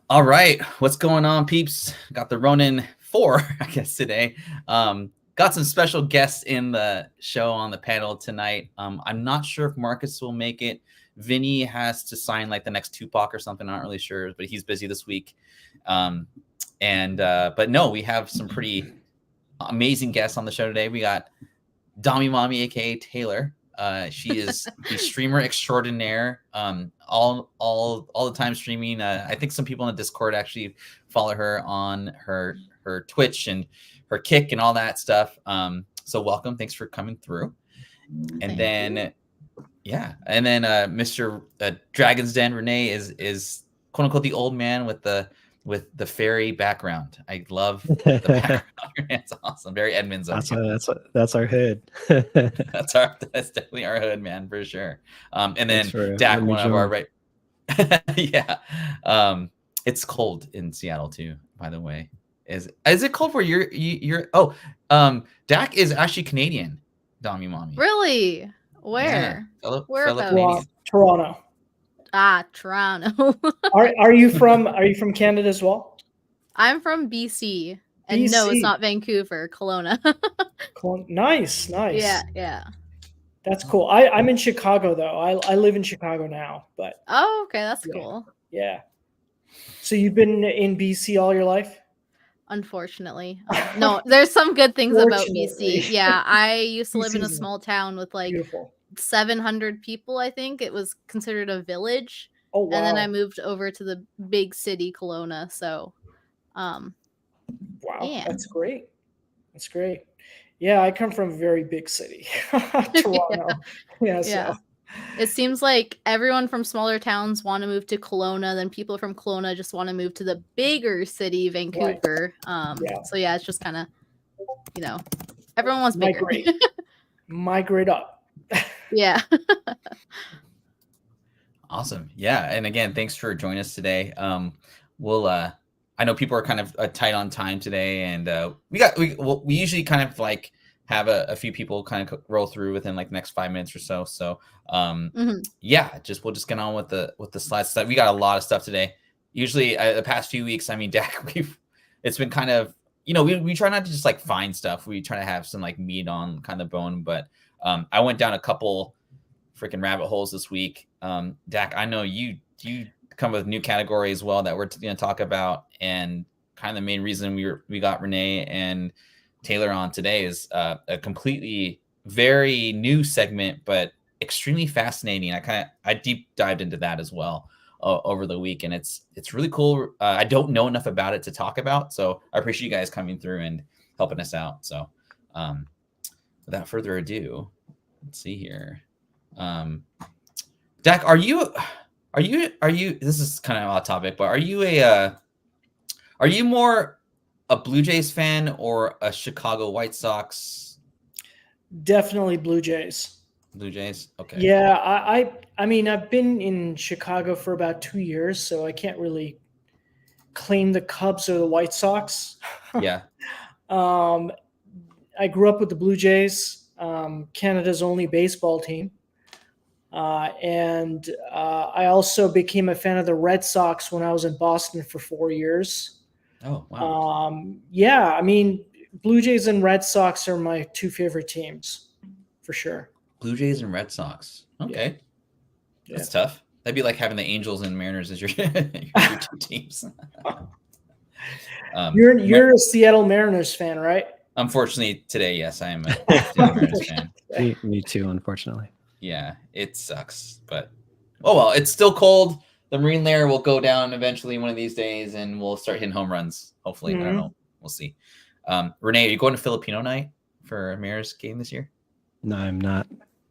All right, what's going on, peeps? Got the Ronin 4, I guess, today. Got some special guests in the show on the panel tonight. I'm not sure if Marcus will make it. Vinny has to sign like the next Tupac or something. I'm not really sure, but he's busy this week. But no, we have some pretty amazing guests on the show today. We got Dommy Mommy, aka Taylor. She is the streamer extraordinaire. All the time streaming. I think some people in the Discord actually follow her on her Twitch and her Kick and all that stuff. So welcome. Thanks for coming through. And then Mr. Dragon's Den Renee is quote unquote the old man with the fairy background. I love the background. It's awesome. Very Edmonds. That's our hood. that's definitely our hood, man, for sure. And then Dak, one of our right. Yeah. It's cold in Seattle too, by the way. Is it cold where you're Dak is actually Canadian, Dommy Mommy. Really? Where? Yeah. Where Toronto. Toronto. Are you from Canada as well? I'm from BC. And no, it's not Vancouver, Kelowna. Nice. Yeah. That's cool. I'm in Chicago though. I live in Chicago now, but okay, that's cool. Yeah. So you've been in BC all your life? Unfortunately. No, there's some good things about BC. Yeah, I used to live in a small town with like beautiful. 700 people, I think. It was considered a village. Oh, wow. And then I moved over to the big city, Kelowna. So, wow, yeah. That's great. Yeah, I come from a very big city, Toronto. Yeah. It seems like everyone from smaller towns want to move to Kelowna, then people from Kelowna just want to move to the bigger city, Vancouver. Right. So yeah, it's just kind of, everyone wants bigger. Migrate up. Yeah. Awesome. Yeah. And again, thanks for joining us today. I know people are kind of tight on time today, and we usually kind of like have a few people kind of roll through within like the next 5 minutes or so. So we'll just get on with the slides. We got a lot of stuff today. Usually the past few weeks, I mean, Dak, it's been kind of, we try not to just like find stuff. We try to have some like meat on kind of bone, but I went down a couple freaking rabbit holes this week. Dak, I know you come with new category as well that we're going to talk about, and kind of the main reason we got Renee and Taylor on today is a completely very new segment, but extremely fascinating. I deep dived into that as well over the week, and it's really cool. I don't know enough about it to talk about, so I appreciate you guys coming through and helping us out. So without further ado, let's see here. Dak, are you this is kind of off topic, but are you more a Blue Jays fan or a Chicago White Sox? Definitely Blue Jays. Blue Jays. Okay. Yeah, I mean, I've been in Chicago for about 2 years, so I can't really claim the Cubs or the White Sox. Yeah. I grew up with the Blue Jays, Canada's only baseball team. And I also became a fan of the Red Sox when I was in Boston for 4 years. Oh, wow. Yeah, I mean, Blue Jays and Red Sox are my two favorite teams, for sure. Blue Jays and Red Sox. Okay. Yeah. That's tough. That'd be like having the Angels and Mariners as your two teams. You're a Seattle Mariners fan, right? Unfortunately, today, yes, I am a Seattle Mariners fan. Me too, unfortunately. Yeah, it sucks, but well, it's still cold. The marine layer will go down eventually one of these days, and we'll start hitting home runs. Hopefully, I don't know. We'll see. Renee, are you going to Filipino night for a Mariners game this year? No, I'm not.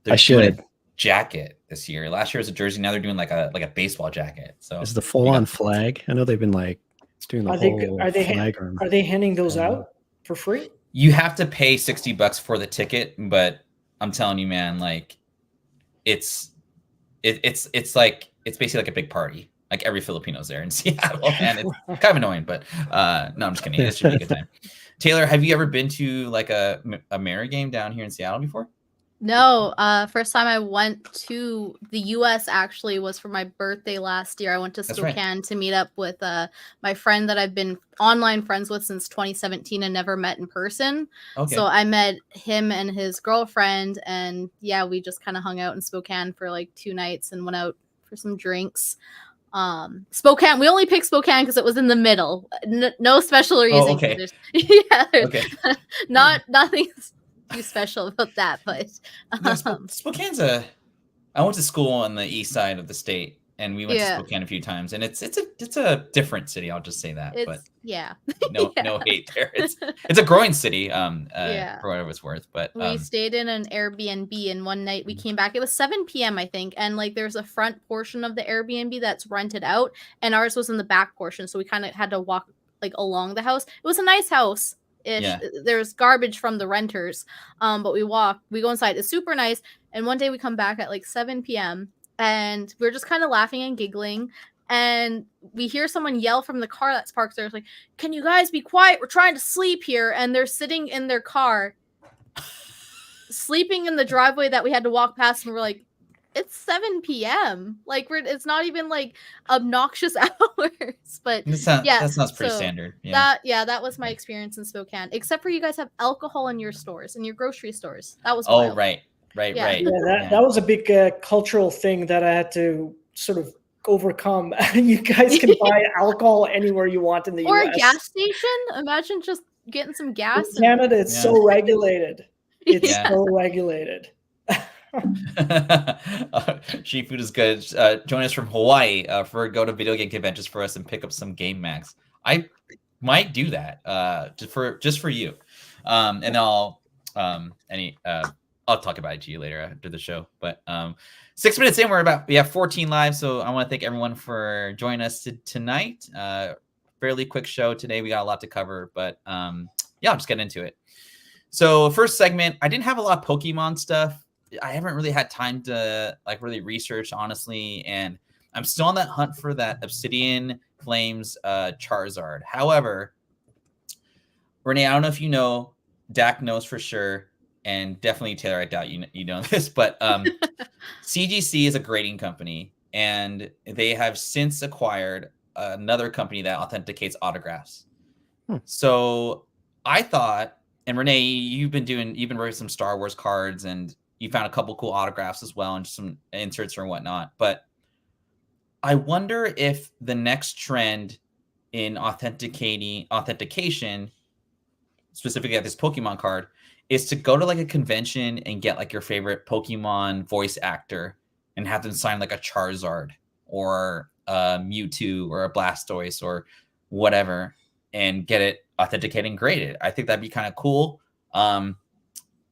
I should. Jacket this year. Last year was a jersey. Now they're doing like a baseball jacket. So is the full-on flag? I know they've been like doing the whole flag. Are they handing those out for free? You have to pay $60 for the ticket, but I'm telling you, man, like it's basically like a big party. Like every Filipino's there in Seattle, and it's kind of annoying, but no, I'm just kidding. It should be a good time. Taylor, have you ever been to like a Mara game down here in Seattle before? No, first time I went to the US actually was for my birthday last year. I went to That's right. Spokane to meet up with my friend that I've been online friends with since 2017 and never met in person. Okay. So I met him and his girlfriend, and yeah, we just kind of hung out in Spokane for like 2 nights and went out for some drinks. Spokane, we only picked Spokane because it was in the middle. No special reason. okay. There's Okay. nothing too special about that, but Yeah, Spokane's I went to school on the east side of the state, and we went to Spokane a few times, and it's a different city. I'll just say that. But no hate there. It's a growing city. For whatever it's worth. But we stayed in an Airbnb, and one night we came back. It was 7 p.m. I think, and like there's a front portion of the Airbnb that's rented out, and ours was in the back portion, so we kind of had to walk like along the house. It was a nice house. Yeah. There's garbage from the renters, but we go inside. It's super nice. And one day we come back at like 7 p.m. and we're just kind of laughing and giggling, and we hear someone yell from the car that's parked there. It's like, "Can you guys be quiet? We're trying to sleep here." And they're sitting in their car, sleeping in the driveway that we had to walk past, and we're like, it's 7 p.m. Like it's not even like obnoxious hours, but that sounds pretty standard. That was my experience in Spokane. Except for you guys have alcohol in your stores, in your grocery stores. That was wild. Right. Yeah, that was a big cultural thing that I had to sort of overcome. You guys can buy alcohol anywhere you want in the or US. A gas station. Imagine just getting some gas. In Canada, it's so regulated. It's so regulated. Street food is good. Join us from Hawaii for go to video game conventions for us and pick up some game mags. I might do that just for you, and I'll talk about it to you later after the show. But 6 minutes in, we have 14 live, so I want to thank everyone for joining us tonight. Fairly quick show today. We got a lot to cover, but I'll just get into it. So first segment, I didn't have a lot of Pokemon stuff. I haven't really had time to like really research, honestly, and I'm still on that hunt for that Obsidian Flames Charizard. However, Renee, I don't know if you know, Dak knows for sure, and definitely Taylor, I doubt you know this, but CGC is a grading company, and they have since acquired another company that authenticates autographs. So I thought, and Renee, you've been writing some Star Wars cards, and you found a couple cool autographs as well and some inserts or whatnot. But I wonder if the next trend in authentication, specifically at this Pokemon card, is to go to like a convention and get like your favorite Pokemon voice actor and have them sign like a Charizard or a Mewtwo or a Blastoise or whatever and get it authenticated and graded. I think that'd be kind of cool.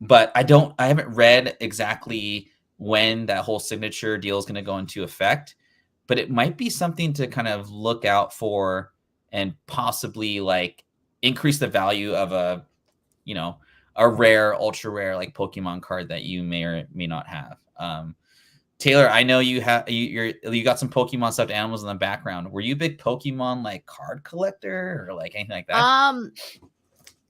But I haven't read exactly when that whole signature deal is going to go into effect, but it might be something to kind of look out for and possibly like increase the value of a rare, ultra rare, like Pokemon card that you may or may not have. Taylor, I know you got some Pokemon stuffed animals in the background. Were you a big Pokemon like card collector or like anything like that?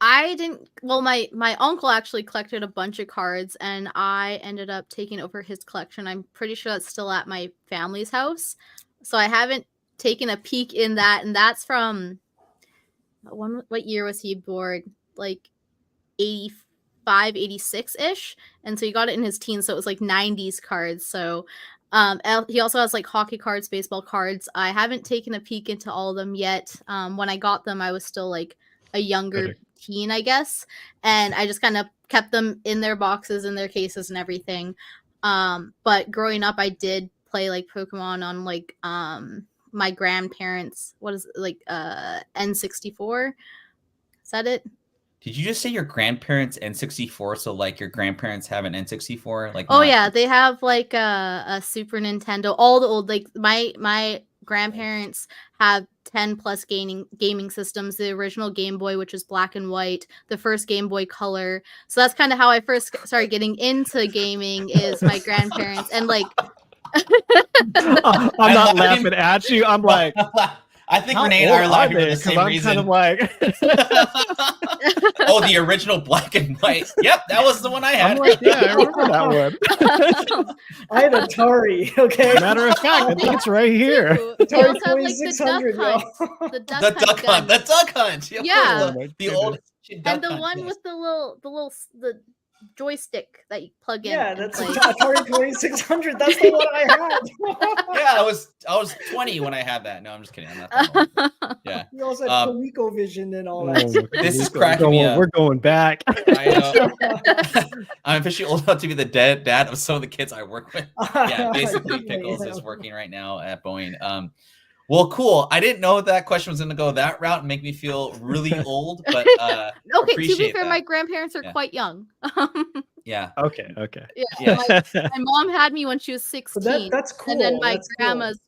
I didn't. Well, my uncle actually collected a bunch of cards, and I ended up taking over his collection. I'm pretty sure that's still at my family's house, so I haven't taken a peek in that. And that's from what year was he born? Like 85, 86 ish, and so he got it in his teens, so it was like 90s cards. So he also has like hockey cards, baseball cards. I haven't taken a peek into all of them yet. When I got them, I was still like a younger teen, I guess, and I just kind of kept them in their boxes, in their cases and everything. But growing up, I did play like Pokemon on like my grandparents, N64. Is that it? Did you just say your grandparents N64? So like your grandparents have an N64? Like yeah, they have like a Super Nintendo. All the old, like my grandparents have 10 plus gaming systems. The original Game Boy, which is black and white, the first Game Boy Color. So that's kind of how I first started getting into gaming, is my grandparents. And like I'm not laughing at you. I'm like, I think How Renee and I are old live are here for the they? 'Cause same I'm reason. kind of like, Oh, the original black and white. Yep, that was the one I had. I'm like, yeah, I remember that one. I had Atari. Okay. Matter of fact, I think it's right here. Too. They Atari also have like the duck 2600, yo. hunt. The duck The hunt duck hunt. gun. The duck hunt. Of Yeah. course, Oh my the old goodness. duck And the hunt, one yes. with the joystick that you plug in. Yeah, and that's play. Atari 2600. That's the one I had. Yeah, I was 20 when I had that. No, I'm just kidding. I'm not that old. Yeah. You also had Um, ColecoVision and all Oh, that. This is we're cracking me going- up. We're going back. I know. I'm officially old enough to be the dad of some of the kids I work with. Yeah, basically Pickles is working right now at Boeing. Well, cool. I didn't know that question was going to go that route and make me feel really old, but Okay, to be appreciate fair, that. my grandparents are Yeah. quite young. Yeah. Okay. Yeah, Yeah. my mom had me when she was 16. But that's cool. And then my That's cool. grandma's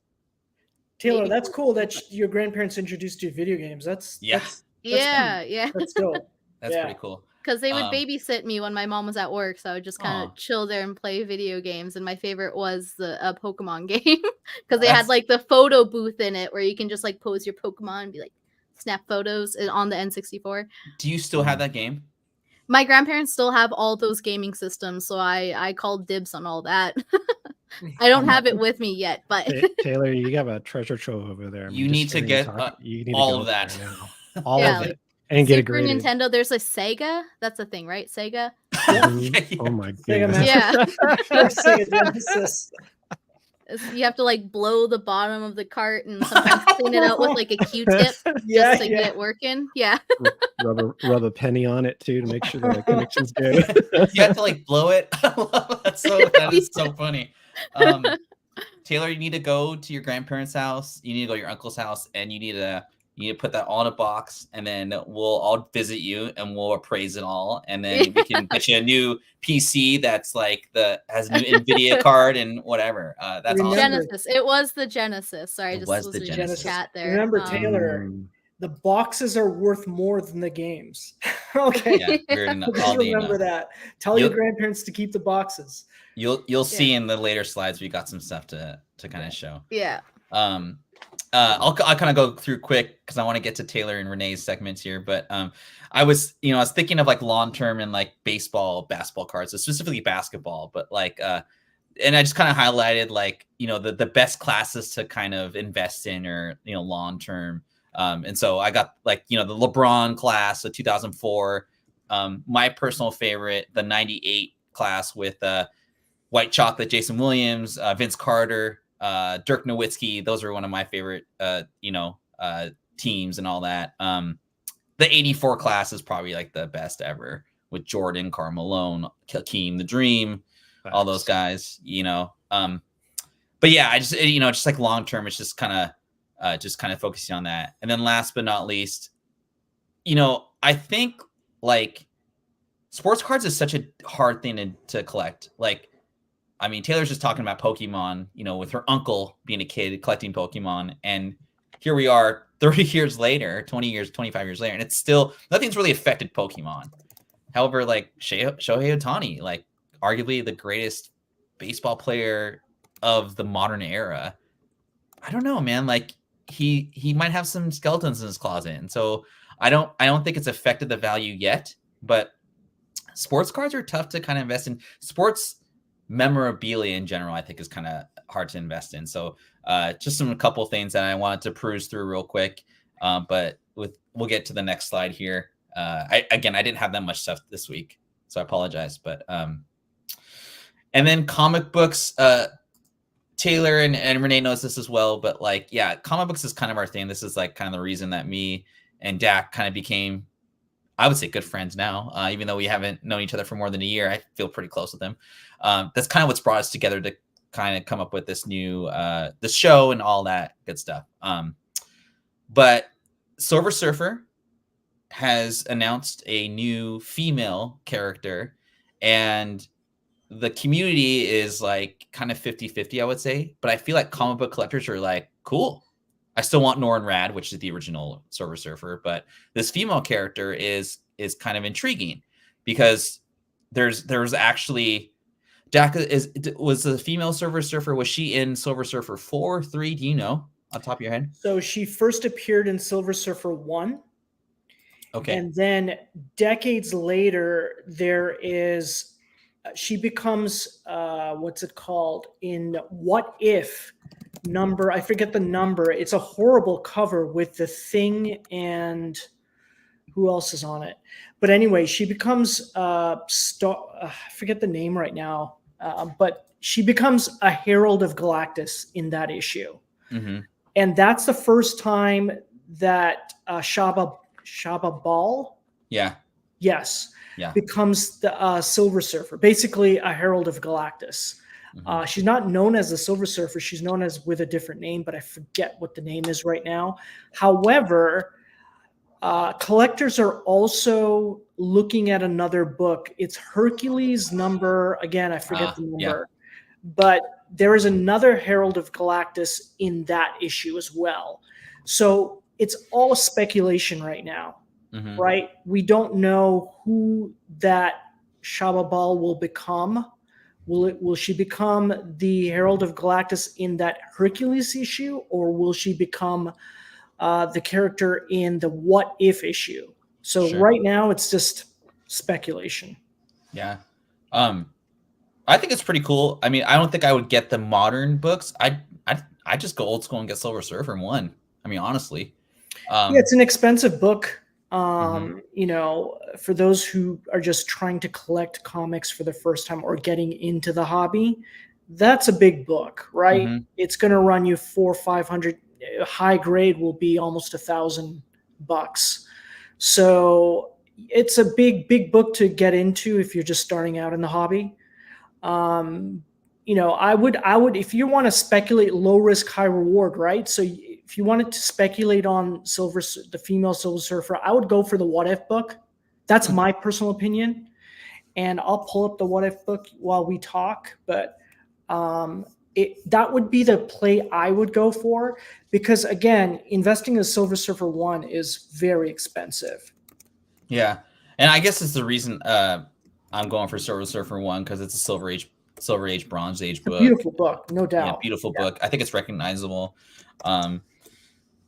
Taylor, maybe that's cool that your grandparents introduced you to video games. Yeah. yeah. That's dope. That's Yeah. pretty cool. Because they would Um, babysit me when my mom was at work, so I would just kind Aw. of chill there and play video games. And my favorite was the Pokemon game because they That's- had like the photo booth in it where you can just like pose your Pokemon and be like snap photos on the N64. Do you still have that game? My grandparents still have all those gaming systems, so I called dibs on all that. I don't have it with me yet, but Taylor, you have a treasure trove over there. I mean, You just need to hearing get, talk, you need all to go of that. there now. All Yeah, of like it. And get it Super graded. Nintendo. There's a Sega. That's a thing, right? Sega. Mhm. Oh my Sega goodness. Yeah. Sega Genesis. You have to like blow the bottom of the cart and sometimes clean it out with like a Q-tip Yeah, just to get yeah. it working. Yeah. Rub a penny on it too to make sure the connection's good. You have to like blow it. That is so funny. Taylor, you need to go to your grandparents' house. You need to go to your uncle's house, and you need to put that all in a box, and then we'll all visit you and we'll appraise it all, and then we can get you a new PC that's like has a new NVIDIA card and whatever. That's Remember- awesome. Genesis. It was the Genesis. Sorry, I It just was was the reading Genesis. the chat there. Remember, Taylor, Mm. the boxes are worth more than the games. Okay. Yeah, we're in Just all the remember that. Tell your You'll- grandparents to keep the boxes. You'll see in the later slides we got some stuff to kind of show. Yeah. I'll kind of go through quick because I want to get to Taylor and Renee's segments here. But I was thinking of like long term and like basketball cards, so specifically basketball. But like, and I just kind of highlighted like the best classes to kind of invest in or long term. And so I got like the LeBron class of 2004. My personal favorite, the '98 class with White Chocolate, Jason Williams, Vince Carter, Dirk Nowitzki. Those are one of my favorite, teams and all that. The '84 class is probably like the best ever with Jordan, Karl Malone, Hakeem the Dream, all those guys. But yeah, I just just like long term, it's just kind of focusing on that. And then last but not least, I think like sports cards is such a hard thing to collect. Like, I mean, Taylor's just talking about Pokemon, with her uncle being a kid collecting Pokemon. And here we are 30 years later, 20 years, 25 years later, and it's still, nothing's really affected Pokemon. However, like Shohei Ohtani, like arguably the greatest baseball player of the modern era. I don't know, man. Like he might have some skeletons in his closet. And so I don't think it's affected the value yet, but sports cards are tough to kind of invest in. Sports memorabilia in general, I think, is kind of hard to invest in. So just a couple things that I wanted to peruse through real quick. But we'll get to the next slide here. I didn't have that much stuff this week, so I apologize. But and then comic books, Taylor and Renee knows this as well, but like, yeah, comic books is kind of our thing. This is like kind of the reason that me and Dak kind of became, I would say, good friends now, even though we haven't known each other for more than a year. I feel pretty close with him. That's kind of what's brought us together to kind of come up with this new the show and all that good stuff. But Silver Surfer has announced a new female character, and the community is like kind of 50-50, I would say. But I feel like comic book collectors are like, cool, I still want Norrin Rad, which is the original Silver Surfer, but this female character is kind of intriguing because there's actually Daka was the female Silver Surfer. Was she in Silver Surfer 4, 3? Do you know? on top of your head? So she first appeared in Silver Surfer 1. Okay. And then decades later, she becomes, what's it called? In What If number, I forget the number. It's a horrible cover with the Thing and who else is on it? But anyway, she becomes, I forget the name right now, but she becomes a Herald of Galactus in that issue. Mm-hmm. And that's the first time that Shaba Ball, Yeah. yes, Yeah. becomes the Silver Surfer, basically a Herald of Galactus. Mm-hmm. She's not known as the Silver Surfer. She's known as with a different name, but I forget what the name is right now. However, collectors are also looking at another book. It's Hercules number, again, I forget the number, but there is another Herald of Galactus in that issue as well. So it's all speculation right now, Mm-hmm. right? We don't know who that Shaba Ball will become. Will she become the Herald of Galactus in that Hercules issue, or will she become the character in the What If issue? So right now it's just speculation. Yeah. I think it's pretty cool. I mean, I don't think I would get the modern books. I just go old school and get Silver Surfer 1. I mean, honestly. Yeah, it's an expensive book. Mhm. You know, for those who are just trying to collect comics for the first time or getting into the hobby, that's a big book, right? Mhm. It's going to run you 400 or 500. High grade will be almost $1,000. So it's a big book to get into if you're just starting out in the hobby. You know, I would, if you want to speculate, low risk, high reward, right? So if you wanted to speculate on the female Silver Surfer, I would go for the What If book. That's my personal opinion. And I'll pull up the What If book while we talk, but that would be the play I would go for, because again, investing in Silver Surfer 1 is very expensive. Yeah. And I guess it's the reason I'm going for Silver Surfer 1, because it's a Silver Age, Bronze Age book. Beautiful book, no doubt. Yeah, beautiful book. I think it's recognizable.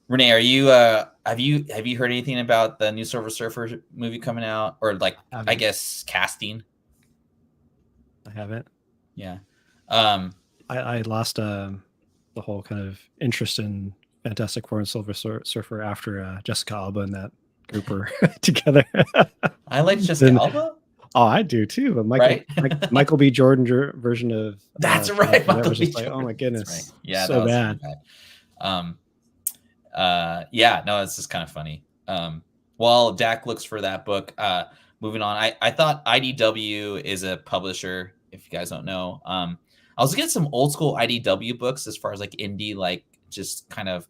Renee, are you have you heard anything about the new Silver Surfer movie coming out, or like I guess casting? I haven't. Yeah. I lost the whole kind of interest in Fantastic Four and Silver Surfer after Jessica Alba and that group were together. I like Jessica Alba. Oh, I do too. But Michael B. Jordan version of that's right. That was just like, oh my goodness, right. Yeah, so bad. Yeah, no, it's just kind of funny. While Dak looks for that book, moving on, I thought IDW is a publisher. If you guys don't know, I was getting some old school IDW books as far as like indie, like just kind of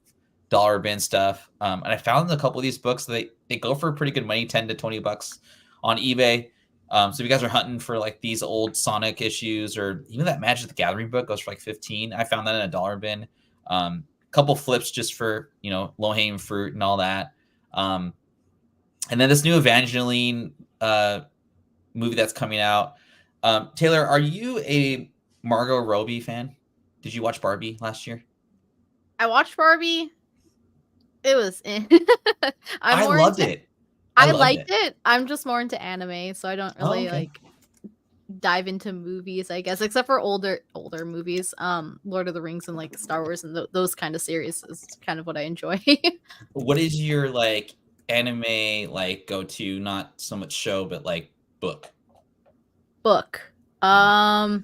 dollar bin stuff. And I found a couple of these books, they go for pretty good money, $10 to $20 on eBay. So if you guys are hunting for like these old Sonic issues, or even that Magic the Gathering book goes for like $15. I found that in a dollar bin. Couple flips just for, you know, low hanging fruit and all that. And then this new Evangeline movie that's coming out. Taylor, are you a Margot Robbie fan? Did you watch Barbie last year? I watched Barbie. It was I loved it. I liked it. I'm just more into anime, so I don't really like dive into movies, I guess, except for older movies. Lord of the Rings and like Star Wars and those kind of series is kind of what I enjoy. What is your like anime like go to? Not so much show, but like book. I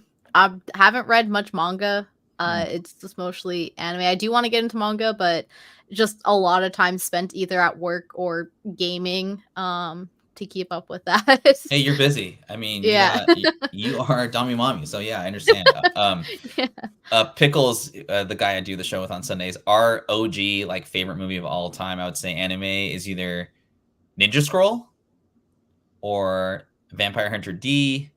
haven't read much manga. It's just mostly anime. I do want to get into manga, but just a lot of time spent either at work or gaming to keep up with that. Hey, you're busy. I mean, yeah, you are Dommy Mommy, so yeah, I understand. Pickles, the guy I do the show with on Sundays, our OG like favorite movie of all time, I would say anime, is either Ninja Scroll or Vampire Hunter D.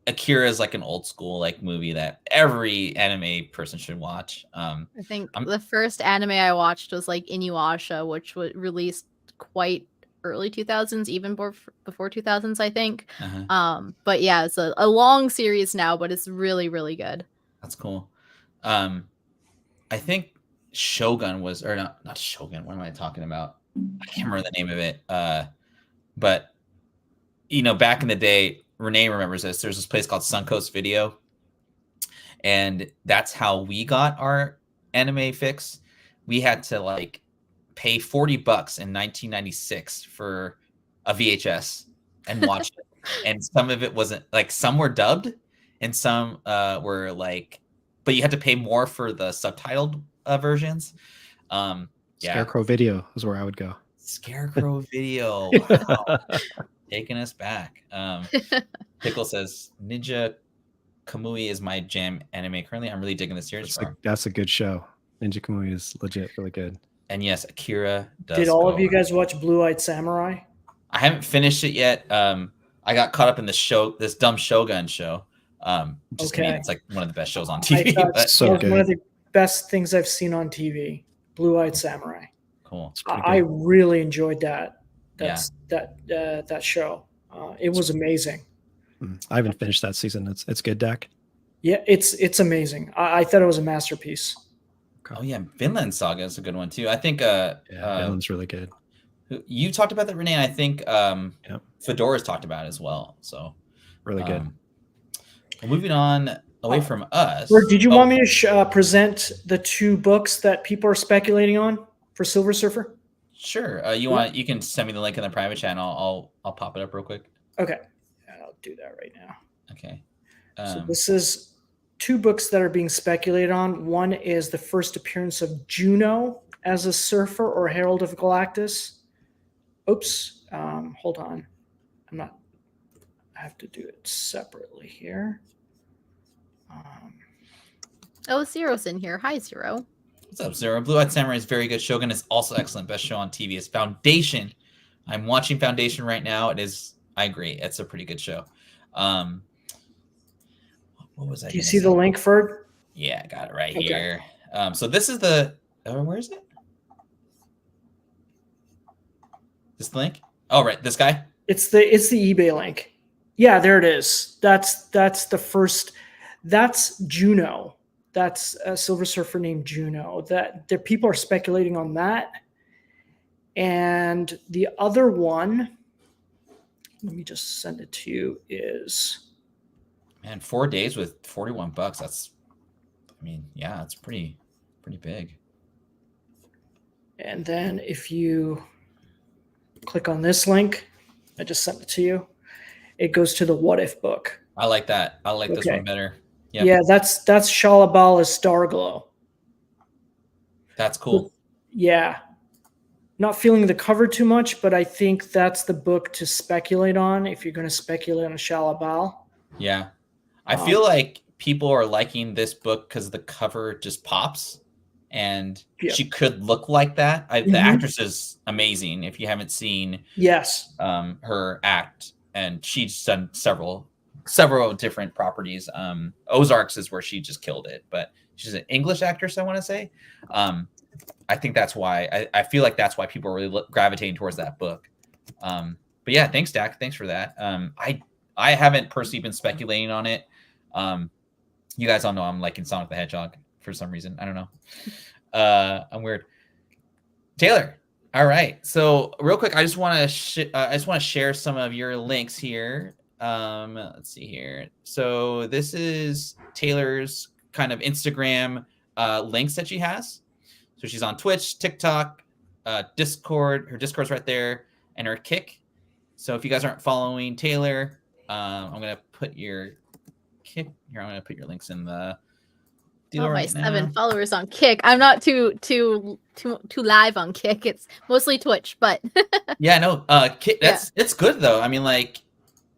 Akira is like an old school like movie that every anime person should watch. I think the first anime I watched was like Inuyasha, which was released quite early 2000s, even before 2000s, I think. But yeah, it's a long series now, but it's really, really good. That's cool. I think Shogun was, or not Shogun. What am I talking about? I can't remember the name of it. But back in the day, Renee remembers this. There's this place called Suncoast Video, and that's how we got our anime fix. We had to like pay $40 in 1996 for a VHS and watch it. And some of it wasn't, like, some were dubbed and some were like, but you had to pay more for the subtitled versions. Scarecrow Video is where I would go. Scarecrow Video. Wow. Taking us back. Pickle says Ninja Kamui is my jam anime currently. I'm really digging the series. That's a good show. Ninja Kamui is legit really good. And yes, Akira does. Did all of you guys watch Blue-Eyed Samurai? I haven't finished it yet. I got caught up in this dumb Shogun show. Just mean it's like one of the best shows on TV. One of the best things I've seen on TV. Blue-Eyed Samurai. Cool. I really enjoyed that. That show. It was amazing. I haven't finished that season. It's good, Dak. Yeah, it's amazing. I thought it was a masterpiece. Oh yeah, Vinland Saga is a good one too. I think Vinland's really good. You talked about that, Renee, and I think Fedora's talked about it as well. So really good. Moving on away from us. Did you want me to present the 2 books that people are speculating on for Silver Surfer? Sure. You can send me the link in the private channel. I'll pop it up real quick. Okay. I'll do that right now. Okay. So this is 2 books that are being speculated on. One is the first appearance of Juno as a surfer or Herald of Galactus. Oops. Hold on. I have to do it separately here. Zero's in here. Hi, Zero. What's up, Zero? Blue-Eyed Samurai is very good. Shogun is also excellent. Best show on TV is Foundation. I'm watching Foundation right now. I agree. It's a pretty good show. What was I? Do you see the link, Ferd? Yeah, I got it right here. So this is the. Where is it? This link? Oh, right. This guy? It's the eBay link. Yeah, there it is. That's the first. That's Juno. That's a Silver Surfer named Juno. That the people are speculating on that. And the other one, let me just send it to you, is, man, 4 days with $41. That's, it's pretty big. And then if you click on this link, I just sent it to you, it goes to the What If book. I like that. I like this one better. Yep. Yeah, that's Shalabala's Starglow. That's cool. Yeah. Not feeling the cover too much, but I think that's the book to speculate on if you're going to speculate on Shalabal. Yeah. I feel like people are liking this book because the cover just pops, and she could look like that. The actress is amazing. If you haven't seen her act, and she's done several different properties. Ozarks is where she just killed it, but she's an English actress, I want to say. I think that's why I feel like that's why people are really gravitating towards that book. But yeah, thanks, Dak. Thanks for that. I haven't personally been speculating on it. You guys all know I'm liking Sonic the Hedgehog for some reason. I don't know. I'm weird. Taylor. All right. So real quick, I just want to share some of your links here. Let's see here. So this is Taylor's kind of Instagram links that she has. So she's on Twitch, TikTok, Discord. Her Discord's right there, and her Kick. So if you guys aren't following Taylor, I'm gonna put your Kick here. I'm gonna put your links in the deal right now. 7 followers on Kick. I'm not too live on Kick. It's mostly Twitch, but yeah, no, Kick. It's good though. I mean,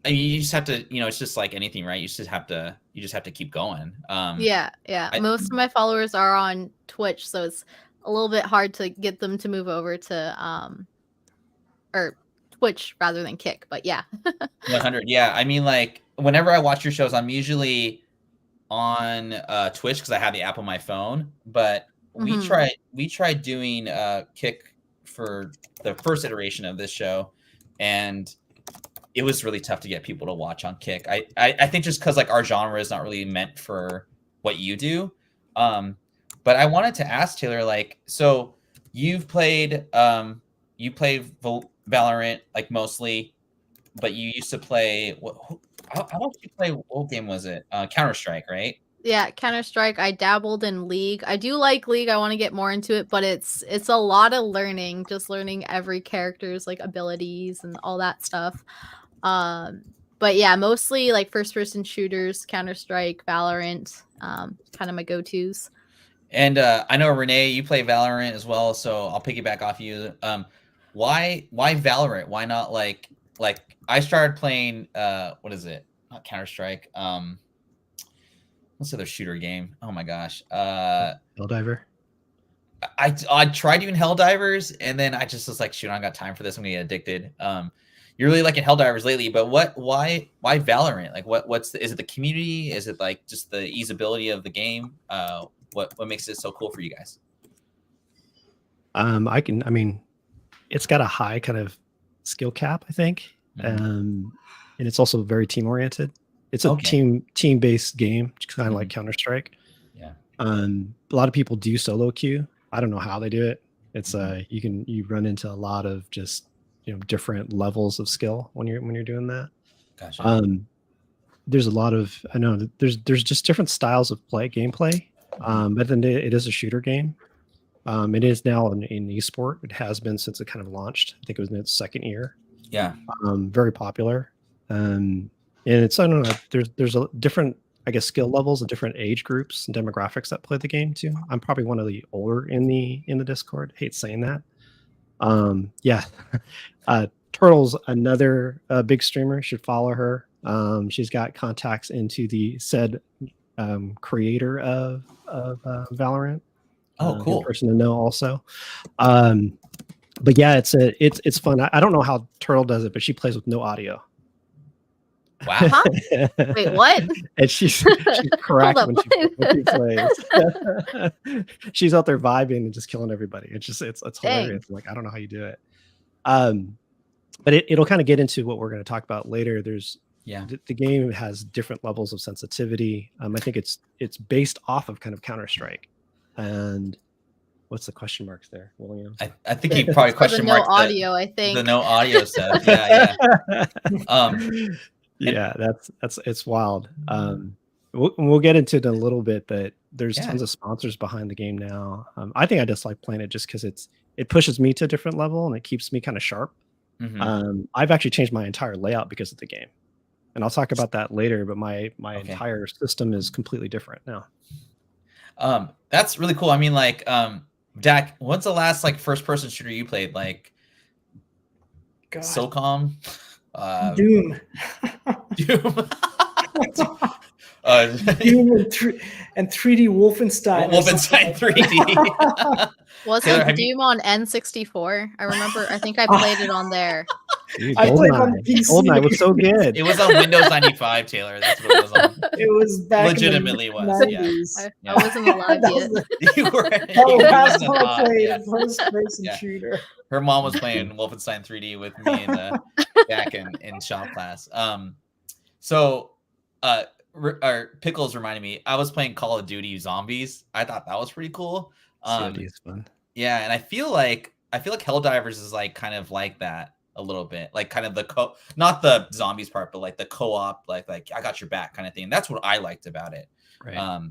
you just have to, it's just like anything, right? You just have to keep going. Most of my followers are on Twitch, so it's a little bit hard to get them to move over to or Twitch rather than Kick, but yeah. 100. Yeah. I mean, whenever I watch your shows, I'm usually on Twitch because I have the app on my phone, but we tried doing Kick for the first iteration of this show, and it was really tough to get people to watch on Kick. I think just because our genre is not really meant for what you do. But But I wanted to ask Taylor, like, so you've played Valorant like mostly, but you used to play how about you play, what game was it? Counter-Strike, right? Yeah, Counter-Strike. I dabbled in League. I do like League. I want to get more into it, but it's a lot of learning, just learning every character's like abilities and all that stuff. But yeah, mostly like first-person shooters, Counter-Strike, Valorant, kind of my go-tos. And I know Renee, you play Valorant as well, so I'll piggyback off you. Why Valorant? Why not like I started playing what is it? Not Counter-Strike. What's the other shooter game? Oh my gosh. Helldiver. I tried doing Helldivers, and then I just was like, shoot, I don't got time for this. I'm gonna get addicted. You're really liking Helldivers lately, but why Valorant? Like is it the community? Is it like just the easeability of the game? What makes it so cool for you guys? I mean, it's got a high kind of skill cap, I think. And it's also very team oriented. It's a team based game, kind of like Counter-Strike. Yeah. A lot of people do solo queue. I don't know how they do it. It's you run into a lot of just different levels of skill when you're doing that. Gotcha. There's a lot of there's just different styles of gameplay. But then it is a shooter game. It is now an esport. It has been since it kind of launched. I think it was in its second year. Yeah. Very popular. And it's, I don't know, there's a different, I guess, skill levels and different age groups and demographics that play the game too. I'm probably one of the older in the Discord. Hate saying that. Yeah. Turtle's another big streamer. Should follow her. She's got contacts into the said creator of Valorant. Oh, cool. Person to know also. But yeah, it's fun. I don't know how Turtle does it, but she plays with no audio. Wow. Huh? Wait, what? And she's correct when she plays. She's out there vibing and just killing everybody. It's hilarious. Like, I don't know how you do it. But it'll kind of get into what we're going to talk about later. There's the game has different levels of sensitivity. I think it's based off of kind of Counter-Strike. And what's the question marks there, William? I think he probably question marked no audio. I think the no audio stuff. Yeah. It's wild. We'll get into it in a little bit, but there's tons of sponsors behind the game now. I think I just like playing it just because it pushes me to a different level and it keeps me kind of sharp. I've actually changed my entire layout because of the game, and I'll talk about that later. But my entire system is completely different now. That's really cool. I mean, like, Dak, what's the last like first person shooter you played? Like, SOCOM, Doom. Doom. Doom and 3D Wolfenstein. Wolfenstein 3D. Wasn't Doom on N64? I remember. I think I played it on there. Dude, I played on PC. GoldenEye was so good. It was on Windows 95, Taylor. That's what it was on. It was back Legitimately in the was. 90s. I wasn't alive yet. You were. That's when I played a first-person shooter. Her mom was playing Wolfenstein 3D with me and back in shop class. So Pickles reminded me, I was playing Call of Duty Zombies. I thought that was pretty cool. COD is fun. Yeah, and I feel like Helldivers is like kind of like that a little bit, like kind of not the zombies part, but like the co-op, like I got your back kind of thing. That's what I liked about it. Right.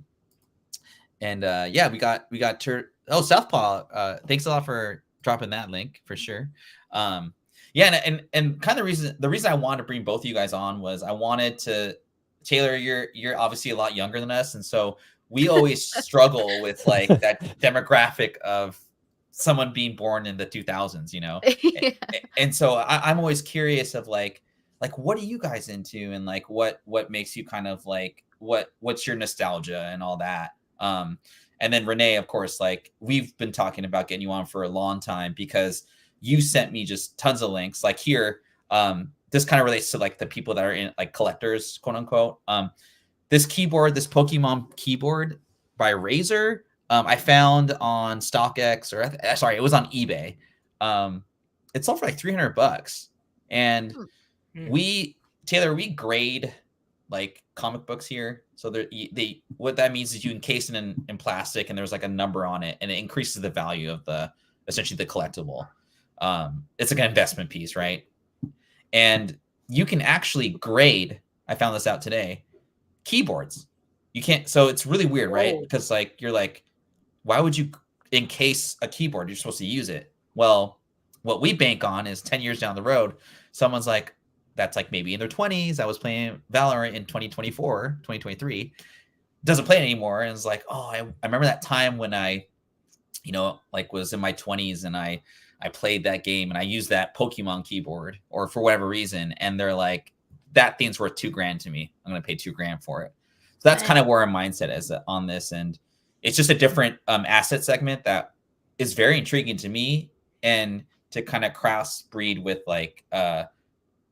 Yeah, we got Southpaw. Thanks a lot for dropping that link for sure. Yeah, and kind of the reason I wanted to bring both of you guys on was I wanted to, Taylor, you're obviously a lot younger than us, and so we always struggle with like that demographic of someone being born in the 2000s, Yeah. and so I'm always curious of like what are you guys into, and like what makes you kind of like what's your nostalgia and all that. And then Renee, of course, like we've been talking about getting you on for a long time because you sent me just tons of links. Like here, this kind of relates to like the people that are in like collectors, quote unquote. This Pokemon keyboard by Razer, I found on StockX, it was on eBay. It sold for like $300, and Taylor, we grade like comic books here, So they what that means is you encase it in plastic, and there's like a number on it, and it increases the value of essentially the collectible. It's like an investment piece, right? And you can actually grade. I found this out today. Keyboards. You can't. So it's really weird, right? Because like you're like, why would you encase a keyboard? You're supposed to use it. Well, what we bank on is 10 years down the road, someone's like, that's like maybe in their 20s. I was playing Valorant in 2024, 2023. Doesn't play it anymore. And it's like, oh, I remember that time when I, like was in my 20s and I played that game and I used that Pokemon keyboard or for whatever reason. And they're like, that thing's worth $2,000 to me. I'm going to pay $2,000 for it. So that's kind of where our mindset is on this. And it's just a different asset segment that is very intriguing to me, and to kind of crossbreed with like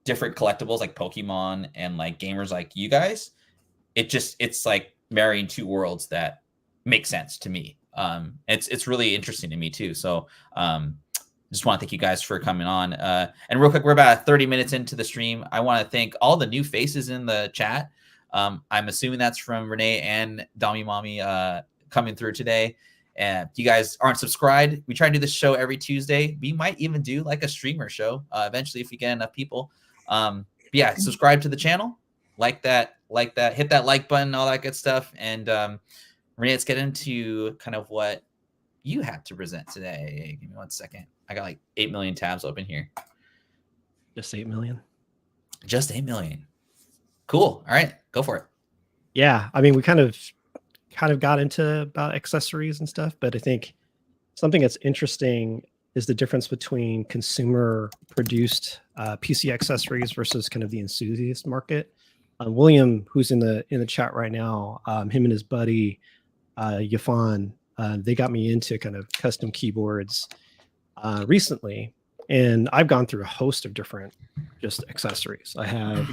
different collectibles like Pokemon and like gamers like you guys. It's like marrying two worlds that make sense to me. It's really interesting to me too. So just want to thank you guys for coming on. And real quick, we're about 30 minutes into the stream. I want to thank all the new faces in the chat. I'm assuming that's from Renee and Dommy Mommy coming through today. And if you guys aren't subscribed, we try to do this show every Tuesday. We might even do like a streamer show eventually if we get enough people. But yeah, subscribe to the channel, like that, hit that like button, all that good stuff. And Renee, let's get into kind of what you had to present today. Give me 1 second. I got like 8 million tabs open here. Just 8 million. Just 8 million. Cool. All right, go for it. Yeah, I mean, we kind of got into about accessories and stuff, but I think something that's interesting is the difference between consumer produced PC accessories versus kind of the enthusiast market. William, who's in the chat right now, him and his buddy Yafan, they got me into kind of custom keyboards recently, and I've gone through a host of different just accessories. I have,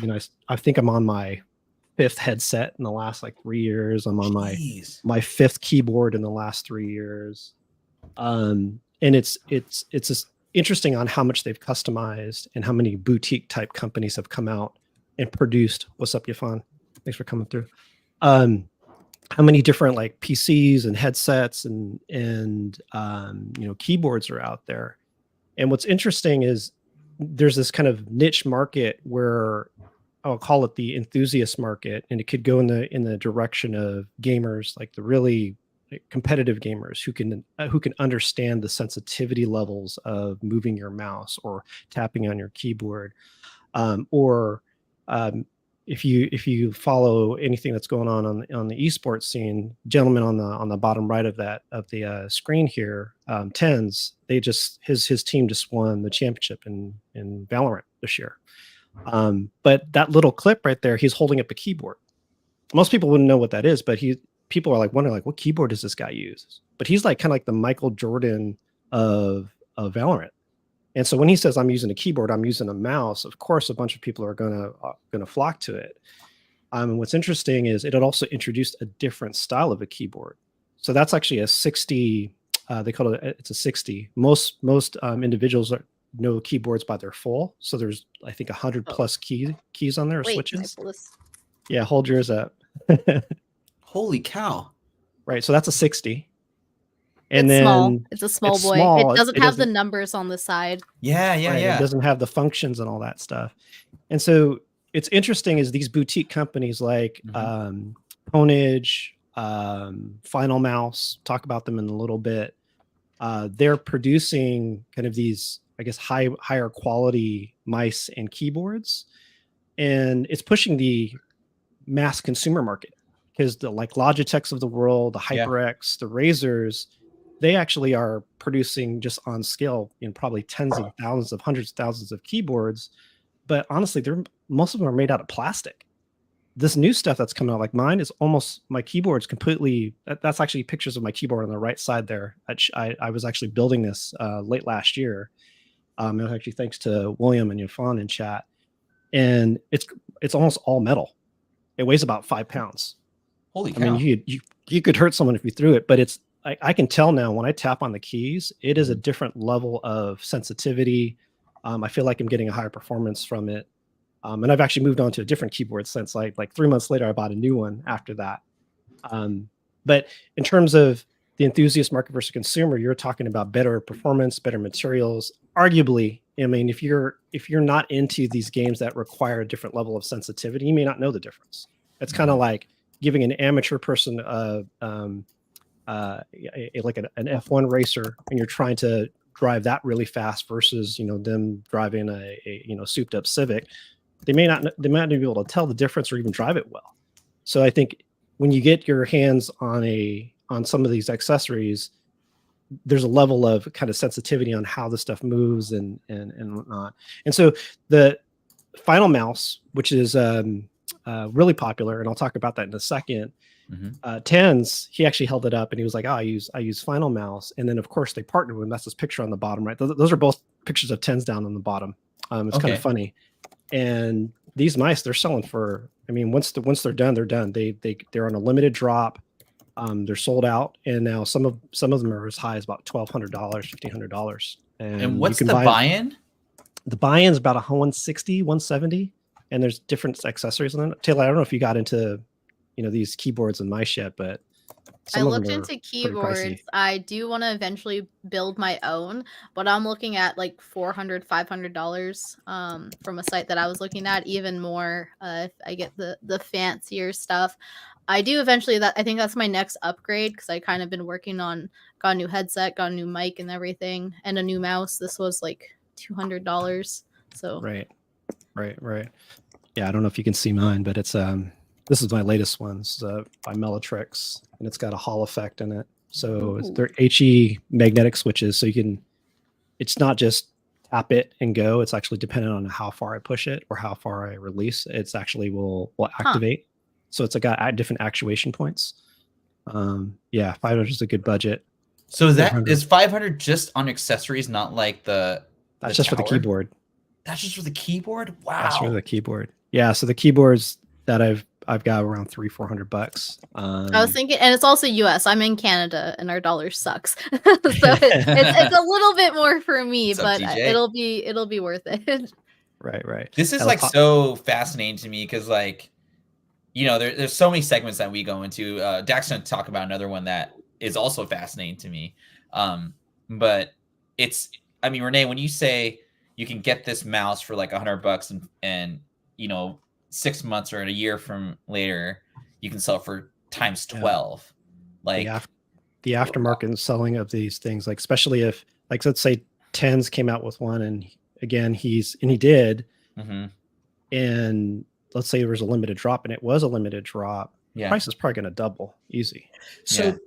I think I'm on my 5th headset in the last like 3 years. I'm on my 5th keyboard in the last 3 years. And it's just interesting on how much they've customized and how many boutique type companies have come out and produced. What's up, Yafan? Thanks for coming through. How many different like PCs and headsets and keyboards are out there. And what's interesting is there's this kind of niche market where I'll call it the enthusiast market, and it could go in the direction of gamers, like the really competitive gamers who can understand the sensitivity levels of moving your mouse or tapping on your keyboard, or if you follow anything that's going on the esports scene, gentleman on the bottom right of the screen here, Tens, his team just won the championship in Valorant this year. But that little clip right there, he's holding up a keyboard. Most people wouldn't know what that is, but people are like wondering like, what keyboard does this guy use? But he's like kind of like the Michael Jordan of Valorant. And so when he says I'm using a keyboard, I'm using a mouse, of course a bunch of people are gonna flock to it. And what's interesting is it had also introduced a different style of a keyboard. So that's actually a 60. They call it's a 60. Most individuals know keyboards by their full. So there's I think 100 plus keys on there, or switches. Yeah, hold yours up. Holy cow! Right, so that's a 60. And it's then small. It's a small boy. Small. It doesn't have the numbers on the side. Yeah. It doesn't have the functions and all that stuff. And so it's interesting is these boutique companies like Ponage, Final Mouse, talk about them in a little bit. They're producing kind of these, I guess, higher quality mice and keyboards, and it's pushing the mass consumer market because the like Logitechs of the world, the HyperX, the Razors, they actually are producing just on scale probably tens of thousands of hundreds of thousands of keyboards. But honestly, most of them are made out of plastic. This new stuff that's coming out, like mine, is almost my keyboard's completely. That's actually pictures of my keyboard on the right side there. I was actually building this late last year. And actually thanks to William and Yafan in chat. And it's almost all metal. It weighs about 5 pounds. Holy cow. I mean, you could hurt someone if you threw it, but I can tell now when I tap on the keys, it is a different level of sensitivity. I feel like I'm getting a higher performance from it. And I've actually moved on to a different keyboard since. Like 3 months later, I bought a new one after that. But in terms of the enthusiast market versus consumer, you're talking about better performance, better materials. Arguably, I mean, if you're not into these games that require a different level of sensitivity, you may not know the difference. It's kind of like giving an amateur person like an F1 racer, and you're trying to drive that really fast versus them driving a souped up Civic. They may not be able to tell the difference or even drive it well. So I think when you get your hands on some of these accessories, there's a level of kind of sensitivity on how the stuff moves and whatnot. And so the Final Mouse, which is really popular, and I'll talk about that in a second. Tens, he actually held it up and he was like, I use Final Mouse. And then of course they partnered with him. That's this picture on the bottom, right? Those are both pictures of Tens down on the bottom. It's kind of funny. And these mice, they're selling for, I mean, once they're done, they're done. They're on a limited drop. They're sold out. And now some of them are as high as about $1,200, $1,500. And what's the buy-in? The buy-in is about $160, $170. And there's different accessories on it. Taylor, I don't know if you got into these keyboards and mice yet, but I looked into keyboards. I do want to eventually build my own, but I'm looking at like $400, $500 from a site that I was looking at. Even more if I get the fancier stuff. I do eventually. I think that's my next upgrade because I kind of been working on got a new headset, got a new mic and everything, and a new mouse. This was like $200. So right. Yeah, I don't know if you can see mine, but it's this is my latest one. It's by Mellatrix, and it's got a Hall effect in it. So they're HE magnetic switches. So it's not just tap it and go. It's actually dependent on how far I push it or how far I release. It's actually will activate. So it's got different actuation points. Yeah, 500 is a good budget. So is 500 just on accessories, not like that's just for the keyboard. That's just for the keyboard? Wow. That's for the keyboard. Yeah, so the keyboards that I've got around $300-400. I was thinking, and it's also US. I'm in Canada, and our dollar sucks, so it's a little bit more for me, but it'll be worth it. Right. This is like so fascinating to me because, like, there's so many segments that we go into. Dak's gonna talk about another one that is also fascinating to me. But I mean, Renee, when you say you can get this mouse for like $100 and 6 months or a year from later, you can sell it for times 12. Like the aftermarket selling of these things, like especially if, like, let's say Tens came out with one, and again he did, and let's say there was a limited drop, and it was a limited drop. The price is probably going to double easy. So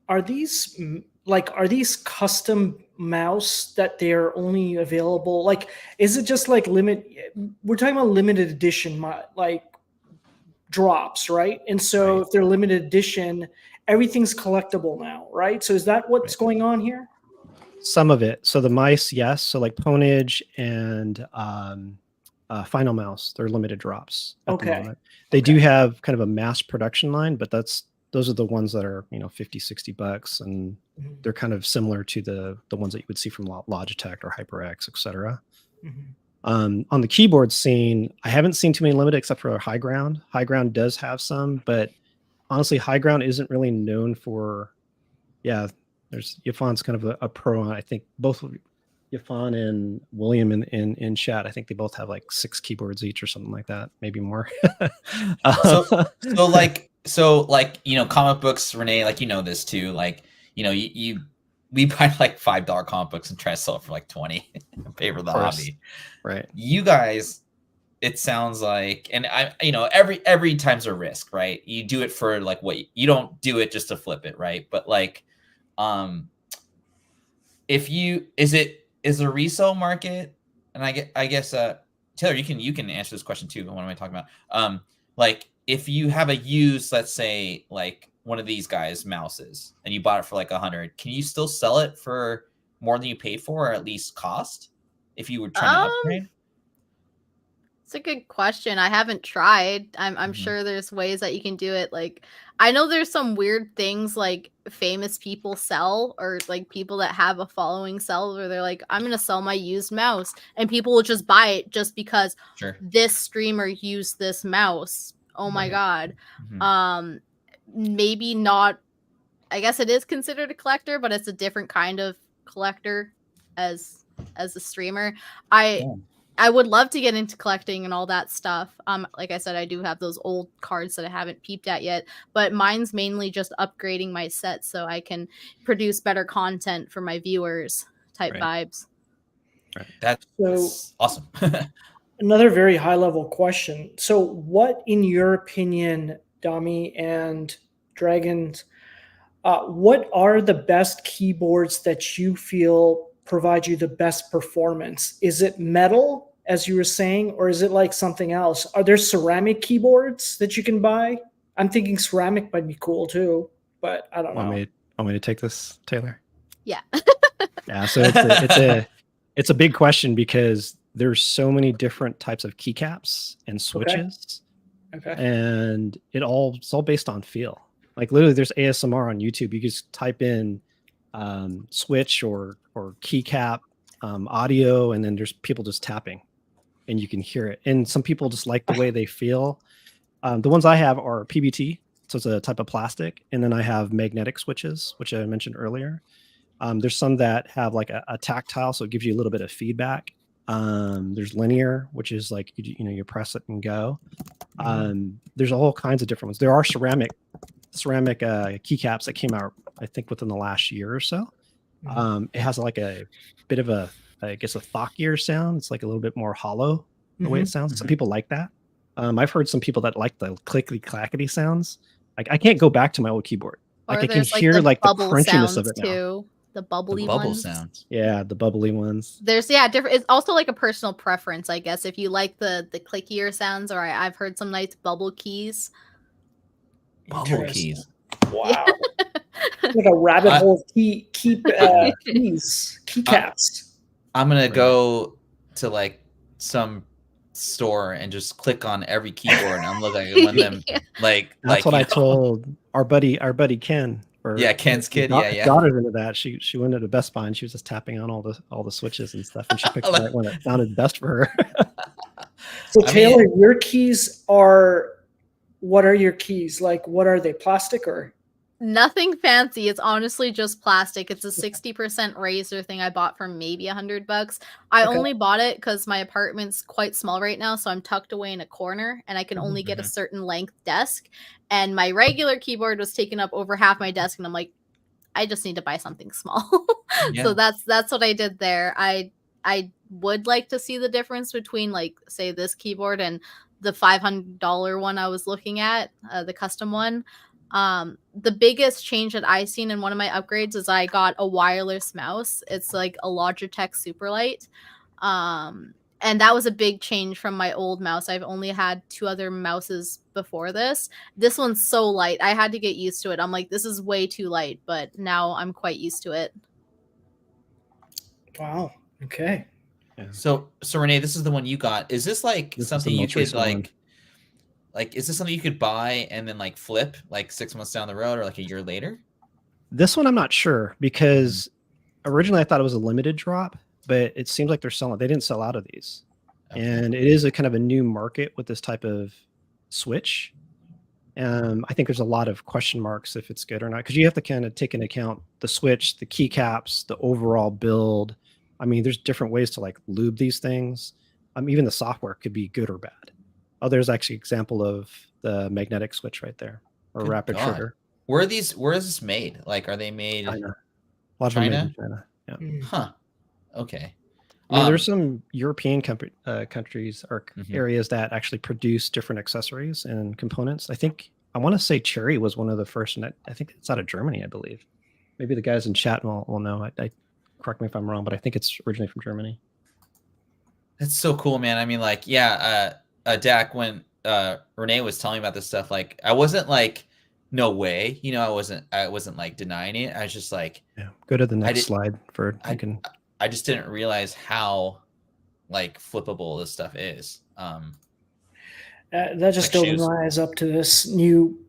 are these custom mouse that they're only available? Like, is it just like we're talking about limited edition, like drops, right? And so if they're limited edition, everything's collectible now, right? So is that what's going on here? Some of it. So the mice, yes. So like Ponage and Final Mouse, they're limited drops at the moment. They do have kind of a mass production line, but those are the ones that are $50-$60, and they're kind of similar to the ones that you would see from Logitech or HyperX, etc. On the keyboard scene, I haven't seen too many limited except for High Ground. High Ground does have some, but honestly, High Ground isn't really known for. There's Yafon's kind of a pro. I think both Yafon and William in chat, I think they both have like 6 keyboards each or something like that, maybe more. So comic books, Renee, like, this too, like, we buy like $5 comic books and try to sell it for like 20 in favor of the hobby. Right. You guys, it sounds like, and every time's a risk, right? You do it for like you don't do it just to flip it, right? But like, is the resale market, and I guess Taylor, you can answer this question too. What am I talking about? Like, if you have a used, let's say, like one of these guys' mouses, and you bought it for like 100, can you still sell it for more than you paid for, or at least cost, if you were trying to upgrade? It's a good question. I haven't tried. I'm Mhm. sure there's ways that you can do it. Like, I know there's some weird things like famous people sell, or like people that have a following sell, where they're like, I'm gonna sell my used mouse, and people will just buy it just because Sure. this streamer used this mouse. Oh my Right. god. Mhm. Maybe not. I guess it is considered a collector, but it's a different kind of collector as a streamer. I Yeah. I would love to get into collecting and all that stuff. Like I said, I do have those old cards that I haven't peeped at yet, but mine's mainly just upgrading my set so I can produce better content for my viewers type Right. vibes. Right. So That's awesome. another very high level question. So what, in your opinion, Dommy and Dragons, what are the best keyboards that you feel provide you the best performance? Is it metal, as you were saying, or is it like something else? Are there ceramic keyboards that you can buy? I'm thinking ceramic might be cool too, but I don't Want know. me to take this, Taylor? Yeah. Yeah. So it's a big question because there's so many different types of keycaps and switches, Okay. and it's all based on feel. Like literally, there's ASMR on YouTube. You just type in switch or keycap audio, and then there's people just tapping, and you can hear it. And some people just like the way they feel. The ones I have are PBT, so it's a type of plastic, and then I have magnetic switches, which I mentioned earlier. There's some that have like a tactile, so it gives you a little bit of feedback. There's linear, which is like you press it and go. There's all kinds of different ones. There are ceramic keycaps that came out, I think, within the last year or so. It has like a bit of I guess a thockier sound. It's like a little bit more hollow the way it sounds. Some people like that. I've heard some people that like the clickety clackety sounds. Like I can't go back to my old keyboard. Like Or I can there's like hear the like the bubble crunchiness sounds of it now. too. The The bubbly bubble ones. sounds. Yeah, the bubbly ones. There's different. It's also like a personal preference, I guess. If you like the clickier sounds, or I've heard some nice bubble keys. Bubble Interesting. keys. Wow. Like a rabbit I- hole of keys, keycaps. I'm gonna Right. go to like some store and just click on every keyboard, and I'm looking at one of them. Like That's what you I know, told our buddy Ken. Yeah, Ken's kid. His Yeah. daughter's into that. She went into Best Buy and she was just tapping on all the switches and stuff, and she picked the right one that sounded best for her. So I mean- Taylor, your keys are, what are your keys? Like, what are they? Plastic or? Nothing fancy. It's honestly just plastic. It's a 60% razor thing I bought for maybe $100. I Okay. only bought it because my apartment's quite small right now, so I'm tucked away in a corner and I can only get a certain length desk. And my regular keyboard was taking up over half my desk, and I'm like, I just need to buy something small. Yeah. So that's what I did there. I would like to see the difference between, like, say, this keyboard and the $500 one I was looking at, the custom one. The biggest change that I seen in one of my upgrades is I got a wireless mouse. It's like a Logitech Superlight. And that was a big change from my old mouse. I've only had 2 other mouses before this. This one's so light. I had to get used to it. I'm like, this is way too light, but now I'm quite used to it. Wow. Okay. So Renee, this is the one you got. Is this like This is something the you most could recent one. like? Is this something you could buy and then like flip like 6 months down the road or like a year later? This one I'm not sure because originally I thought it was a limited drop, but it seems like they didn't sell out of these. Okay. And it is a kind of a new market with this type of switch. I think there's a lot of question marks if it's good or not, because you have to kind of take into account the switch, the keycaps, the overall build. I mean, there's different ways to like lube these things. Even the software could be good or bad. Oh, there's actually an example of the magnetic switch right there, or Good rapid God. trigger. Where is this made? Like, are they made? China. A lot of them made China? in China. Yeah. Mm. Huh. Okay. I mean, there's some European countries or Mhm. areas that actually produce different accessories and components. I want to say Cherry was one of the first, and I think it's out of Germany, I believe. Maybe the guys in chat will know. I correct me if I'm wrong, but I think it's originally from Germany. That's so cool, man. I mean, like, yeah, Dak, when Renee was telling me about this stuff, like, I wasn't like, no way, I wasn't like denying it. I was just like, Yeah. Go to the next slide for I just didn't realize how like flippable this stuff is. That just Like opened shoes. my eyes up to this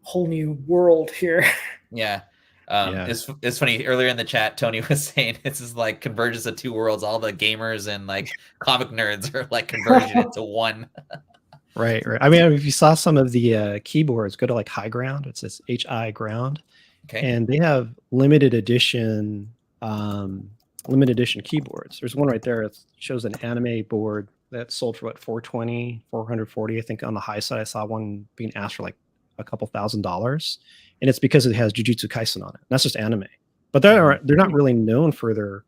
whole new world here. Yeah. Yeah. It's funny. Earlier in the chat, Tony was saying this is like convergence of two worlds. All the gamers and like comic nerds are like converging into one. Right. I mean, if you saw some of the keyboards, go to like High Ground. It says HI Ground, Okay. and they have limited edition keyboards. There's one right there. It shows an anime board that sold for what, 420, 440. I think on the high side, I saw one being asked for like a couple $1,000s, and it's because it has Jujutsu Kaisen on it. That's just anime, but they're not really known for their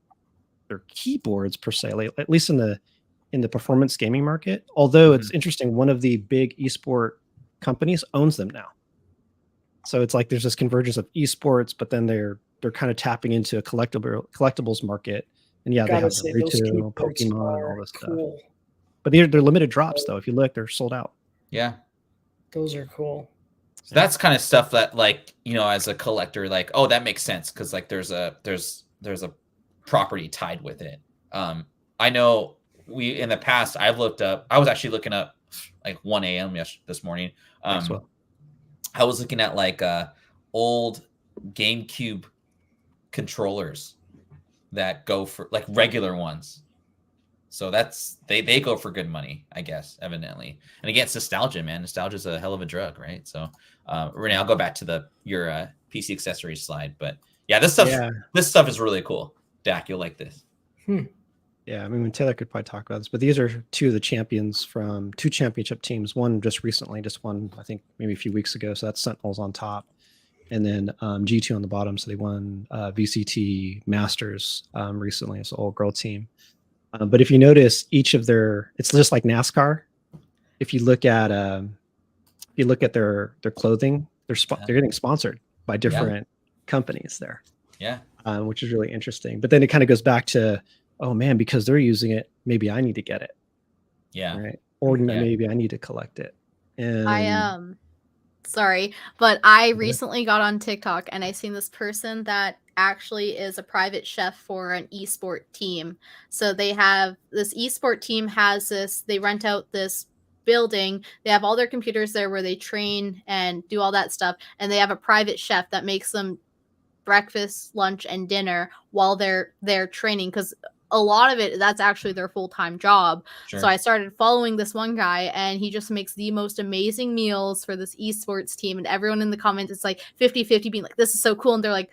keyboards per se, like, at least in the performance gaming market. Although it's interesting, one of the big esport companies owns them now. So it's like there's this convergence of esports, but then they're kind of tapping into a collectibles market. And yeah, they have Naruto, Pokemon, all this stuff. But they're limited drops though. If you look, they're sold out. Yeah. Those are cool. So that's kind of stuff that, like, you know, as a collector, like, oh, that makes sense because like there's a property tied with it. I know in the past I was actually looking up like 1 a.m. this morning. I was looking at like old GameCube controllers that go for like regular ones. So that's they go for good money, I guess, evidently. And again, it's nostalgia, man. Nostalgia is a hell of a drug, right? So, Renee, I'll go back to your PC accessories slide, but yeah, this stuff is really cool. Dak, you'll like this. Yeah, I mean, Taylor could probably talk about this, but these are two of the champions from two championship teams. One just recently, just one, I think maybe a few weeks ago. So that's Sentinels on top, and then G2 on the bottom. So they won VCT Masters recently. It's an all girl team. But if you notice, each of it's just like NASCAR. If you look at their clothing, they're getting sponsored by different companies there. Yeah, which is really interesting. But then it kind of goes back to, oh man, because they're using it, maybe I need to get it. Yeah. Right. Or maybe I need to collect it. And sorry, but I recently got on TikTok and I seen this person that actually is a private chef for an esport team. So they have this esport team they rent out this building. They have all their computers there where they train and do all that stuff. And they have a private chef that makes them breakfast, lunch, and dinner while they're training, because a lot of it, that's actually their full-time job. Sure. So I started following this one guy, and he just makes the most amazing meals for this esports team. And everyone in the comments, it's like 50-50 being like, this is so cool. And they're like,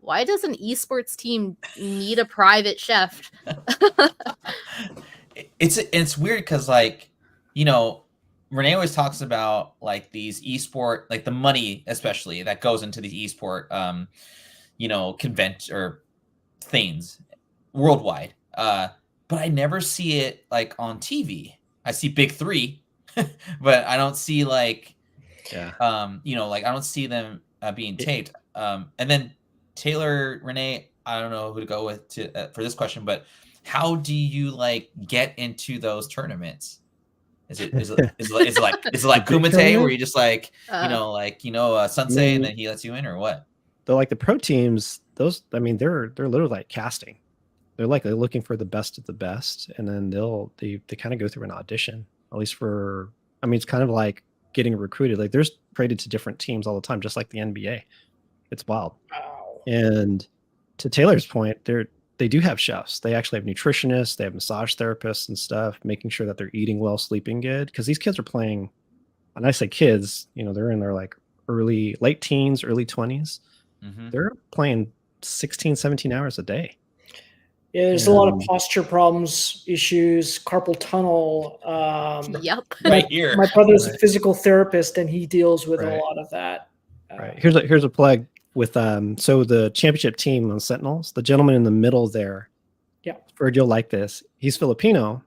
why does an esports team need a private chef? It's weird because, like, you know, Renee always talks about like these esport, like the money especially that goes into these esport convention or things worldwide, but I never see it like on TV. I see Big Three, but I don't see like like I don't see them being taped. And then Taylor, Renee, I don't know who to go with for this question, but how do you like get into those tournaments? Is it like Kumite where you just like Sensei and then he lets you in, or what? They're like the pro teams. Those, I mean, they're literally like casting. They're looking for the best of the best, and then they kind of go through an audition. At least it's kind of like getting recruited. Like there's traded to different teams all the time, just like the NBA. It's wild. Wow. And to Taylor's point, they do have chefs. They actually have nutritionists. They have massage therapists and stuff, making sure that they're eating well, sleeping good. Because these kids are playing, and I say kids, they're in their like late teens, early 20s. Mm-hmm. They're playing 16, 17 hours a day. Yeah, there's a lot of posture problems, issues, carpal tunnel. Yep. Right here. My brother's a physical therapist, and he deals with a lot of that. Right. Here's a plug with so the championship team on Sentinels. The gentleman in the middle there. Yeah. Ferd, you'll like this. He's Filipino.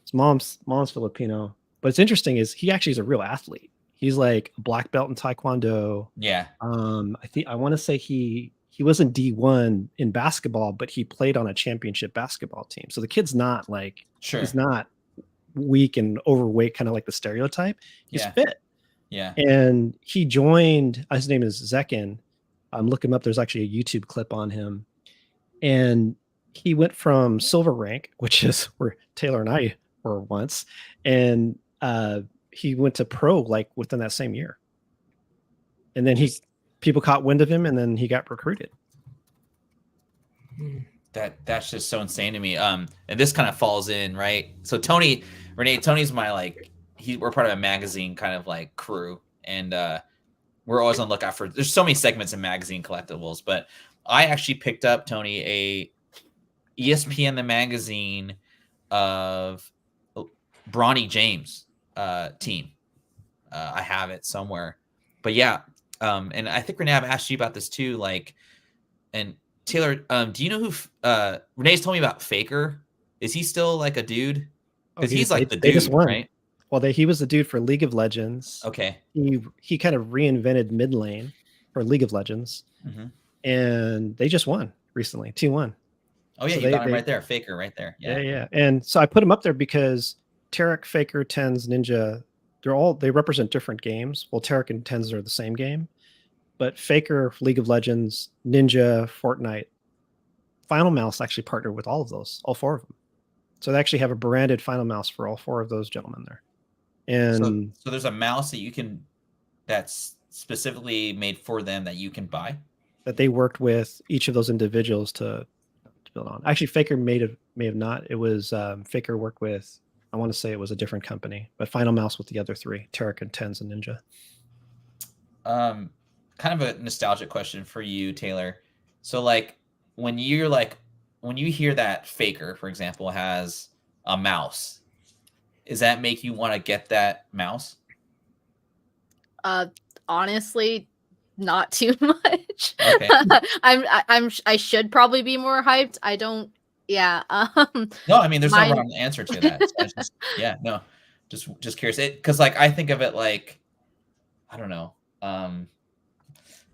His mom's Filipino. But it's interesting is he actually is a real athlete. He's like a black belt in Taekwondo. Yeah. I want to say he wasn't D1 in basketball, but he played on a championship basketball team. So the kid's not like, he's not weak and overweight, kind of like the stereotype. He's fit. Yeah. And he joined, his name is Zekin. Look him up. There's actually a YouTube clip on him. And he went from silver rank, which is where Taylor and I or once, and he went to pro like within that same year. And then people caught wind of him, and then he got recruited. That's just so insane to me. And this kind of falls in, right? So Renee, Tony's my like we're part of a magazine kind of like crew, and we're always on the lookout for. There's so many segments in magazine collectibles, but I actually picked up, Tony, a ESPN the magazine of Bronny James team. I have it somewhere, but yeah. And I think Renee, I've asked you about this too. Like, and Taylor, do you know who Renee's told me about Faker? Is he still like a dude? Because he's like the dude, right? Well, he was the dude for League of Legends. Okay. He kind of reinvented mid lane for League of Legends, and they just won recently, 2-1. Oh yeah, so you got him right there, Faker, right there. Yeah. And so I put him up there because Tarek, Faker, Tens, Ninja. They represent different games. Well, Tarek and Tens are the same game, but Faker, League of Legends, Ninja, Fortnite, Final Mouse actually partnered with all of those, all 4 of them. So they actually have a branded Final Mouse for all 4 of those gentlemen there. And so there's a mouse that's specifically made for them that you can buy. That they worked with each of those individuals to build on. Actually, Faker may have not. It was Faker worked with. I want to say it was a different company, but Final Mouse with the other 3, Tarek and Tens and Ninja. Kind of a nostalgic question for you, Taylor. So like when you hear that Faker, for example, has a mouse, does that make you want to get that mouse? Honestly, not too much. Okay. I should probably be more hyped. I don't. Yeah. No, I mean, there's no wrong answer to that. Just curious. Because like I think of it like, I don't know,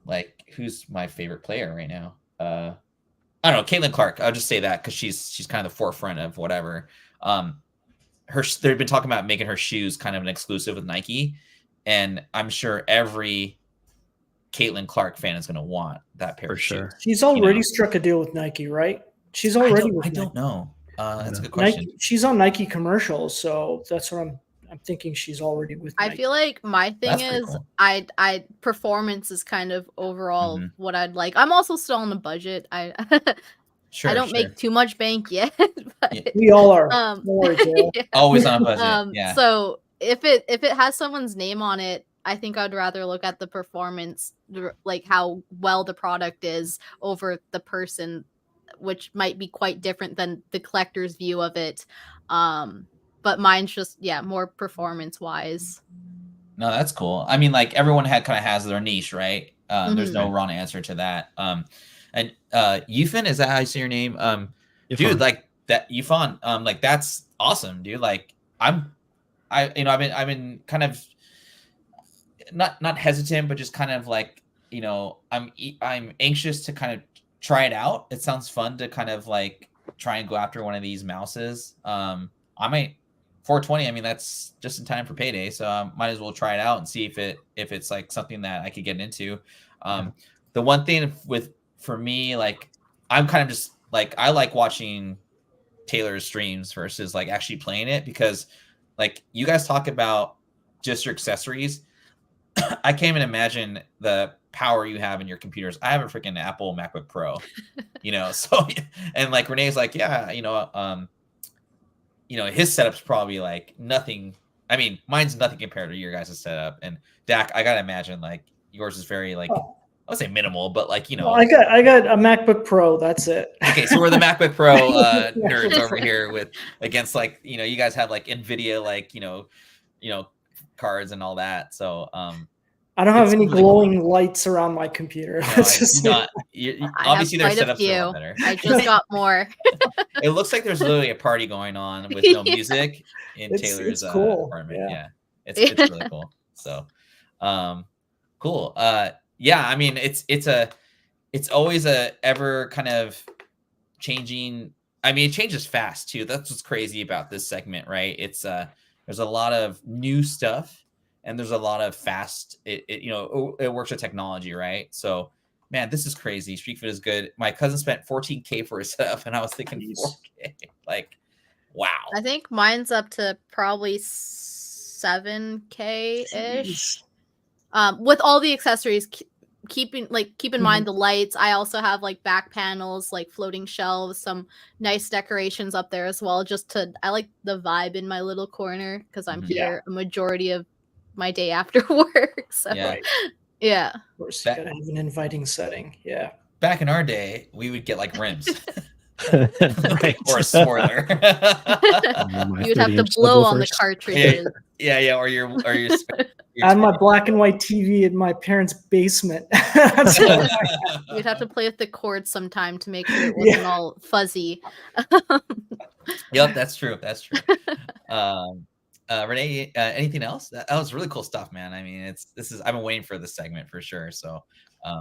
like who's my favorite player right now? I don't know, Caitlin Clark. I'll just say that because she's kind of the forefront of whatever. They've been talking about making her shoes kind of an exclusive with Nike, and I'm sure every Caitlin Clark fan is going to want that pair of shoes. She's already struck a deal with Nike, right? She's already. I don't know. That's a good question. Nike, she's on Nike commercials, so that's what I'm thinking. She's already with Nike. I feel like my thing is cool. I performance is kind of overall what I'd like. I'm also still on the budget. I don't make too much bank yet. But, we all are. Always on a budget. Yeah. So if it has someone's name on it, I think I'd rather look at the performance, like how well the product is, over the person, which might be quite different than the collector's view of it. But mine's just, more performance wise. No, that's cool. I mean, like everyone kind of has their niche, right? There's no wrong answer to that. And Yufan, is that how you say your name? Dude, like that Yufan, like that's awesome, dude. Like I've been kind of not hesitant, but just kind of like, I'm anxious to kind of try it out. It sounds fun to kind of like try and go after one of these mouses. I might 420. I mean, that's just in time for payday, so I might as well try it out and see if it's like something that I could get into. The one thing for me, like I'm kind of just like I like watching Taylor's streams versus like actually playing it, because like you guys talk about just your accessories. I can't even imagine the power you have in your computers. I have a freaking Apple MacBook Pro, so, and like Renee's like, his setup's probably like nothing. I mean, mine's nothing compared to your guys' setup. And Dak, I gotta imagine like yours is very like, I would say minimal, but like, Well, I got a MacBook Pro. That's it. Okay. So we're the MacBook Pro nerds over here against like, you guys have like NVIDIA, like, cards and all that. So, I don't have any really glowing lights around my computer. No, obviously their setup's a lot better. I just got more. It looks like there's literally a party going on with no music in Taylor's apartment. Yeah. It's really cool. So, cool. I mean, it's always a ever kind of changing. I mean, it changes fast too. That's what's crazy about this segment, right? It's there's a lot of new stuff. And there's a lot of fast, it works with technology, right? So, man, this is crazy. Street Food is good. My cousin spent $14K for his setup, and I was thinking $4K. Like, Wow. I think mine's up to probably 7K ish. With all the accessories, keep in mind the lights. I also have like back panels, like floating shelves, some nice decorations up there as well. I like the vibe in my little corner because I'm here a majority of my day after work. So yeah. Of course, you gotta have an inviting setting. Yeah. Back in our day, we would get like rims. Right. Or a spoiler. You'd have to blow on the cartridges. Yeah. Or your I had my black and white TV in my parents' basement. You'd have to play with the cords sometime to make sure it wasn't all fuzzy. Yep, that's true. Renee, anything else? That was really cool stuff, man. I mean, I've been waiting for this segment for sure. So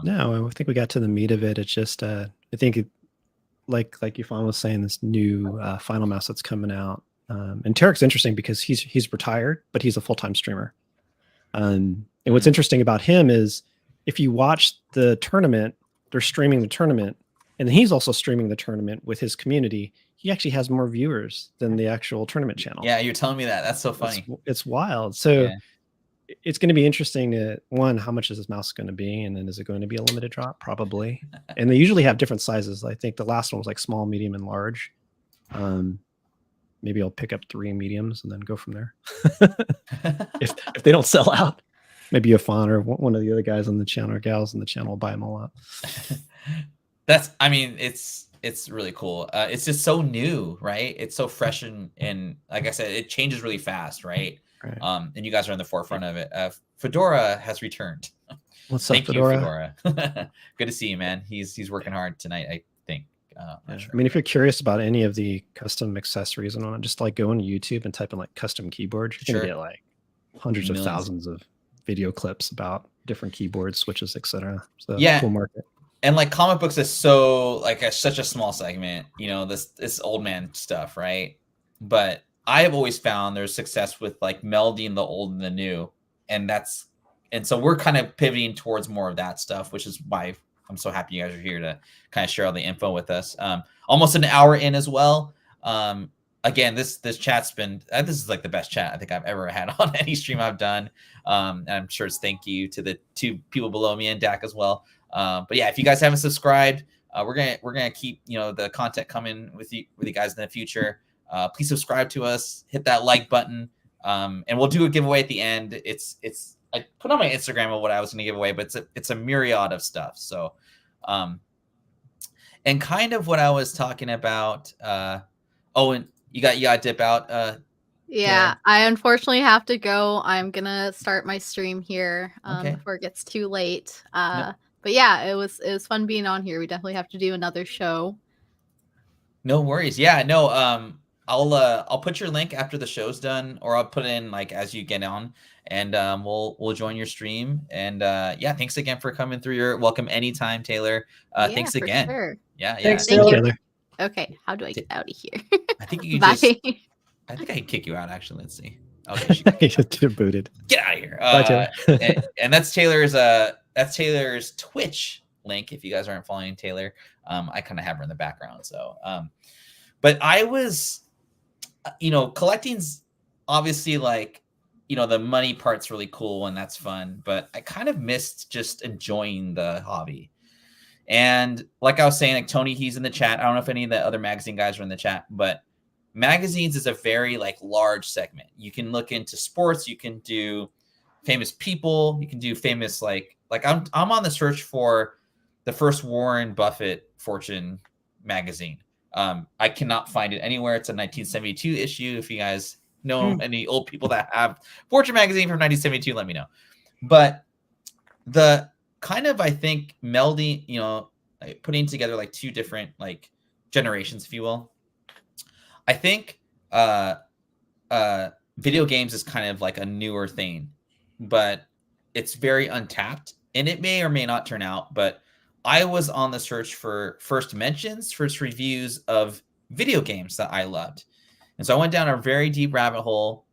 no, I think we got to the meat of it. It's just I think like Yvonne was saying, this new Final Mouse that's coming out. And Tarek's interesting because he's retired, but he's a full-time streamer. And what's interesting about him is if you watch the tournament, they're streaming the tournament, and then he's also streaming the tournament with his community. He actually has more viewers than the actual tournament channel. Yeah, you're telling me that. That's so funny. It's wild. So it's going to be interesting to, one, how much is this mouse going to be? And then is it going to be a limited drop? Probably. And they usually have different sizes. I think the last one was like small, medium, and large. Maybe I'll pick up 3 mediums and then go from there. if they don't sell out, maybe a Fawn or one of the other guys on the channel or gals on the channel will buy them all up. It's really cool. It's just so new, right? It's so fresh and like I said, it changes really fast, right? And you guys are on the forefront of it. Fedora has returned. What's up, Thank Fedora? you, Fedora. Good to see you, man. He's working hard tonight, I think. Sure. I mean, if you're curious about any of the custom accessories and all that, just like go on YouTube and type in like custom keyboards. You can get like hundreds of thousands of video clips about different keyboards, switches, etc. So cool market. And like comic books is so like such a small segment, you know, this old man stuff, right? But I have always found there's success with like melding the old and the new, and so we're kind of pivoting towards more of that stuff, which is why I'm so happy you guys are here to kind of share all the info with us. Almost an hour in as well. Again, this chat's been this is like the best chat I think I've ever had on any stream I've done. And I'm sure it's thank you to the 2 people below me and Dak as well. But yeah, if you guys haven't subscribed, we're gonna keep the content coming with you guys in the future. Please subscribe to us, hit that like button, and we'll do a giveaway at the end. I put on my Instagram of what I was gonna give away, but it's a myriad of stuff. So, and kind of what I was talking about. And you got to dip out. Yeah, I unfortunately have to go. I'm gonna start my stream here Okay. before it gets too late. But yeah, it was fun being on here. We definitely have to do another show. No worries. Yeah, no. I'll put your link after the show's done, or I'll put it in like as you get on, and we'll join your stream. And yeah, thanks again for coming through. You're welcome anytime, Taylor. Thanks again. Sure. Yeah. Thanks, Taylor. Okay, how do I get out of here? I think you Bye. I think I can kick you out. Actually, let's see. Okay, Get booted. Get out of here. Bye, Taylor. and that's Taylor's Twitch link. If you guys aren't following Taylor, I kind of have her in the background. So, but I was, collecting's obviously like, the money part's really cool and that's fun, but I kind of missed just enjoying the hobby. And like I was saying, like Tony, he's in the chat. I don't know if any of the other magazine guys are in the chat, but magazines is a very like large segment. You can look into sports, you can do famous people, you can do famous like I'm on the search for the first Warren Buffett Fortune magazine. I cannot find it anywhere. It's a 1972 issue. If you guys know any old people that have Fortune magazine from 1972, let me know. But the kind of, I think, melding, like putting together like 2 different like generations, if you will. I think video games is kind of like a newer thing, but it's very untapped, and it may or may not turn out. But I was on the search for first reviews of video games that I loved. And so I went down a very deep rabbit hole,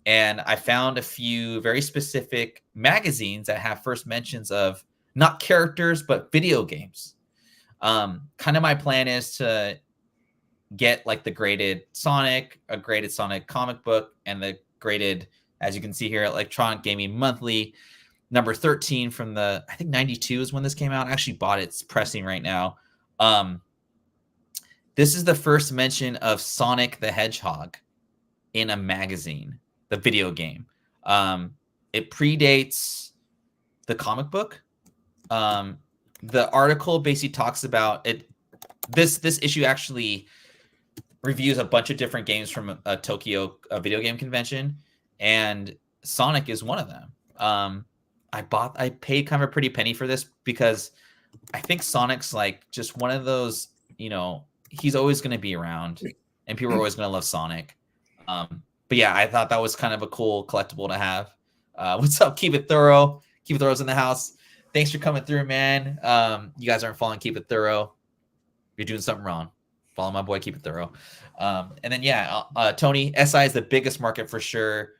and I found a few very specific magazines that have first mentions of not characters, but video games. Kind of my plan is to get like the graded Sonic, a graded Sonic comic book, and the graded, as you can see here, Electronic Gaming Monthly, number 13 from the, I think 92 is when this came out. I actually bought it. It's pressing right now. This is the first mention of Sonic the Hedgehog in a magazine, the video game. It predates the comic book. The article basically talks about it. This issue actually reviews a bunch of different games from a Tokyo video game convention, and Sonic is one of them. I paid kind of a pretty penny for this because I think Sonic's like just one of those, he's always going to be around and people are always going to love Sonic. But yeah, I thought that was kind of a cool collectible to have. What's up? Keep It Thorough. Keep It Thorough's in the house. Thanks for coming through, man. You guys aren't following Keep It Thorough. You're doing something wrong. Follow my boy, Keep It Thorough. And then, Tony, SI is the biggest market for sure.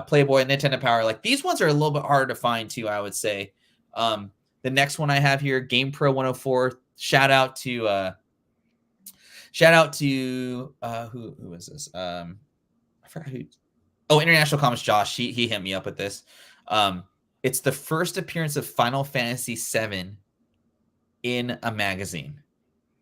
Playboy, Nintendo Power. Like, these ones are a little bit harder to find, too, I would say. The next one I have here, Game Pro 104. Shout out to who is this? I forgot who. Oh, International Comics Josh. He hit me up with this. It's the first appearance of Final Fantasy VII in a magazine.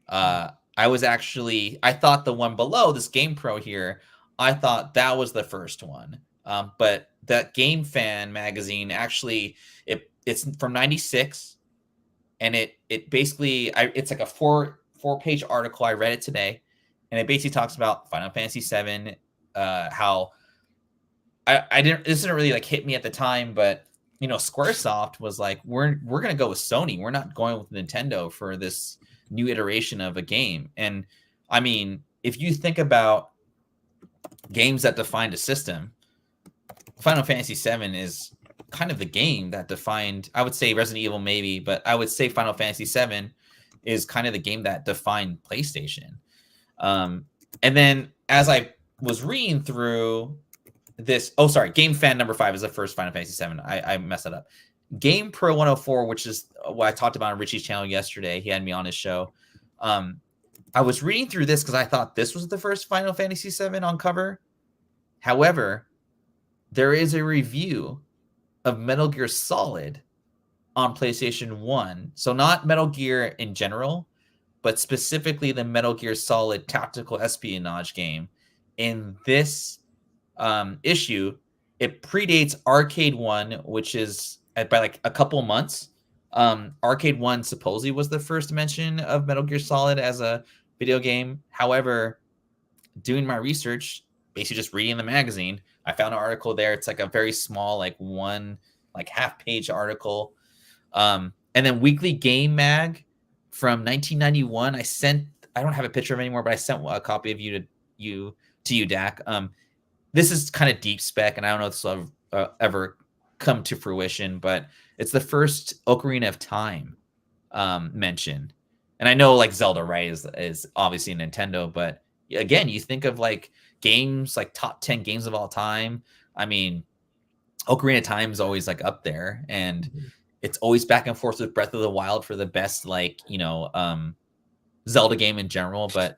I thought the one below, this Game Pro here, I thought that was the first one. But that Game Fan magazine, actually, it's from 96, and it basically, it's like a four-page article. I read it today, and it basically talks about Final Fantasy VII, how this didn't really like hit me at the time, but Squaresoft was like, we're gonna go with Sony. We're not going with Nintendo for this new iteration of a game. And I mean, if you think about games that defined a system, Final Fantasy VII is kind of the game that defined, I would say Resident Evil maybe, but I would say Final Fantasy VII is kind of the game that defined PlayStation. And then as I was reading through this, Game Fan number 5 is the first Final Fantasy VII. I messed it up. Game Pro 104, which is what I talked about on Richie's channel yesterday. He had me on his show. I was reading through this because I thought this was the first Final Fantasy VII on cover. However, there is a review of Metal Gear Solid on PlayStation 1. So not Metal Gear in general, but specifically the Metal Gear Solid tactical espionage game. In this issue, it predates Arcade 1, which is by like a couple months. Arcade 1 supposedly was the first mention of Metal Gear Solid as a video game. However, doing my research, basically just reading the magazine, I found an article there. It's like a very small, like one, like half-page article. And then Weekly Game Mag from 1991. I don't have a picture of it anymore, but I sent a copy of you, Dak. This is kind of deep spec, and I don't know if this will ever come to fruition, but it's the first Ocarina of Time mention. And I know like Zelda, right, is obviously Nintendo, but again, you think of like games, like top 10 games of all time. I mean, Ocarina of Time is always like up there, and it's always back and forth with Breath of the Wild for the best, like, Zelda game in general. But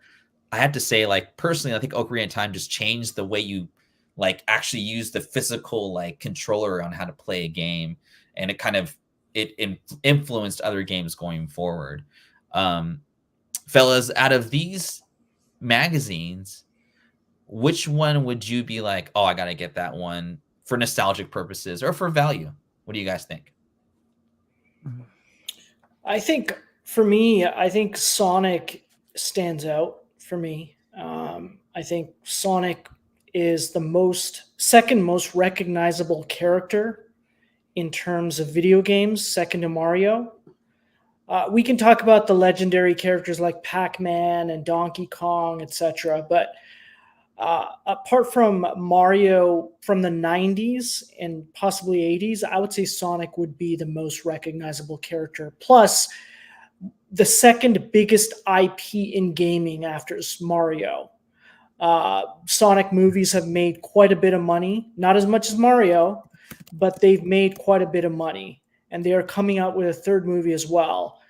I have to say, like, personally, I think Ocarina of Time just changed the way you like actually use the physical like controller on how to play a game, and it influenced other games going forward. Fellas, out of these magazines, which one would you be like, oh, I gotta get that one for nostalgic purposes or for value? What do you guys think? I think for me, Sonic stands out for me. I think Sonic is the second most recognizable character in terms of video games, second to Mario. We can talk about the legendary characters like Pac-Man and Donkey Kong, etc. But apart from Mario from the 90s and possibly 80s, I would say Sonic would be the most recognizable character. Plus, the second biggest IP in gaming after Mario. Sonic movies have made quite a bit of money, not as much as Mario, but they've made quite a bit of money, and they are coming out with a third movie as well.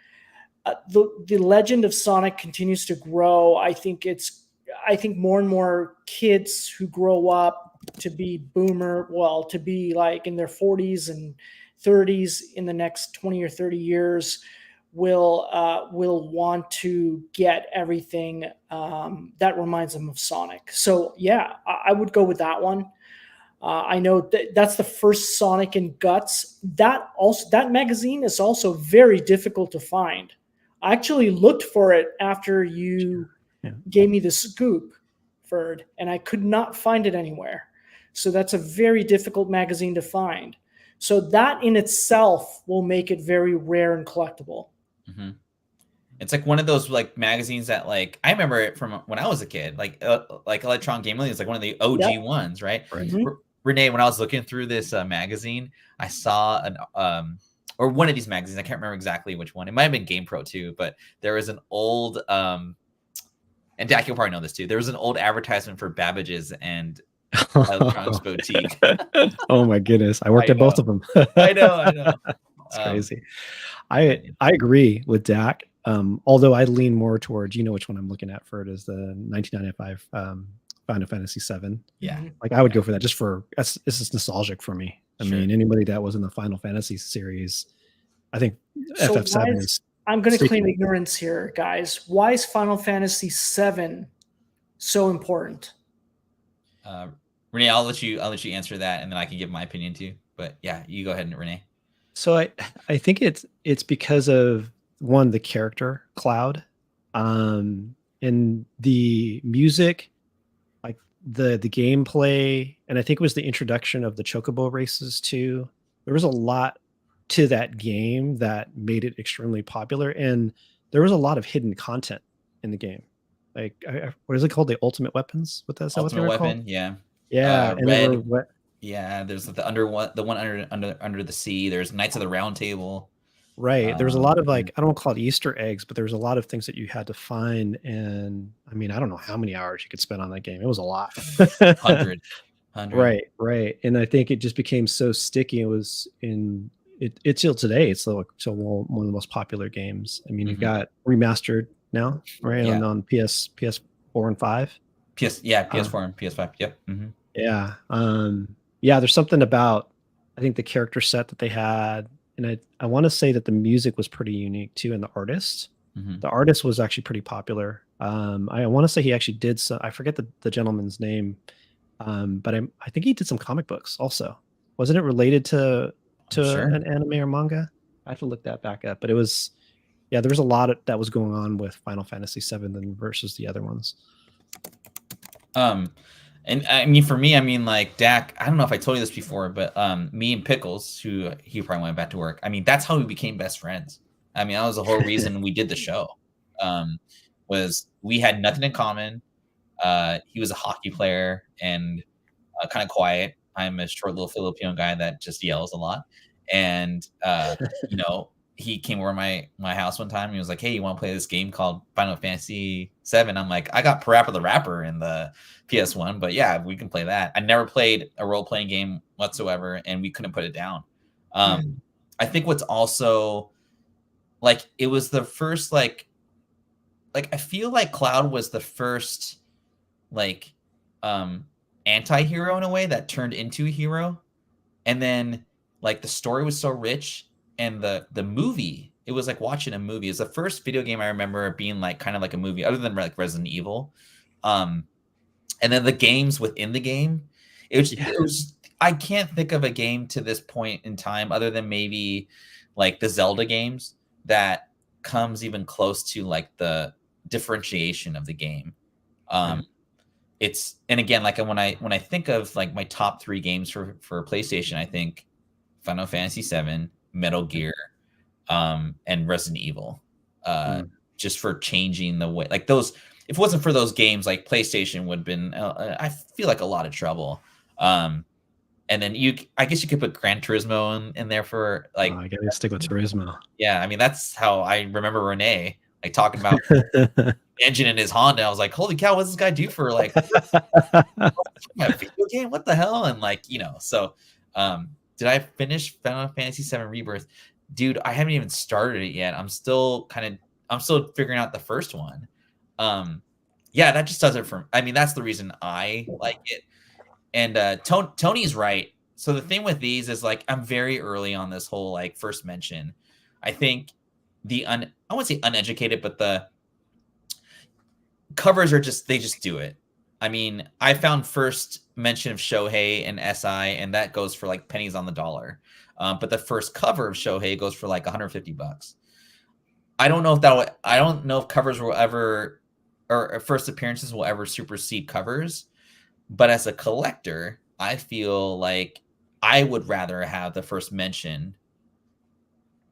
The legend of Sonic continues to grow. I think it's I think more and more kids who grow up to be to be like in their 40s and 30s in the next 20 or 30 years will want to get everything that reminds them of Sonic. So yeah, I would go with that one. I know that's the first Sonic and Guts. That magazine is also very difficult to find. I actually looked for it after you gave me the scoop, Ferd, and I could not find it anywhere. So that's a very difficult magazine to find. So that in itself will make it very rare and collectible. Mm-hmm. It's like one of those like magazines that like I remember it from when I was a kid, like Electron Game Millennium is like one of the OG ones, right? Mm-hmm. Renee, when I was looking through this magazine, I saw an or one of these magazines. I can't remember exactly which one. It might have been Game Pro too, but there was an old and Dak, you'll probably know this too. There was an old advertisement for Babbage's and Electronics Boutique. Oh my goodness, I worked at both of them. I know. It's crazy. I agree with Dak. Although I lean more towards, you know, which one I'm looking at for it is the 1995 Final Fantasy VII. Yeah, like I would go for that just for this is nostalgic for me. I mean, anybody that was in the Final Fantasy series, I think so FF7 is. I'm going to claim ignorance here, guys. Why is Final Fantasy VII so important? Renee, I'll let you answer that, and then I can give my opinion too. But yeah, you go ahead, Renee. So I think it's because of one, the character Cloud, and the music, like the gameplay, and I think it was the introduction of the chocobo races too. There was a lot to that game that made it extremely popular, and there was a lot of hidden content in the game. Like what is it called? The Ultimate Weapons? What that's Ultimate what Weapon, called? yeah. And Red. Yeah, there's the one under the sea. There's Knights of the Round Table. Right. There was a lot of like, I don't want to call it Easter eggs, but there was a lot of things that you had to find. And I mean, I don't know how many hours you could spend on that game. It was a lot. 100. Right. And I think it just became so sticky. It's still today. It's still one of the most popular games. I mean, you've got remastered now, right? Yeah. On PS4 and 5. PS4 and PS5. Yep. Mm-hmm. Yeah. Yeah. There's something about, I think the character set that they had, and I want to say that the music was pretty unique too, and the artist. Mm-hmm. The artist was actually pretty popular. I want to say he actually did some. I forget the gentleman's name, but I think he did some comic books also. Wasn't it related to an anime or manga? I have to look that back up. But it was, there was a lot that was going on with Final Fantasy VII versus the other ones. And I mean, for me, I mean, like Dak, I don't know if I told you this before, but me and Pickles, who he probably went back to work. I mean, that's how we became best friends. I mean, that was the whole reason we did the show. Was we had nothing in common. He was a hockey player and kind of quiet. I'm a short little Filipino guy that just yells a lot. And you know, he came over my house one time. And he was like, "Hey, you want to play this game called Final Fantasy VII?" I'm like, "I got Parappa the Rapper in the PS1, but yeah, we can play that." I never played a role-playing game whatsoever, and we couldn't put it down. I think what's also like, it was the first like I feel like Cloud was the first like anti-hero in a way that turned into a hero, and then like the story was so rich, and the movie, it was like watching a movie. It's the first video game I remember being like kind of like a movie, other than like Resident Evil. And then the games within the game, it was I can't think of a game to this point in time other than maybe like the Zelda games that comes even close to like the differentiation of the game. It's, and again, like when I think of like my top 3 games for PlayStation, I think Final Fantasy VII, Metal Gear, and Resident Evil. Just for changing the way, like those. If it wasn't for those games, like PlayStation would have been, I feel like, a lot of trouble. And then I guess you could put Gran Turismo in there for like. I gotta stick with Turismo. Yeah, I mean that's how I remember Renee like talking about the engine in his Honda. I was like, "Holy cow, what does this guy do for like a video game? What the hell?" And like, you know, so did I finish Final Fantasy VII Rebirth? Dude, I haven't even started it yet. I'm still figuring out the first one. yeah, that just does it for. I mean, that's the reason I like it. And Tony's right. So the thing with these is like I'm very early on this whole like first mention. I think I won't say uneducated, but the covers are they just do it. I mean, I found first mention of Shohei and SI, and that goes for like pennies on the dollar. But the first cover of Shohei goes for like $150. I don't know if covers will ever, or first appearances will ever supersede covers. But as a collector, I feel like I would rather have the first mention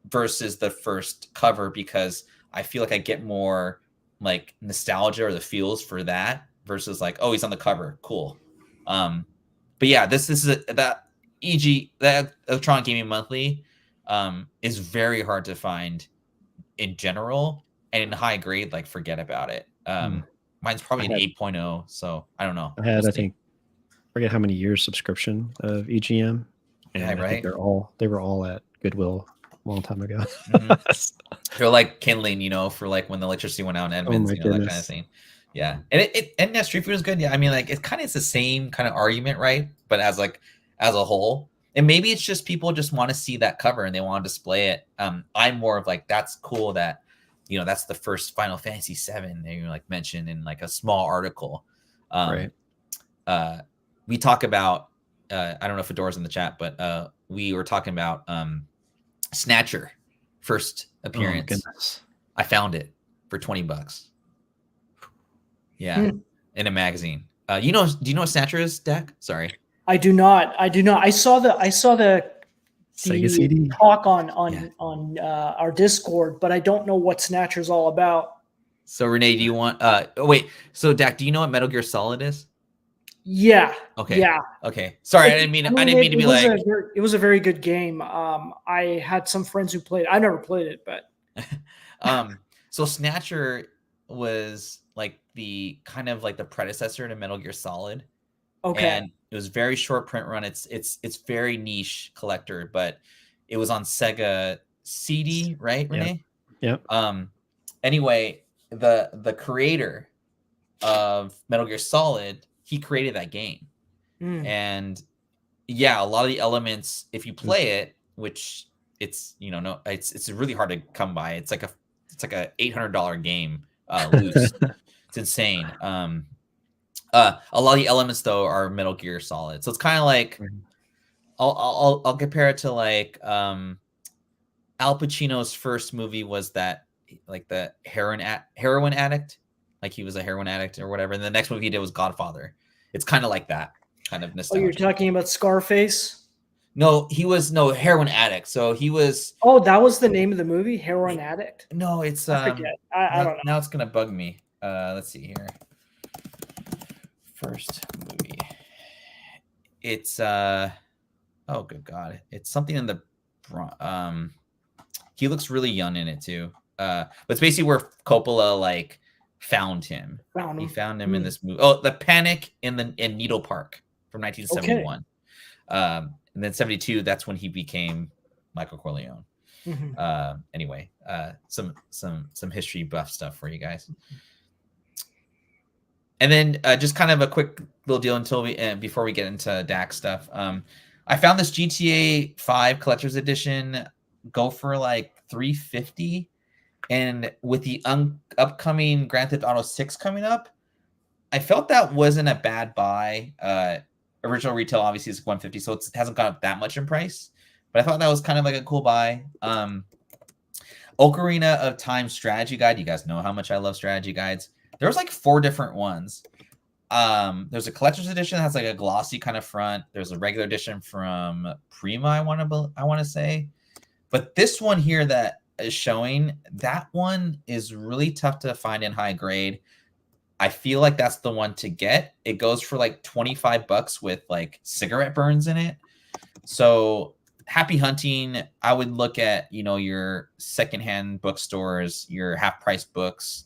versus the first cover, because I feel like I get more like nostalgia or the feels for that versus like, oh, he's on the cover, cool. But yeah, this is that Electronic Gaming Monthly is very hard to find in general, and in high grade, like forget about it. Mine's probably an 8.0, so I don't know. I think, forget how many years subscription of EGM. And yeah, right. I think they were all at Goodwill a long time ago. They're like kindling, for like when the electricity went out in Edmonds, that kind of thing. Yeah, and that Street Food is good. Yeah, I mean, like it's the same kind of argument, right? But as a whole, and maybe it's just people just want to see that cover and they want to display it. I'm more of like, that's cool that that's the first Final Fantasy VII that you like mentioned in like a small article. Right. We talk about I don't know if Fedora's in the chat, but we were talking about Snatcher first appearance. Oh, goodness. I found it for $20. Yeah, in a magazine. Do you know what Snatcher is, Dak? Sorry. I do not. I saw the Sega CD talk on our Discord, but I don't know what Snatcher's all about. So Renee, do you want wait, so Dak, do you know what Metal Gear Solid is? Yeah. Okay. Yeah. Okay. Sorry, I didn't mean to be like it was a very good game. I had some friends who played. I never played it, but so Snatcher was like the kind of like the predecessor to Metal Gear Solid. Okay. And it was very short print run. It's very niche collector, but it was on Sega CD, right, Renee? Yep. Anyway, the creator of Metal Gear Solid, he created that game. And yeah, a lot of the elements, if you play it, which it's it's really hard to come by. It's like a $800 game loose. It's insane. A lot of the elements though are Metal Gear Solid, so it's kind of like I'll compare it to like Al Pacino's first movie was that like the heroin addict, like he was a heroin addict or whatever, and the next movie he did was Godfather. It's kind of like that kind of nostalgia. Oh, you're talking about Scarface? No, he was heroin addict. So he was. Oh, that was the name of the movie, Heroin Addict. No, it's I forget. I don't know. Now it's gonna bug me. Let's see here. First movie. It's oh good god. It's something in the he looks really young in it too. But it's basically where Coppola like found him. He found him in this movie. Oh, The Panic in Needle Park from 1971. Okay. And then 72, that's when he became Michael Corleone. Anyway, some history buff stuff for you guys. And then just kind of a quick little deal before we get into DAC stuff. I found this GTA 5 Collector's Edition go for like $350, and with the upcoming Grand Theft Auto 6 coming up, I felt that wasn't a bad buy. Original retail obviously is $150, so it hasn't gone up that much in price, but I thought that was kind of like a cool buy. Ocarina of Time strategy guide. You guys know how much I love strategy guides. There was like 4 different ones. There's a collector's edition that has like a glossy kind of front. There's a regular edition from Prima, I want to say. But this one here that is showing, that one is really tough to find in high grade. I feel like that's the one to get. It goes for like $25 with like cigarette burns in it. So happy hunting. I would look at, your secondhand bookstores, your half price books,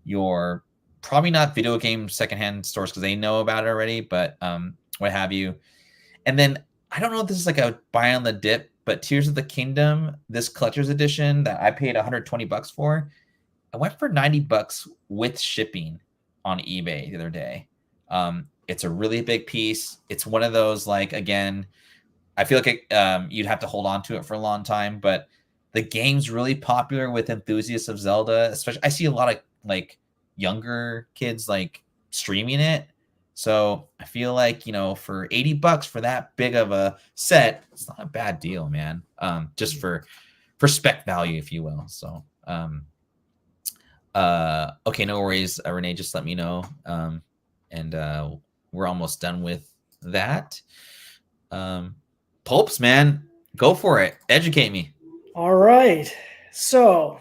your probably not video game secondhand stores because they know about it already, but what have you. And then I don't know if this is like a buy on the dip, but Tears of the Kingdom, this collector's edition that I paid $120 for, I went for $90 with shipping. on eBay the other day. It's a really big piece. It's one of those, like, again, I feel like you'd have to hold on to it for a long time, but the game's really popular with enthusiasts of Zelda. Especially, I see a lot of like younger kids like streaming it. So I feel like, for $80 for that big of a set, it's not a bad deal, man. Just for spec value, if you will. So, okay, no worries, Renee. Just let me know, and we're almost done with that. Pulps, man, go for it. Educate me. All right. So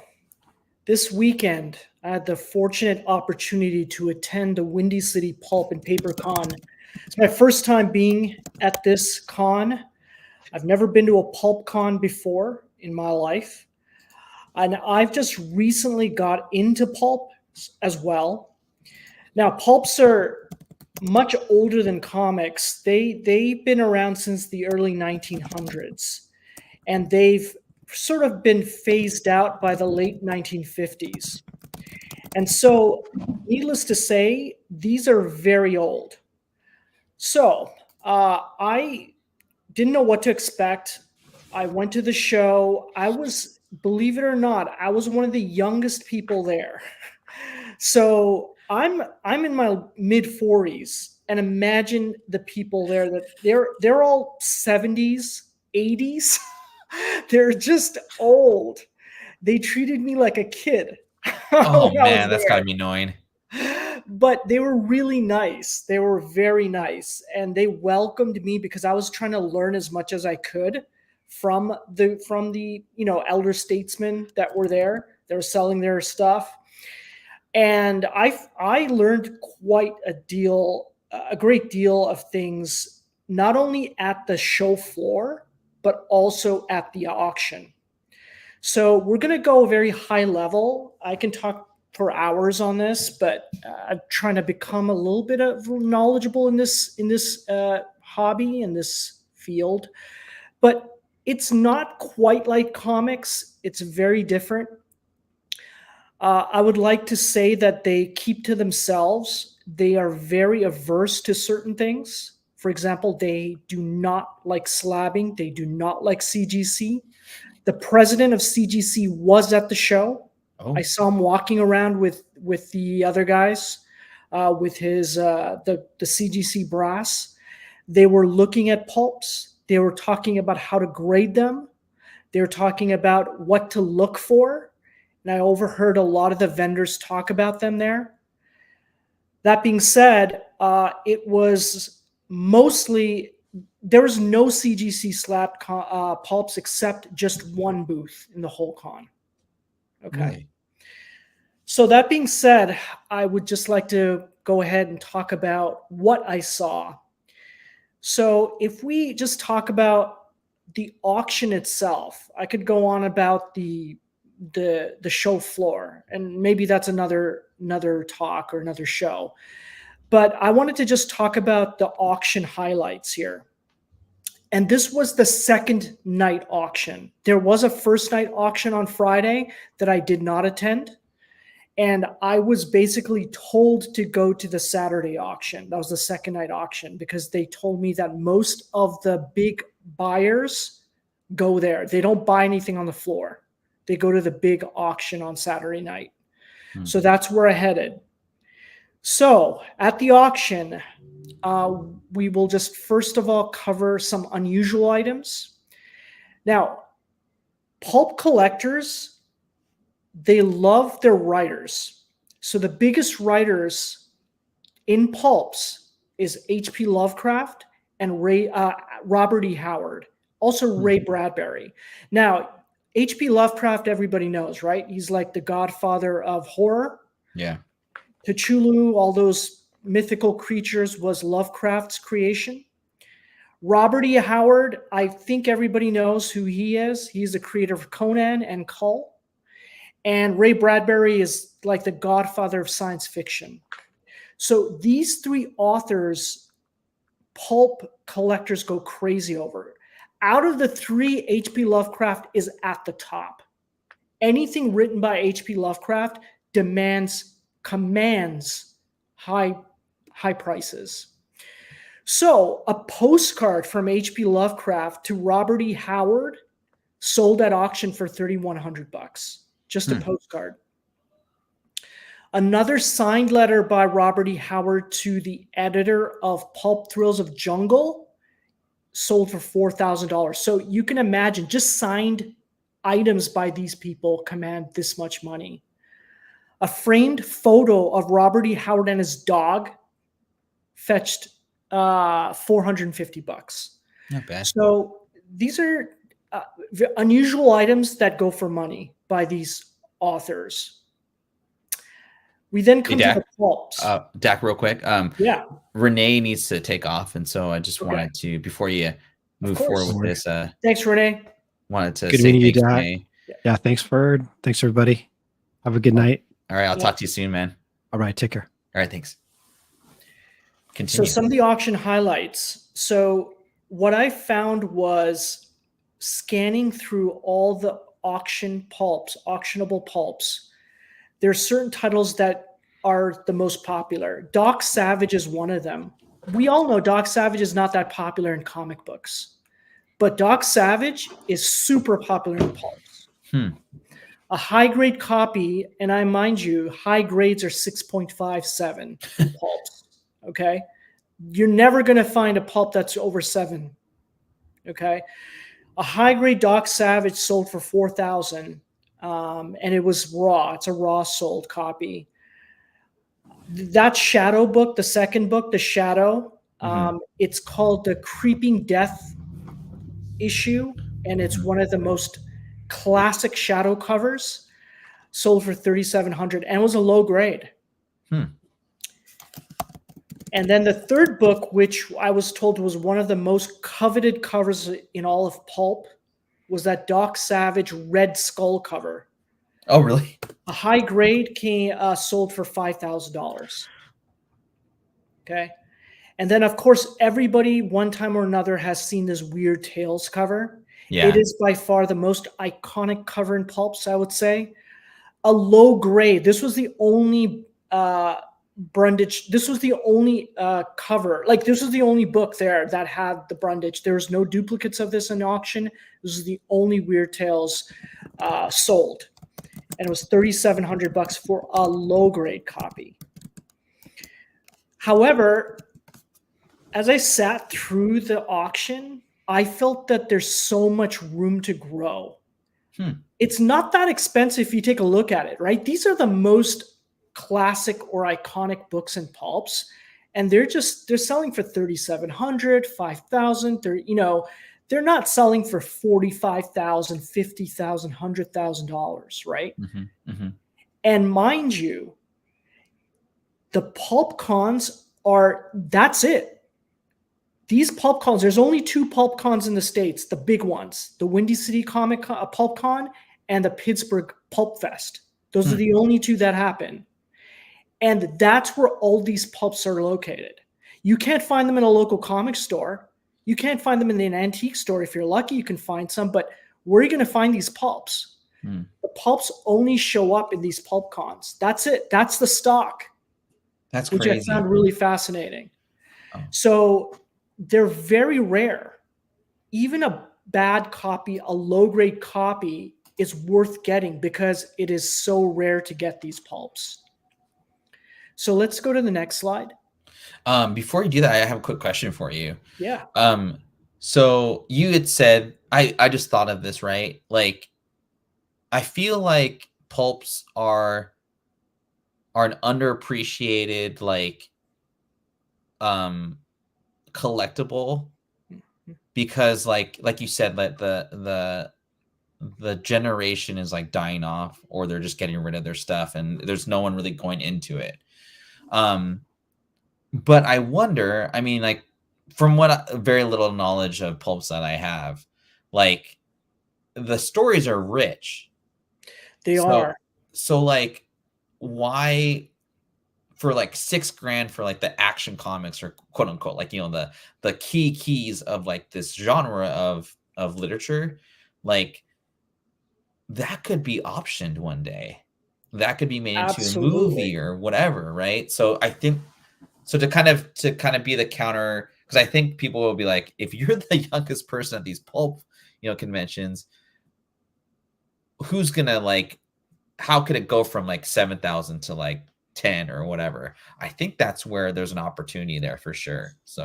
this weekend, I had the fortunate opportunity to attend the Windy City Pulp and Paper Con. It's my first time being at this con. I've never been to a Pulp Con before in my life. And I've just recently got into Pulp as well. Now, Pulps are much older than comics. They've been around since the early 1900s. And they've sort of been phased out by the late 1950s. And so, needless to say, these are very old. So, I didn't know what to expect. I went to the show. Believe it or not, I was one of the youngest people there. So I'm in my mid 40s, and imagine the people there that they're all 70s, 80s. They're just old. They treated me like a kid. Oh man, that's gotta be annoying. But they were really nice. They were very nice, and they welcomed me because I was trying to learn as much as I could from the elder statesmen that were there. They were selling their stuff, and I learned quite a great deal of things, not only at the show floor but also at the auction. So we're going to go very high level. I can talk for hours on this, but I'm trying to become a little bit of knowledgeable in this hobby, in this field. But it's not quite like comics. It's very different. I would like to say that they keep to themselves. They are very averse to certain things. For example, they do not like slabbing. They do not like CGC. The president of CGC was at the show. Oh. I saw him walking around with the other guys, with his the CGC brass. They were looking at pulps. They were talking about how to grade them. They were talking about what to look for. And I overheard a lot of the vendors talk about them there. That being said, it was mostly, there was no CGC slab pulps except just one booth in the whole con. Okay. Right. So that being said, I would just like to go ahead and talk about what I saw. So if we just talk about the auction itself, I could go on about the show floor, and maybe that's another talk or another show. But I wanted to just talk about the auction highlights here. And this was the second night auction. There was a first night auction on Friday that I did not attend. And I was basically told to go to the Saturday auction. That was the second night auction, because they told me that most of the big buyers go there. They don't buy anything on the floor. They go to the big auction on Saturday night. So that's where I headed. So at the auction, we will just first of all cover some unusual items. Now, pulp collectors, they love their writers. So the biggest writers in pulps is H.P. Lovecraft and Robert E. Howard, also Ray Bradbury. Now, H.P. Lovecraft, everybody knows, right? He's like the godfather of horror. Yeah. Cthulhu, all those mythical creatures was Lovecraft's creation. Robert E. Howard, I think everybody knows who he is. He's the creator of Conan and Cull. And Ray Bradbury is like the godfather of science fiction. So these three authors, pulp collectors go crazy over. Out of the three, H.P. Lovecraft is at the top. Anything written by H.P. Lovecraft commands high prices. So a postcard from H.P. Lovecraft to Robert E. Howard sold at auction for $3,100. Just a postcard. Another signed letter by Robert E. Howard to the editor of Pulp Thrills of Jungle sold for $4,000. So you can imagine just signed items by these people command this much money. A framed photo of Robert E. Howard and his dog fetched $450. Not bad. So these are unusual items that go for money by these authors. We then come to the pulps. Dak, real quick. Yeah. Renee needs to take off, and so I just wanted to, before you move forward with this, thanks, Renee. Wanted to good say meeting you, thanks, Dak. Renee. Yeah, thanks, Bird. Thanks, everybody. Have a good night. All right, I'll talk to you soon, man. All right, take care. All right, thanks. Continue. So some of the auction highlights. So what I found was scanning through all the auctionable pulps. There are certain titles that are the most popular. Doc Savage is one of them. We all know Doc Savage is not that popular in comic books, but Doc Savage is super popular in pulps. A high-grade copy, and I mind you, high grades are 6.57 pulps, okay? You're never going to find a pulp that's over 7, okay? A high-grade Doc Savage sold for $4,000. And it was raw. It's a raw sold copy. That Shadow book, the second book, The Shadow, it's called the Creeping Death issue, and it's one of the most classic Shadow covers. Sold for $3,700, and was a low grade. And then the third book, which I was told was one of the most coveted covers in all of pulp, was that Doc Savage Red Skull cover. Oh, really? A high grade sold for $5,000. Okay. And then, of course, everybody one time or another has seen this Weird Tales cover. Yeah. It is by far the most iconic cover in pulps, I would say. A low grade. This was the only Brundage. This was the only cover. Like, this was the only book there that had the Brundage. There was no duplicates of this in auction. This is the only Weird Tales sold. And it was $3,700 for a low grade copy. However, as I sat through the auction, I felt that there's so much room to grow. It's not that expensive if you take a look at it, right? These are the most classic or iconic books and pulps, and they're selling for $3,700, $5,000. They're not selling for $45,000, $50,000, $100,000, right? And mind you, the pulp cons that's it. These pulp cons, there's only 2 pulp cons in the States, the big ones, the Windy City Pulp Con and the Pittsburgh Pulp Fest. Those are the only 2 that happen. And that's where all these pulps are located. You can't find them in a local comic store. You can't find them in an antique store. If you're lucky, you can find some, but where are you going to find these pulps? The pulps only show up in these pulp cons. That's it. That's the stock. That's which crazy. I found really fascinating. So they're very rare. Even a bad copy, a low-grade copy, is worth getting because it is so rare to get these pulps. So let's go to the next slide. Before you do that, I have a quick question for you. Yeah. So you had said, I just thought of this, right? Like, I feel like pulps are an underappreciated, like, collectible, because like you said, that the generation is like dying off, or they're just getting rid of their stuff, and there's no one really going into it. But I wonder, I mean, like, from what very little knowledge of pulps that I have, like, the stories are rich. They are. So like, why for like $6,000 for like the Action Comics, or quote unquote, like, the keys of like this genre of literature, like, that could be optioned one day. that could be made into a Absolutely. movie or whatever, right? So I think to kind of be the counter, because I think people will be like, if you're the youngest person at these pulp, conventions, who's gonna like, how could it go from like 7,000 to like 10 or whatever? I think that's where there's an opportunity there for sure. So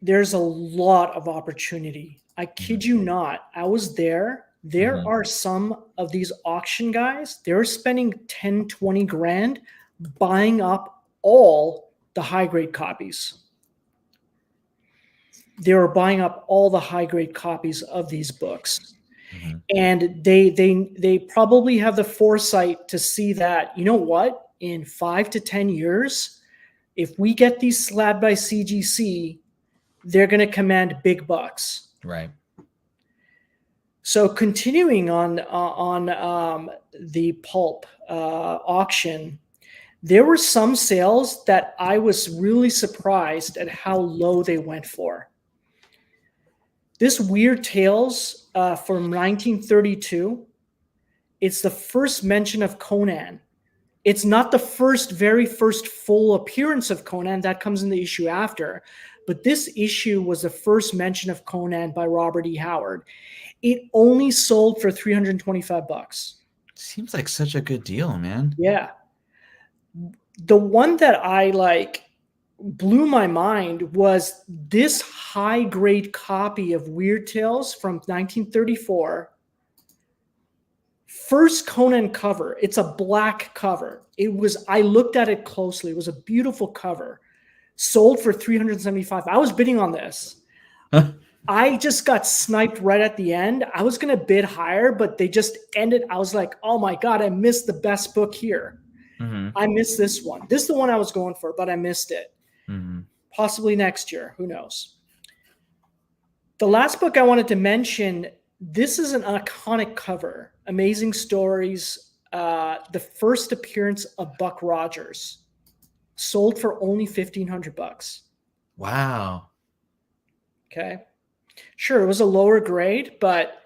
There's a lot of opportunity. I kid you not. I was there. There Mhm. are some of these auction guys, they're spending 10, 20 grand buying up all the high grade copies. They were buying up all the high grade copies of these books. Mhm. And they probably have the foresight to see that, you know what, in 5 to 10 years, if we get these slabbed by CGC, they're going to command big bucks. Right. So continuing on the pulp auction, there were some sales that I was really surprised at how low they went for. This Weird Tales from 1932, it's the first mention of Conan. It's not the very first full appearance of Conan. That comes in the issue after. But this issue was the first mention of Conan by Robert E. Howard. It only sold for $325. Seems like such a good deal, man. Yeah. The one that I like blew my mind was this high grade copy of Weird Tales from 1934. First Conan cover. It's a black cover. I looked at it closely. It was a beautiful cover. Sold for $375. I was bidding on this. I just got sniped right at the end. I was going to bid higher, but they just ended. I was like, oh my God, I missed the best book here. Mm-hmm. I missed this one. This is the one I was going for, but I missed it. Mm-hmm. Possibly next year. Who knows? The last book I wanted to mention, this is an iconic cover. Amazing Stories. The first appearance of Buck Rogers. Sold for only $1,500. Wow. Okay. Sure, it was a lower grade, but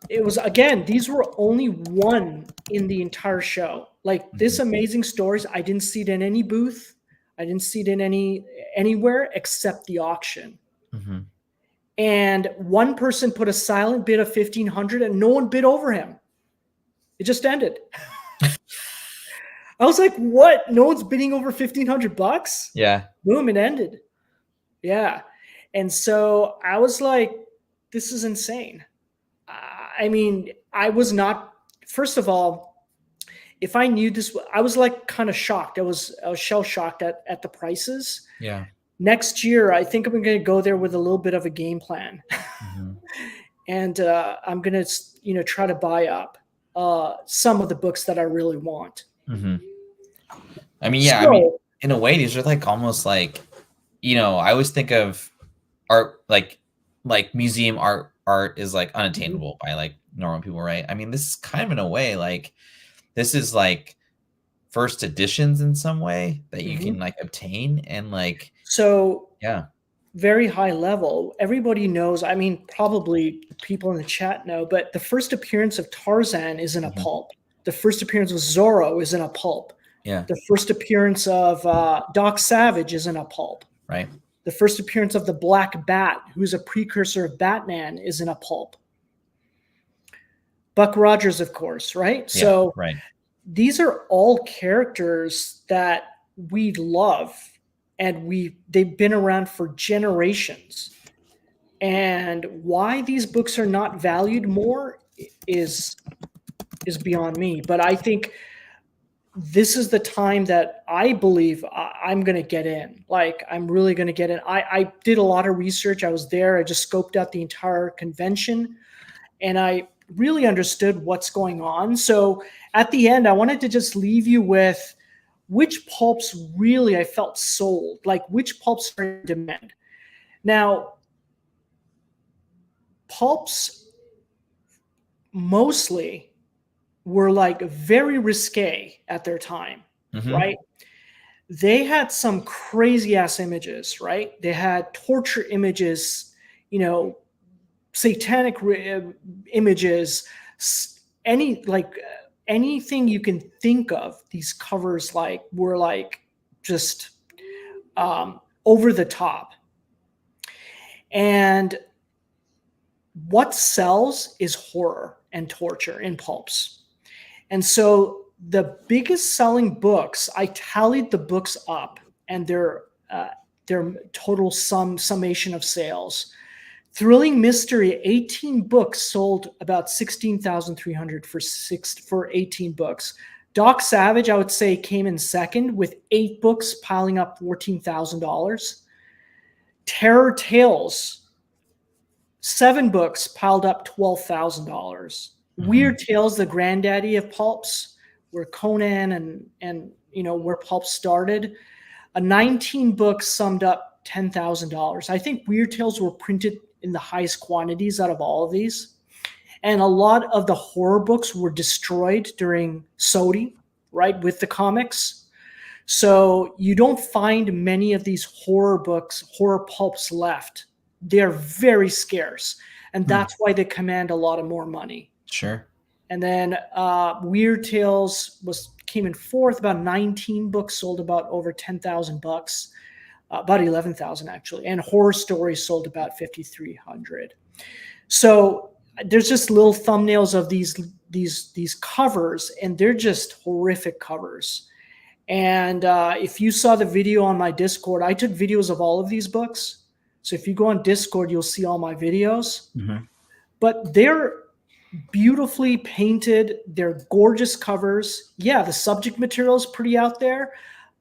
it was, again, these were only one in the entire show. Like this Amazing Stories, I didn't see it in any booth. I didn't see it in anywhere except the auction. Mm-hmm. And one person put a silent bid of $1,500 and no one bid over him. It just ended. I was like, what? No one's bidding over $1,500? Yeah. Boom, it ended. Yeah. And so I was like, this is insane. I mean, I was not, first of all, if I knew this, I was like kind of shocked. I was shell shocked at the prices. Yeah. Next year, I think I'm going to go there with a little bit of a game plan. Mm-hmm. And I'm going to, try to buy up some of the books that I really want. Mm-hmm. I mean, yeah, in a way, these are like almost like, I always think of art, like museum art is like unattainable by like normal people, right? I mean, this is kind of in a way, like this is like first editions in some way that you can like obtain and like. So yeah. Very high level. Everybody knows, I mean, probably people in the chat know, but the first appearance of Tarzan is in a pulp. The first appearance of Zorro is in a pulp. Yeah. The first appearance of Doc Savage is in a pulp. Right. The first appearance of the Black Bat, who's a precursor of Batman, is in a pulp. Buck Rogers, of course, right? Yeah, so right. These are all characters that we love, and they've been around for generations. And why these books are not valued more is beyond me. But I think this is the time that I believe I'm going to get in. Like, I'm really going to get in. I did a lot of research. I was there. I just scoped out the entire convention, and I really understood what's going on. So at the end, I wanted to just leave you with which pulps really I felt sold, like which pulps are in demand. Now, pulps mostly were like very risque at their time, right? They had some crazy ass images, right? They had torture images, satanic images, any like anything you can think of, these covers were just over the top. And what sells is horror and torture in pulps. And so the biggest selling books, I tallied the books up and their total summation of sales. Thrilling Mystery, 18 books sold about $16,300 for 18 books. Doc Savage, I would say, came in second with 8 books piling up $14,000. Terror Tales, 7 books piled up $12,000. Weird Tales, the granddaddy of pulps, where Conan and where pulp started. 19 books summed up $10,000. I think Weird Tales were printed in the highest quantities out of all of these. And a lot of the horror books were destroyed during SOTY, right, with the comics. So you don't find many of these horror books, horror pulps left. They're very scarce. And that's why they command a lot of more money. Sure. And then Weird Tales came in fourth. About 19 books sold about over $10,000, about 11,000 actually. And Horror Stories sold about 5,300. So there's just little thumbnails of these covers, and they're just horrific covers. And if you saw the video on my Discord, I took videos of all of these books. So if you go on Discord, you'll see all my videos. But they're beautifully painted. They're gorgeous covers. Yeah, the subject material is pretty out there,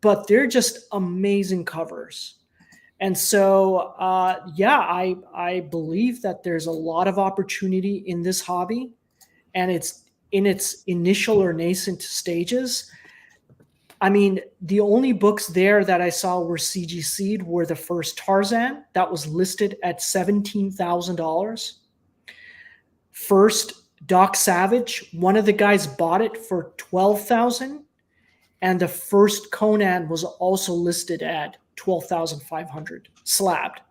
but they're just amazing covers. And so, I believe that there's a lot of opportunity in this hobby, and it's in its initial or nascent stages. I mean, the only books there that I saw were CGC'd were the first Tarzan that was listed at $17,000. First Doc Savage, one of the guys bought it for $12,000, and the first Conan was also listed at $12,500 slabbed.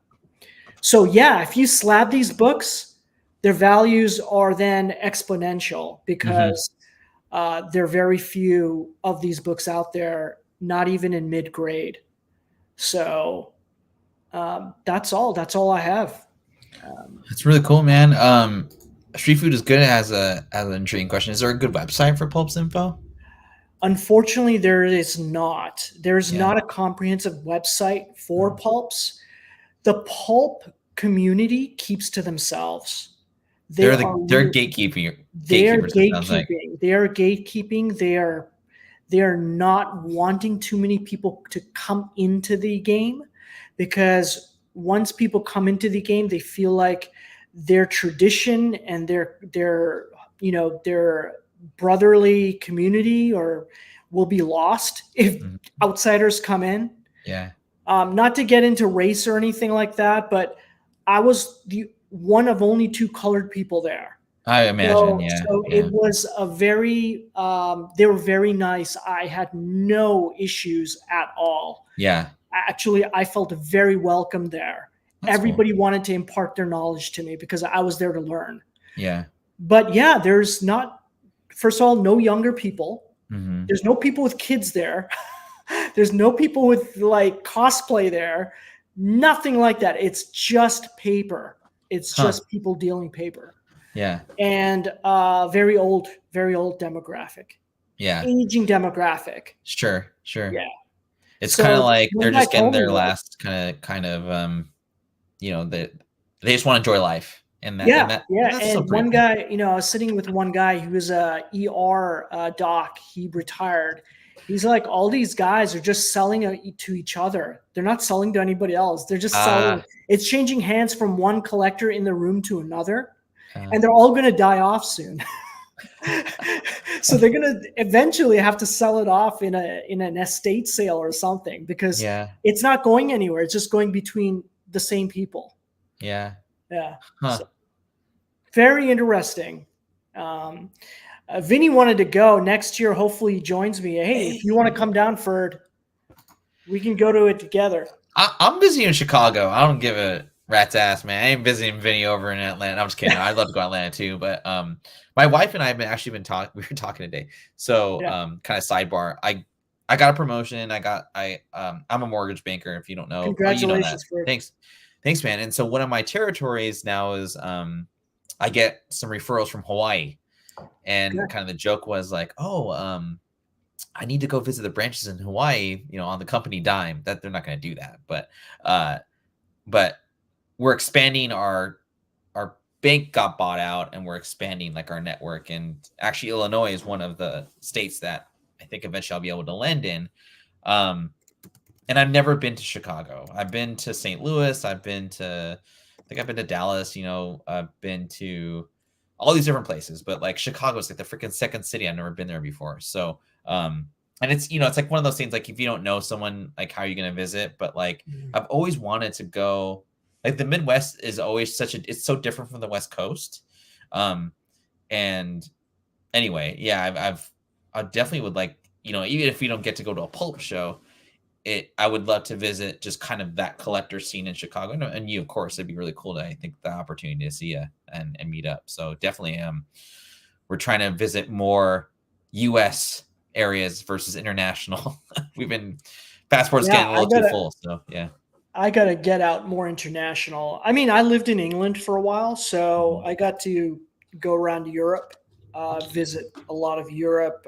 So yeah, if you slab these books, their values are then exponential because there are very few of these books out there, not even in mid-grade. So that's all I have. That's really cool, man. Street Food is good as an intriguing question. Is there a good website for Pulp's info? Unfortunately, there is not. There's not a comprehensive website for pulps. The pulp community keeps to themselves. They're gatekeeping. They are gatekeeping. They are gatekeeping. They are not wanting too many people to come into the game, because once people come into the game, they feel like their tradition and their brotherly community will be lost if outsiders come in. Yeah. Not to get into race or anything like that, but I was one of only 2 colored people there. I imagine, it was a very, they were very nice. I had no issues at all. Yeah. Actually, I felt very welcome there. That's Everybody cool. wanted to impart their knowledge to me because I was there to learn. Yeah. But yeah, there's not, first of all, no younger people. There's no people with kids there. There's no people with like cosplay there. Nothing like that. It's just paper. It's just people dealing paper. Yeah. And very old demographic. Yeah. Aging demographic. Sure. Yeah. It's kind of like they're just getting their last kind of they just want to enjoy life. And and one guy, I was sitting with one guy who was a ER doc. He retired. He's like, all these guys are just selling to each other. They're not selling to anybody else. They're just selling. It's changing hands from one collector in the room to another, and they're all going to die off soon. So they're going to eventually have to sell it off in an estate sale or something, because it's not going anywhere. It's just going between the same people. Yeah. So, very interesting. Vinny wanted to go next year. Hopefully he joins me. Hey, if you want to come down, Ferd, we can go to it together. I'm busy in Chicago. I don't give a Rat's ass, man. I ain't visiting Vinny over in Atlanta. I'm just kidding. I'd love to go to Atlanta too, but my wife and I have been talking. We were talking today. So Yeah. kind of sidebar. I got a promotion. I'm a mortgage banker. If you don't know, oh, you know that. Congratulations, Fred. Thanks, man. And so one of my territories now is I get some referrals from Hawaii, and Good. kind of the joke was like, oh, I need to go visit the branches in Hawaii, on the company dime. That they're not going to do that, but we're expanding our bank got bought out, and we're expanding like our network. And actually, Illinois is one of the states that I think eventually I'll be able to lend in. And I've never been to Chicago. I've been to St. Louis. I think I've been to Dallas. I've been to all these different places, but like Chicago is like the freaking second city. I've never been there before. So, and it's, it's like one of those things, like if you don't know someone, like how are you going to visit? But like, I've always wanted to go. Like the Midwest is always it's so different from the West Coast. And anyway, yeah, I definitely would like, even if we don't get to go to a Pulp show, I would love to visit just kind of that collector scene in Chicago. And you, of course, it'd be really cool to, I think, the opportunity to see you and meet up. So definitely, we're trying to visit more U.S. areas versus international. We've been passports getting a little too full. So yeah. I got to get out more international. I mean, I lived in England for a while, so I got to go around Europe, visit a lot of Europe.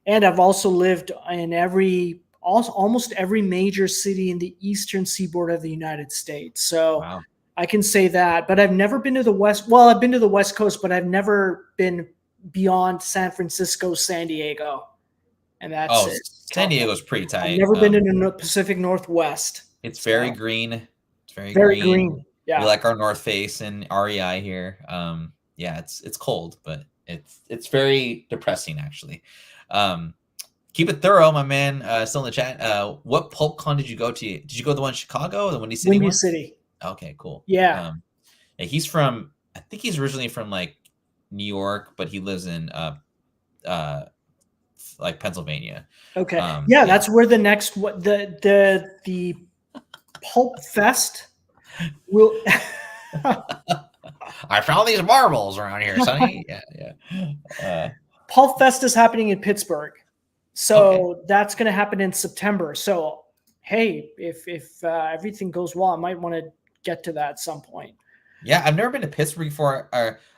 And I've also lived in almost every major city in the eastern seaboard of the United States. So wow. I can say that, but I've never been to the West. Well, I've been to the West Coast, but I've never been beyond San Francisco, San Diego. And that's it. San Diego's pretty tight. I've never been in the Pacific Northwest. It's very green. It's very green. Yeah. We like our North Face and REI here. Yeah, it's cold, but it's very depressing actually. Keep it thorough, my man. Still in the chat. What Pulp Con did you go to? Did you go to the one in Chicago or the Windy City? Windy City. Okay, cool. Yeah. I think he's originally from like New York, but he lives in like Pennsylvania. Okay. Yeah, that's where the next the Pulp Fest will. I found these marbles around here, Sonny. Yeah. Pulp Fest is happening in Pittsburgh, so that's going to happen in September. So, hey, if everything goes well, I might want to get to that at some point. Yeah, I've never been to Pittsburgh before.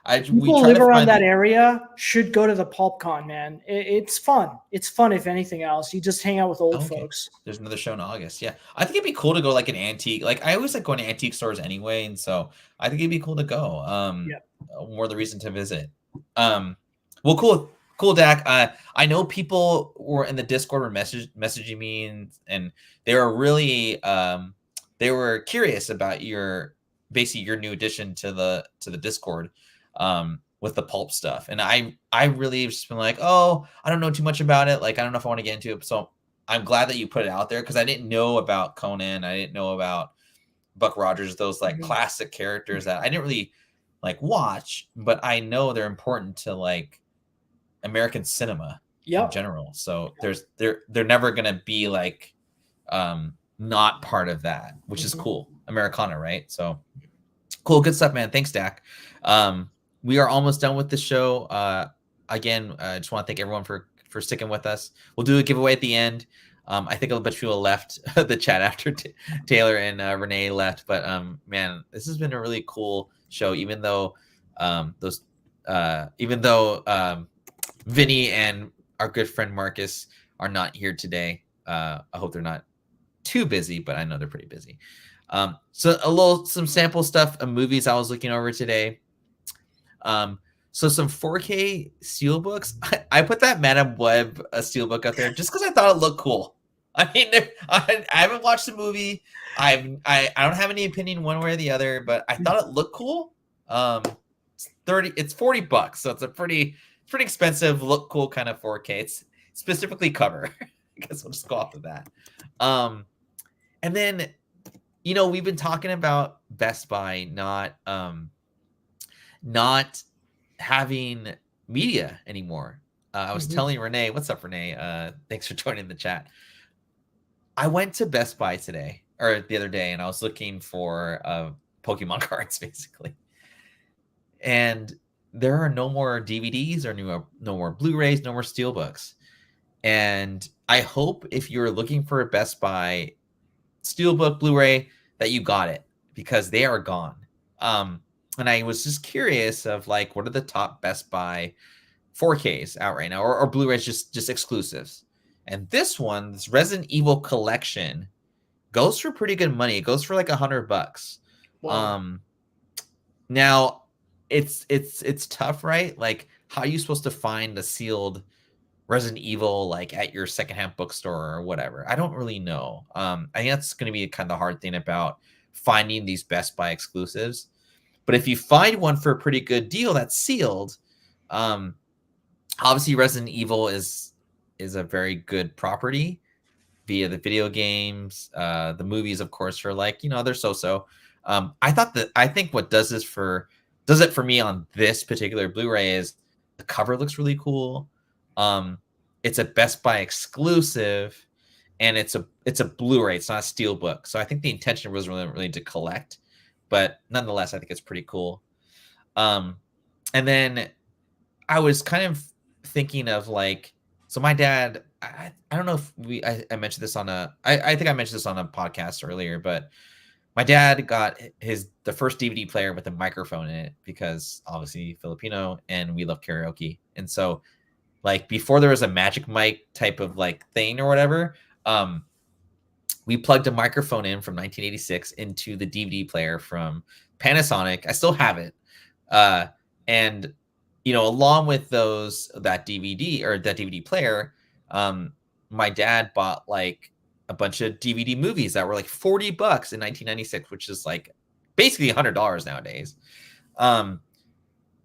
People live around that area should go to the PulpCon, man. It's fun. It's fun, if anything else. You just hang out with old folks. There's another show in August. Yeah, I think it'd be cool to go like an antique. Like I always like going to antique stores anyway, and so I think it'd be cool to go. More the reason to visit. Well, cool, Dak. I know people were in the Discord were messaging me, and they were really they were curious about basically your new addition to the Discord with the Pulp stuff. And I really have just been like, I don't know too much about it. Like, I don't know if I want to get into it. So I'm glad that you put it out there because I didn't know about Conan. I didn't know about Buck Rogers, those like classic characters that I didn't really like watch, but I know they're important to like American cinema in general. So they're never going to be like not part of that, which is cool. Americana, right? So cool, good stuff, man. Thanks, Dak. We are almost done with the show. Again, I just want to thank everyone for sticking with us. We'll do a giveaway at the end. I think a bunch of people left the chat after Taylor and Renee left, but man, this has been a really cool show. Even though Vinny and our good friend Marcus are not here today. I hope they're not too busy, but I know they're pretty busy. So some sample stuff of movies I was looking over today. So some 4K steelbooks. I put that Madame Web steelbook up there just because I thought it looked cool. I mean, I haven't watched the movie. I don't have any opinion one way or the other, but I thought it looked cool. It's $40, so it's a pretty expensive, look cool kind of 4K. It's specifically cover. I guess we'll just go off of that. And then, we've been talking about Best Buy not having media anymore. I was telling Renee, what's up, Renee? Thanks for joining the chat. I went to Best Buy today or the other day, and I was looking for Pokemon cards, basically. And there are no more DVDs or no more Blu-rays, no more Steelbooks. And I hope if you're looking for a Best Buy Steelbook Blu-ray that you got it, because they are gone. And I was just curious of like, what are the top Best Buy 4Ks out right now, or Blu-rays just exclusives. And this one, this Resident Evil collection, goes for pretty good money. It goes for like $100. Wow. Now it's tough, right? Like, how are you supposed to find a sealed Resident Evil like at your secondhand bookstore or whatever? I don't really know. I think that's going to be kind of the hard thing about finding these Best Buy exclusives. But if you find one for a pretty good deal that's sealed, obviously Resident Evil is a very good property via the video games, the movies, of course, are like, they're so. I think what does it for me on this particular Blu-ray is the cover looks really cool. It's a Best Buy exclusive, and it's a Blu-ray. It's not a Steelbook. So I think the intention was really to collect, but nonetheless, I think it's pretty cool. And then I was kind of thinking of like, so my dad, I don't know if I mentioned this on I think I mentioned this on a podcast earlier, but my dad got the first DVD player with a microphone in it because obviously Filipino and we love karaoke. And so like before there was a Magic Mic type of like thing or whatever, we plugged a microphone in from 1986 into the DVD player from Panasonic. I still have it. And along with that DVD player, my dad bought like a bunch of DVD movies that were like $40 in 1996, which is like basically $100 nowadays.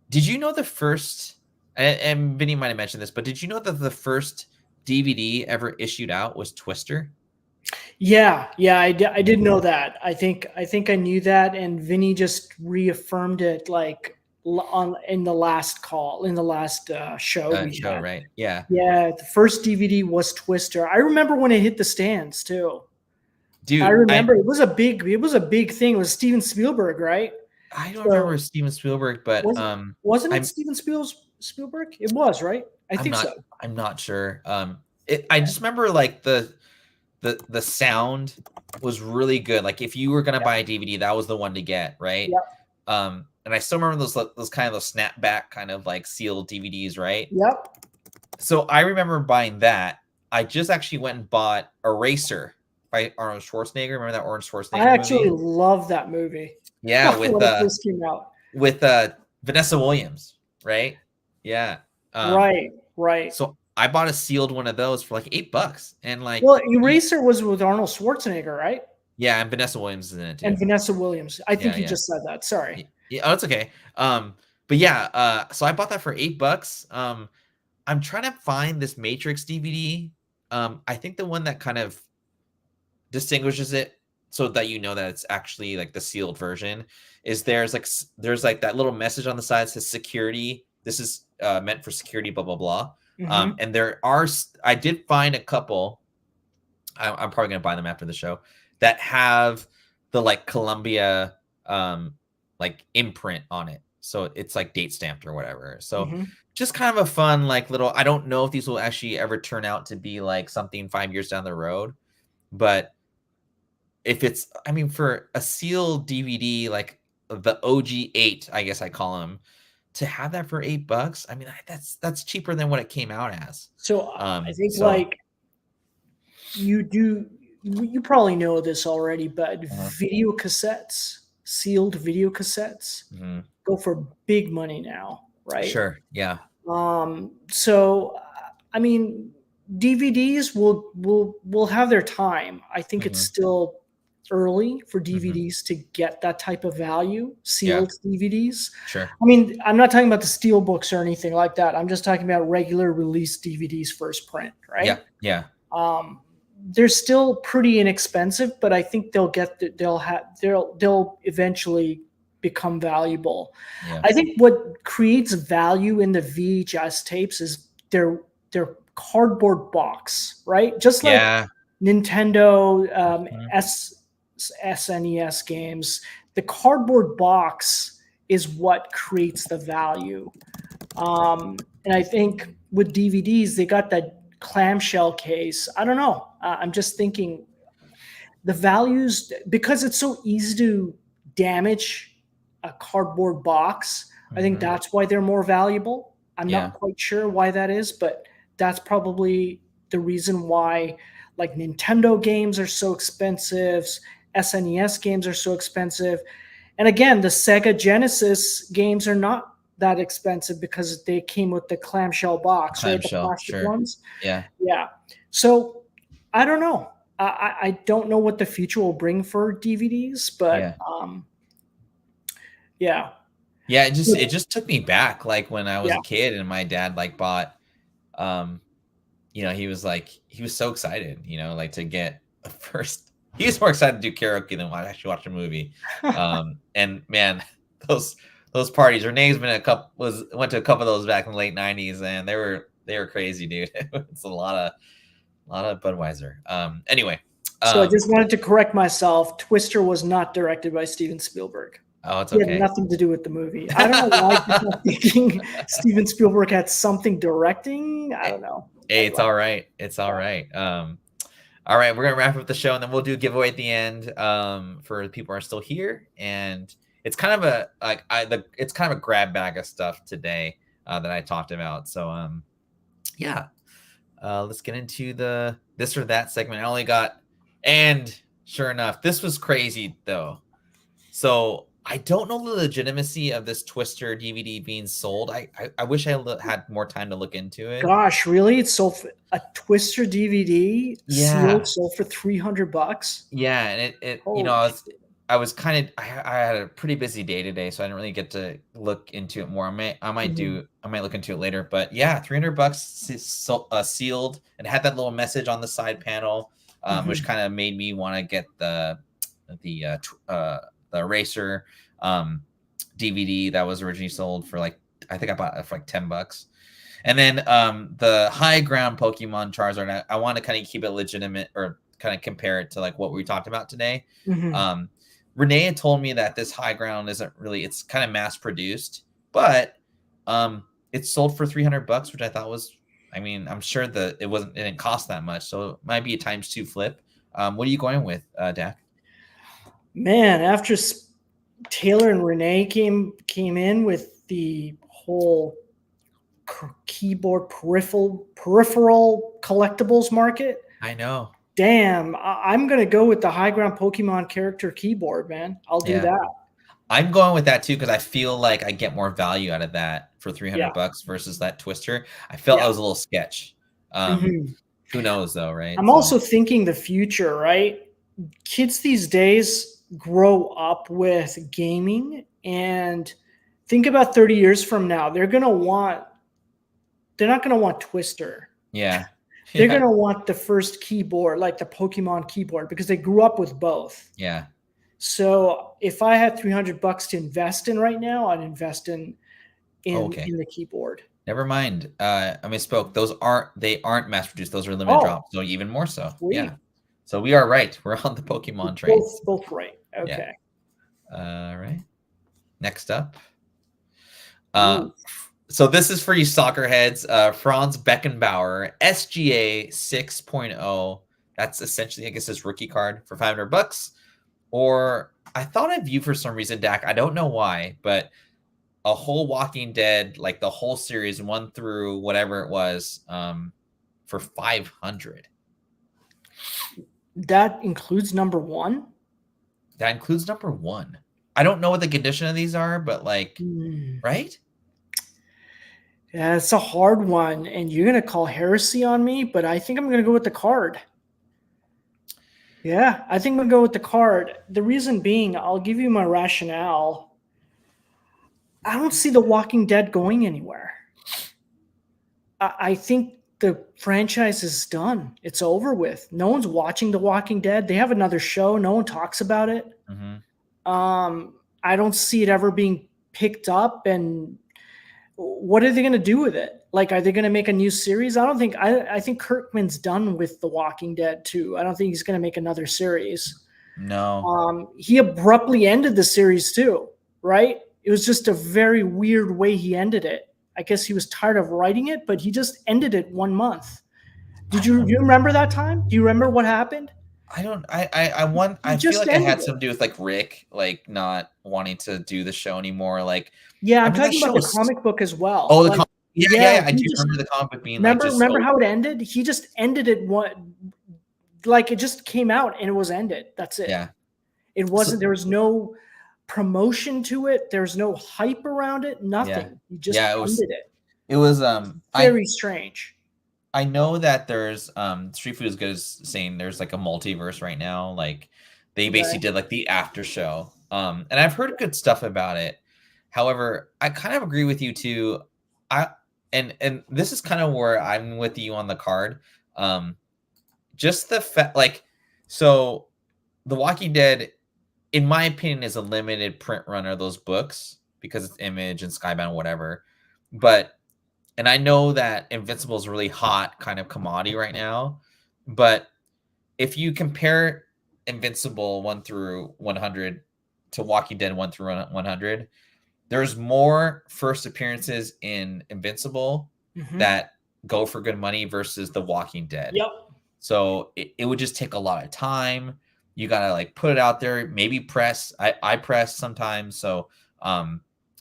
Did you know the first, and Vinny might have mentioned this, but did you know that the first DVD ever issued out was Twister? Yeah, I did know that. I think I knew that, and Vinny just reaffirmed it like in the last show we had. Right? Yeah. The first DVD was Twister. I remember when it hit the stands too. Dude, I remember it was a big thing. It was Steven Spielberg, right? I don't remember Steven Spielberg, but wasn't it Steven Spielberg? It was, right? I think so. I'm not sure. I just remember like the sound was really good. Like if you were gonna buy a DVD, that was the one to get, right? Yep. And I still remember those kind of those snapback kind of like sealed DVDs, right? Yep. So I remember buying that. I just actually went and bought Eraser by Arnold Schwarzenegger. Remember that Arnold Schwarzenegger I actually movie? love that movie. Yeah, with when it first came out. With Vanessa Williams, right? Yeah. Right. So I bought a sealed one of those for like $8, and like, well, Eraser was with Arnold Schwarzenegger, right? Yeah, and Vanessa Williams is in it too. And Vanessa Williams. I think you just said that. Sorry. Yeah, oh, it's okay. But yeah, so I bought that for $8. I'm trying to find this Matrix DVD. I think the one that kind of distinguishes it so that that it's actually like the sealed version is there's like that little message on the side that says security. This is meant for security, blah blah blah. Mm-hmm. And I did find a couple. I'm probably gonna buy them after the show that have the like Columbia like imprint on it, so it's like date stamped or whatever. So just kind of a fun like little. I don't know if these will actually ever turn out to be like something 5 years down the road, but if it's, I mean, for a sealed DVD like the OG8, I guess I call them, to have that for $8, I mean, that's cheaper than what it came out as. So I think like you probably know this already, but video cassettes, sealed video cassettes, go for big money now, right? Sure, yeah. So I mean, DVDs will have their time. I think it's still early for DVDs to get that type of value, sealed DVDs. Sure. I mean, I'm not talking about the steel books or anything like that. I'm just talking about regular release DVDs first print, right? Yeah. They're still pretty inexpensive, but I think they'll eventually become valuable. Yeah. I think what creates value in the VHS tapes is their cardboard box, right? Just like Nintendo SNES games, the cardboard box is what creates the value. And I think with DVDs, they got that clamshell case. I don't know. I'm just thinking the values, because it's so easy to damage a cardboard box. I think that's why they're more valuable. I'm not quite sure why that is, but that's probably the reason why, like, Nintendo games are so expensive, SNES games are so expensive. And again, the Sega Genesis games are not that expensive because they came with the clamshell box, right? The plastic ones. Yeah. Yeah. So I don't know. I don't know what the future will bring for DVDs, but yeah. Yeah, it just took me back, like when I was a kid and my dad like bought he was so excited, like to get the first. He was more excited to do karaoke than actually watch a movie. And man, those parties. Renee's went to a couple of those back in the late '90s, and they were crazy, dude. It's a lot of Budweiser. Anyway, so I just wanted to correct myself. Twister was not directed by Steven Spielberg. Oh, it's okay. It had nothing to do with the movie. I don't know why people are thinking Steven Spielberg had something directing. I don't know. Hey, it's all right. It's all right. All right, we're gonna wrap up the show, and then we'll do a giveaway at the end for the people who are still here. And it's kind of it's kind of a grab bag of stuff today that I talked about. So let's get into the this or that segment. I only got, and sure enough, this was crazy though. So I don't know the legitimacy of this Twister DVD being sold. I wish I had more time to look into it. Gosh, really? It's sold for a Twister DVD sold for $300. Yeah, and it I was kind of I had a pretty busy day today, so I didn't really get to look into it more. I might look into it later, but yeah, $300 sealed, and had that little message on the side panel, which kind of made me want to get the Eraser DVD that was originally sold for I think I bought it for $10. And then the high ground Pokemon Charizard, I want to kind of keep it legitimate or kind of compare it to what we talked about today. Renee had told me that this high ground isn't really, it's kind of mass produced, but it's sold for $300, which I thought was, I'm sure that it didn't cost that much, so it might be a ×2 flip. What are you going with, Dak? Man, after Taylor and Renee came in with the whole keyboard peripheral collectibles market, I know. Damn, I'm gonna go with the high ground Pokemon character keyboard, man. I'll do that. I'm going with that too because I feel like I get more value out of that for $300 versus that Twister. I felt that was a little sketch. Who knows though, right? I'm also thinking the future, right? Kids these days grow up with gaming, and think about 30 years from now, they're not gonna want Twister. Yeah. They're going to want the first keyboard, like the Pokemon keyboard, because they grew up with both. Yeah. So if I had $300 to invest in right now, I'd invest in the keyboard. Never mind. I misspoke. Those aren't mass produced. Those are limited drops. So even more so. Sweet. Yeah. So we are right. We're on the Pokemon train. Both right. Okay. Yeah. All right. Next up. So this is for you soccer heads. Franz Beckenbauer, SGA 6.0. That's essentially, I guess, his rookie card for $500. Or I thought I viewed for some reason, Dak. I don't know why, but a whole Walking Dead, like the whole series, 1 through whatever it was, for $500. That includes number 1? That includes number 1. I don't know what the condition of these are, but right? Yeah, it's a hard one, and you're going to call heresy on me, but I think I'm going to go with the card. Yeah, I think I'm going to go with the card. The reason being, I'll give you my rationale. I don't see The Walking Dead going anywhere. I think the franchise is done. It's over with. No one's watching The Walking Dead. They have another show. No one talks about it. I don't see it ever being picked up, and what are they going to do with it? Are they going to make a new series? I think Kirkman's done with The Walking Dead too. I don't think he's going to make another series. No. He abruptly ended the series too, right? It was just a very weird way he ended it. I guess he was tired of writing it, but he just ended it 1 month. Do you remember that time? Do you remember what happened? I don't. I feel like it had something to do with like Rick, like not wanting to do the show anymore. Like, Yeah, I I'm mean, that talking show about the was. comic book as well. Oh, the Like, comic. Yeah. I he do just- remember the comic book being remember like just. how it ended? He just ended it like it just came out and it was ended. That's it. Yeah. It wasn't. There was no promotion to it. There's no hype around it. Nothing. He just ended it. It was very strange. I know that there's Street Food is good as saying there's like a multiverse right now. Like they basically did like the after show. And I've heard good stuff about it. However, I kind of agree with you too. And this is kind of where I'm with you on the card. Just the fact, like, so The Walking Dead, in my opinion, is a limited print run of those books because it's Image and Skybound, whatever. But and I know that Invincible is a really hot kind of commodity right now, but if you compare Invincible 1 through 100 to Walking Dead 1 through 100, there's more first appearances in Invincible that go for good money versus The Walking Dead. Yep. So it would just take a lot of time. You gotta like put it out there, maybe press. I press sometimes. So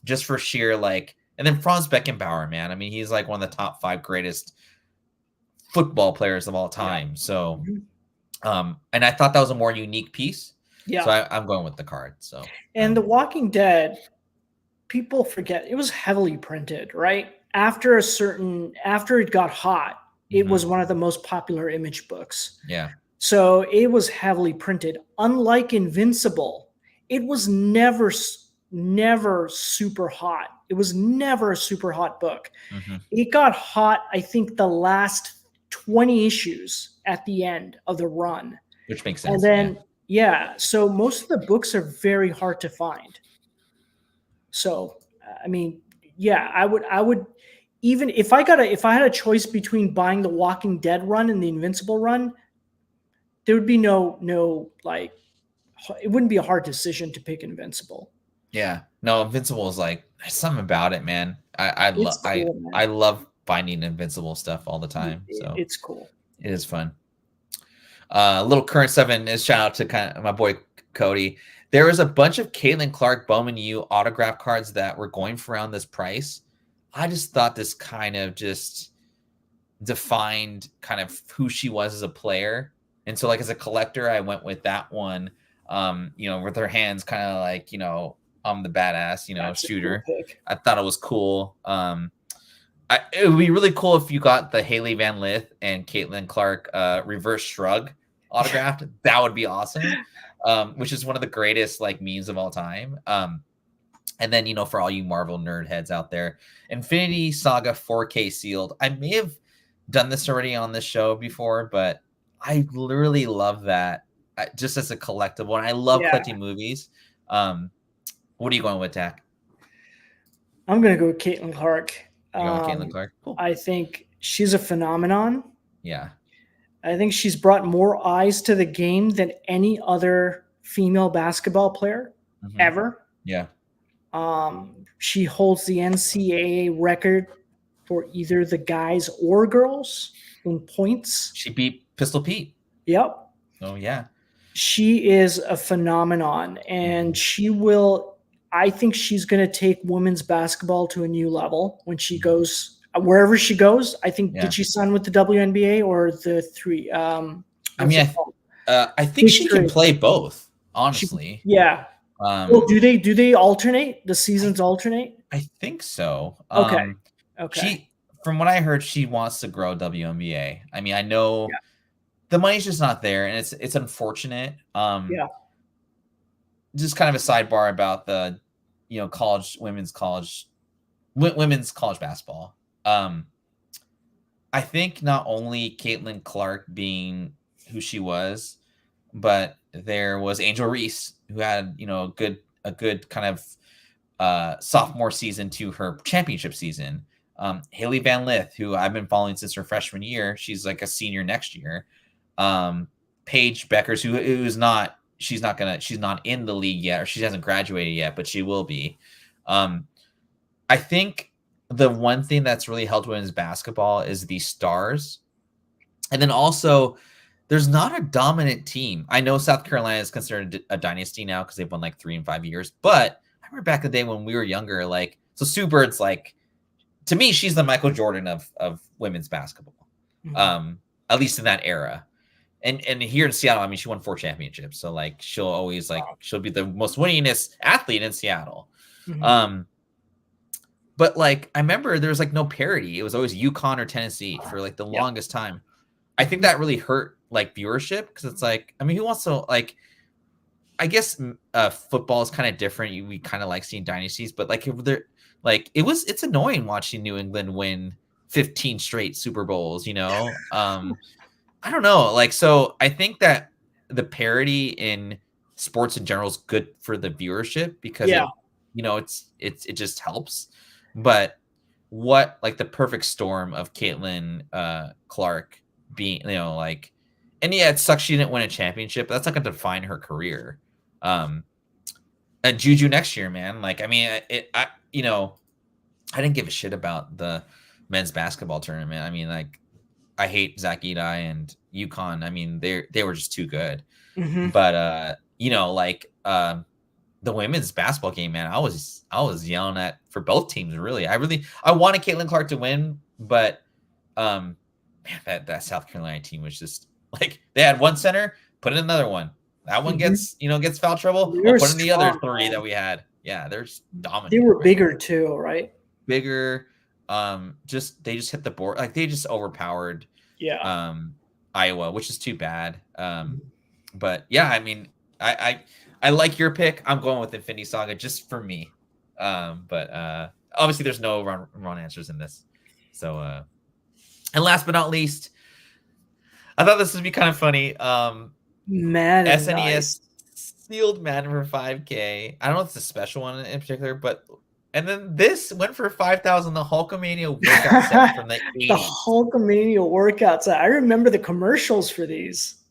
just for sheer like. And then Franz Beckenbauer, man. I mean, he's like one of the top 5 greatest football players of all time. So, and I thought that was a more unique piece. Yeah. So I'm going with the card. So, and The Walking Dead, people forget it was heavily printed, right? After it got hot, it was one of the most popular Image books. Yeah. So it was heavily printed. Unlike Invincible, it was never super hot. It was never a super hot book. It got hot, I think, the last 20 issues at the end of the run. Which makes sense. And then, so most of the books are very hard to find. So, I mean, I would even if I had a choice between buying the Walking Dead run and the Invincible run, there would be no like, it wouldn't be a hard decision to pick Invincible. Yeah, no, Invincible is like there's something about it, man. I love finding Invincible stuff all the time. So it's cool. It is fun. Little current 7 is shout out to kind of my boy Cody. There was a bunch of Caitlin Clark Bowman U autograph cards that were going for around this price. I just thought this kind of just defined kind of who she was as a player. And so like as a collector, I went with that one. With her hands kind of like, I'm the badass, That's shooter. Cool pick. I thought it was cool. It would be really cool if you got the Haley Van Lith and Caitlin Clark reverse shrug autographed. That would be awesome. Which is one of the greatest like memes of all time. And then, for all you Marvel nerd heads out there, Infinity Saga 4K sealed. I may have done this already on this show before, but I literally love that just as a collectible. And I love collecting movies. What are you going with, Dak? I'm going to go with Caitlin Clark. You're going with Caitlin Clark? Cool. I think she's a phenomenon. Yeah. I think she's brought more eyes to the game than any other female basketball player ever. Yeah. She holds the NCAA record for either the guys or girls in points. She beat Pistol Pete. Yep. Oh, yeah. She is a phenomenon, and I think she's going to take women's basketball to a new level when she goes wherever she goes. I think, did she sign with the WNBA or the three? I think she can play both, honestly. Do they alternate? The seasons alternate? I think so. Okay. From what I heard, she wants to grow WNBA. I mean, I know the money's just not there, and it's unfortunate. Just kind of a sidebar about the, women's college basketball. I think not only Caitlin Clark being who she was, but there was Angel Reese, who had a good kind of sophomore season to her championship season. Haley Van Lith, who I've been following since her freshman year, she's like a senior next year. Paige Beckers, who is not she's not in the league yet, or she hasn't graduated yet, but she will be. I think the one thing that's really helped women's basketball is the stars. And then also, there's not a dominant team. I know South Carolina is considered a dynasty now because they've won like 3 in 5 years. But I remember back in the day when we were younger, like, so Sue Bird's like, to me, she's the Michael Jordan of women's basketball, at least in that era. And here in Seattle, I mean, she won 4 championships. So like, she'll always she'll be the most winningest athlete in Seattle. But like, I remember there was like no parity. It was always UConn or Tennessee for like the longest time. I think that really hurt like viewership because it's like, I mean, who wants to like, I guess football is kind of different. We kind of like seeing dynasties, but like if they're like, it's annoying watching New England win 15 straight Super Bowls, you know? I don't know. Like, so I think that the parity in sports in general is good for the viewership because it just helps. But what like the perfect storm of Caitlin Clark being, you know, like, and yeah, it sucks she didn't win a championship, but that's not going to define her career. And Juju next year, man. Like, I mean, I didn't give a shit about the men's basketball tournament. I mean, like, I hate Zach Edey and UConn. I mean, they were just too good. But the women's basketball game, man, I was yelling at for both teams. Really, I wanted Caitlin Clark to win, but man, that South Carolina team was just like, they had one center, put in another one. That one gets foul trouble. We'll put in the other 3 that we had. Yeah, they're just dominant. They were bigger too, right? Bigger. They just hit the board. Like, they just overpowered Iowa, which is too bad. But yeah, I mean, I like your pick. I'm going with Infinity Saga just for me. But obviously there's no wrong answers in this. So and last but not least, I thought this would be kind of funny. Madden, SNES sealed Madden for 5K. I don't know if it's a special one in particular, but and then this went for 5,000. The Hulkamania workout set from the 80s. The Hulkamania workout set. I remember the commercials for these.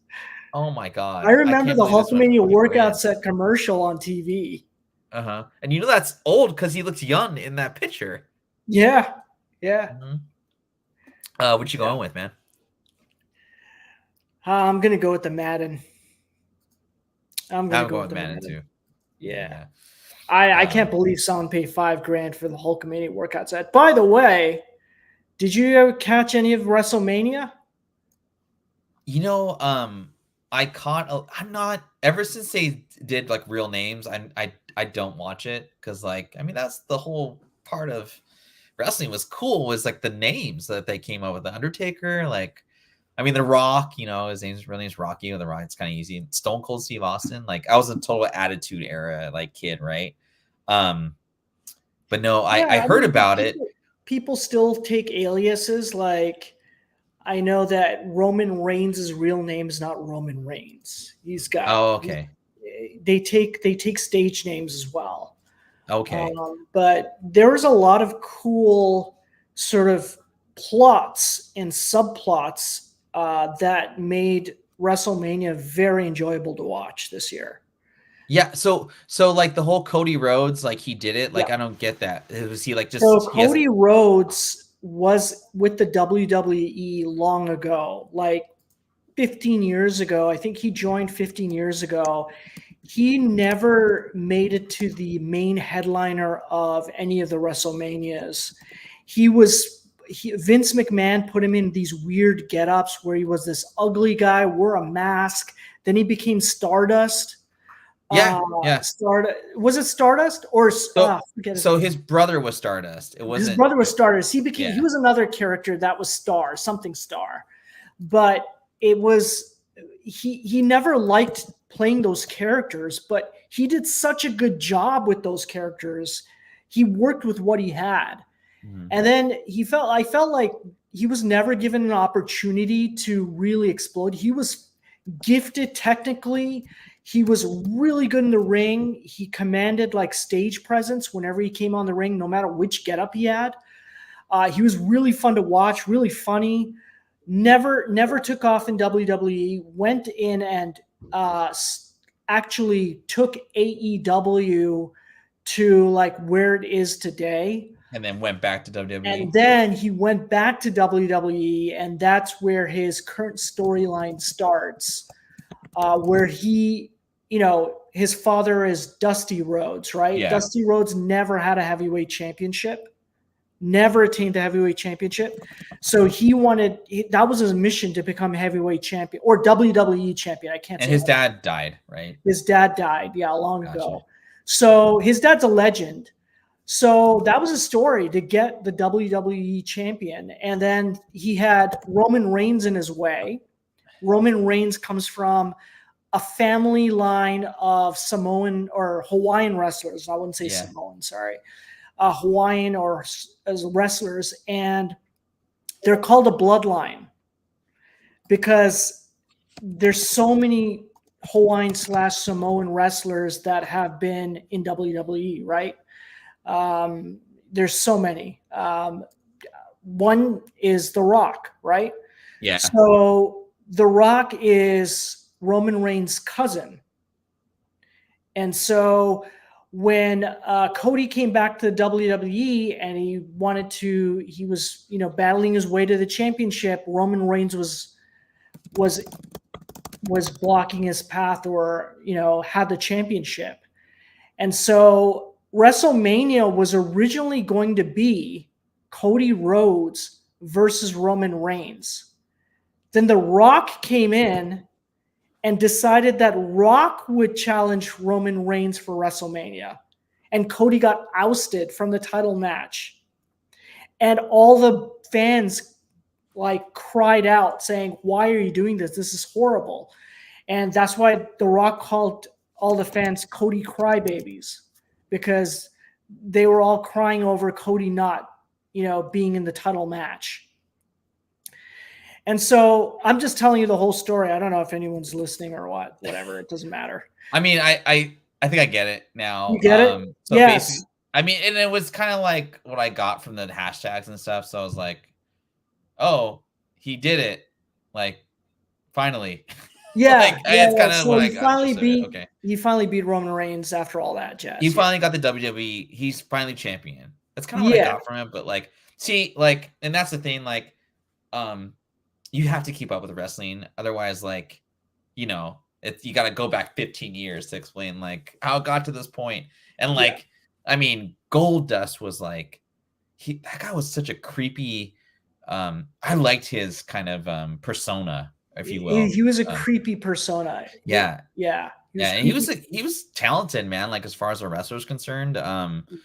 Oh my god! I remember the Hulkamania workout set commercial on TV. And you know that's old because he looks young in that picture. Yeah. What you going with, man? I'm gonna go with the Madden. I'm going with Madden too. Yeah. I can't believe someone paid $5,000 for the Hulkamania workout set. By the way, did you ever catch any of WrestleMania? You know, I caught. I'm not, ever since they did like real names. I don't watch it because, like, I mean, that's the whole part of wrestling was cool, was like the names that they came up with. The Undertaker, like, I mean, The Rock. You know, his real name's Rocky. The Rock, it's kind of easy. Stone Cold Steve Austin. Like, I was a total Attitude Era like kid, right? But no, I heard about it. People still take aliases. Like, I know that Roman Reigns' real name is not Roman Reigns. He's got. Oh, okay. They take stage names as well. Okay. But there was a lot of cool sort of plots and subplots that made WrestleMania very enjoyable to watch this year. Yeah, so like the whole Cody Rhodes, like he did it. Like, I don't get that. Was he like just? So Cody Rhodes was with the WWE long ago, like 15 years ago. I think he joined 15 years ago. He never made it to the main headliner of any of the WrestleManias. Vince McMahon put him in these weird get-ups where he was this ugly guy, wore a mask. Then he became Stardust. Yeah. Was it Stardust or so his brother was Stardust? It wasn't. His brother was Stardust. He was another character that was something Star, but it was he never liked playing those characters, but he did such a good job with those characters. He worked with what he had, and then I felt like he was never given an opportunity to really explode. He was gifted technically. He was really good in the ring. He commanded like stage presence whenever he came on the ring, no matter which getup he had. He was really fun to watch, really funny. Never took off in WWE. Went in and actually took AEW to like where it is today. And then went back to WWE. And then he went back to WWE, and that's where his current storyline starts, where he, his father is Dusty Rhodes, right? Yeah. Dusty Rhodes never had a heavyweight championship, never attained the heavyweight championship. So that was his mission, to become heavyweight champion or WWE champion. I can't say. And his dad died, right? His dad died, long ago. So his dad's a legend. So that was a story to get the WWE champion. And then he had Roman Reigns in his way. Roman Reigns comes from a family line of Samoan or Hawaiian wrestlers. I wouldn't say Samoan, sorry. Hawaiian or as wrestlers. And they're called a bloodline because there's so many Hawaiian/Samoan wrestlers that have been in WWE, right? There's so many. One is The Rock, right? Yeah. So The Rock is Roman Reigns' cousin. And so when Cody came back to the WWE and he was, battling his way to the championship, Roman Reigns was blocking his path or, had the championship. And so WrestleMania was originally going to be Cody Rhodes versus Roman Reigns. Then The Rock came in and decided that Rock would challenge Roman Reigns for WrestleMania. And Cody got ousted from the title match. And all the fans cried out saying, "Why are you doing this? This is horrible." And that's why The Rock called all the fans Cody crybabies, because they were all crying over Cody not, being in the title match. And so I'm just telling you the whole story. I don't know if anyone's listening or what, whatever. It doesn't matter. I mean, I think I get it now. You get it? So Yes. I mean, and it was kind of like what I got from the hashtags and stuff. So I was like, oh, he did it. Like, finally. Yeah. It's kind of so what I he got. finally So, beat, okay. he finally beat Roman Reigns after all that jazz. He finally got the WWE. He's finally champion. That's kind of what I got from him. But and that's the thing. You have to keep up with wrestling. Otherwise, you got to go back 15 years to explain how it got to this point. And I mean, Goldust was that guy was such a creepy. I liked his kind of persona, if you will. He was a creepy persona. Yeah. Yeah. And he was talented, man. As far as a wrestler is concerned,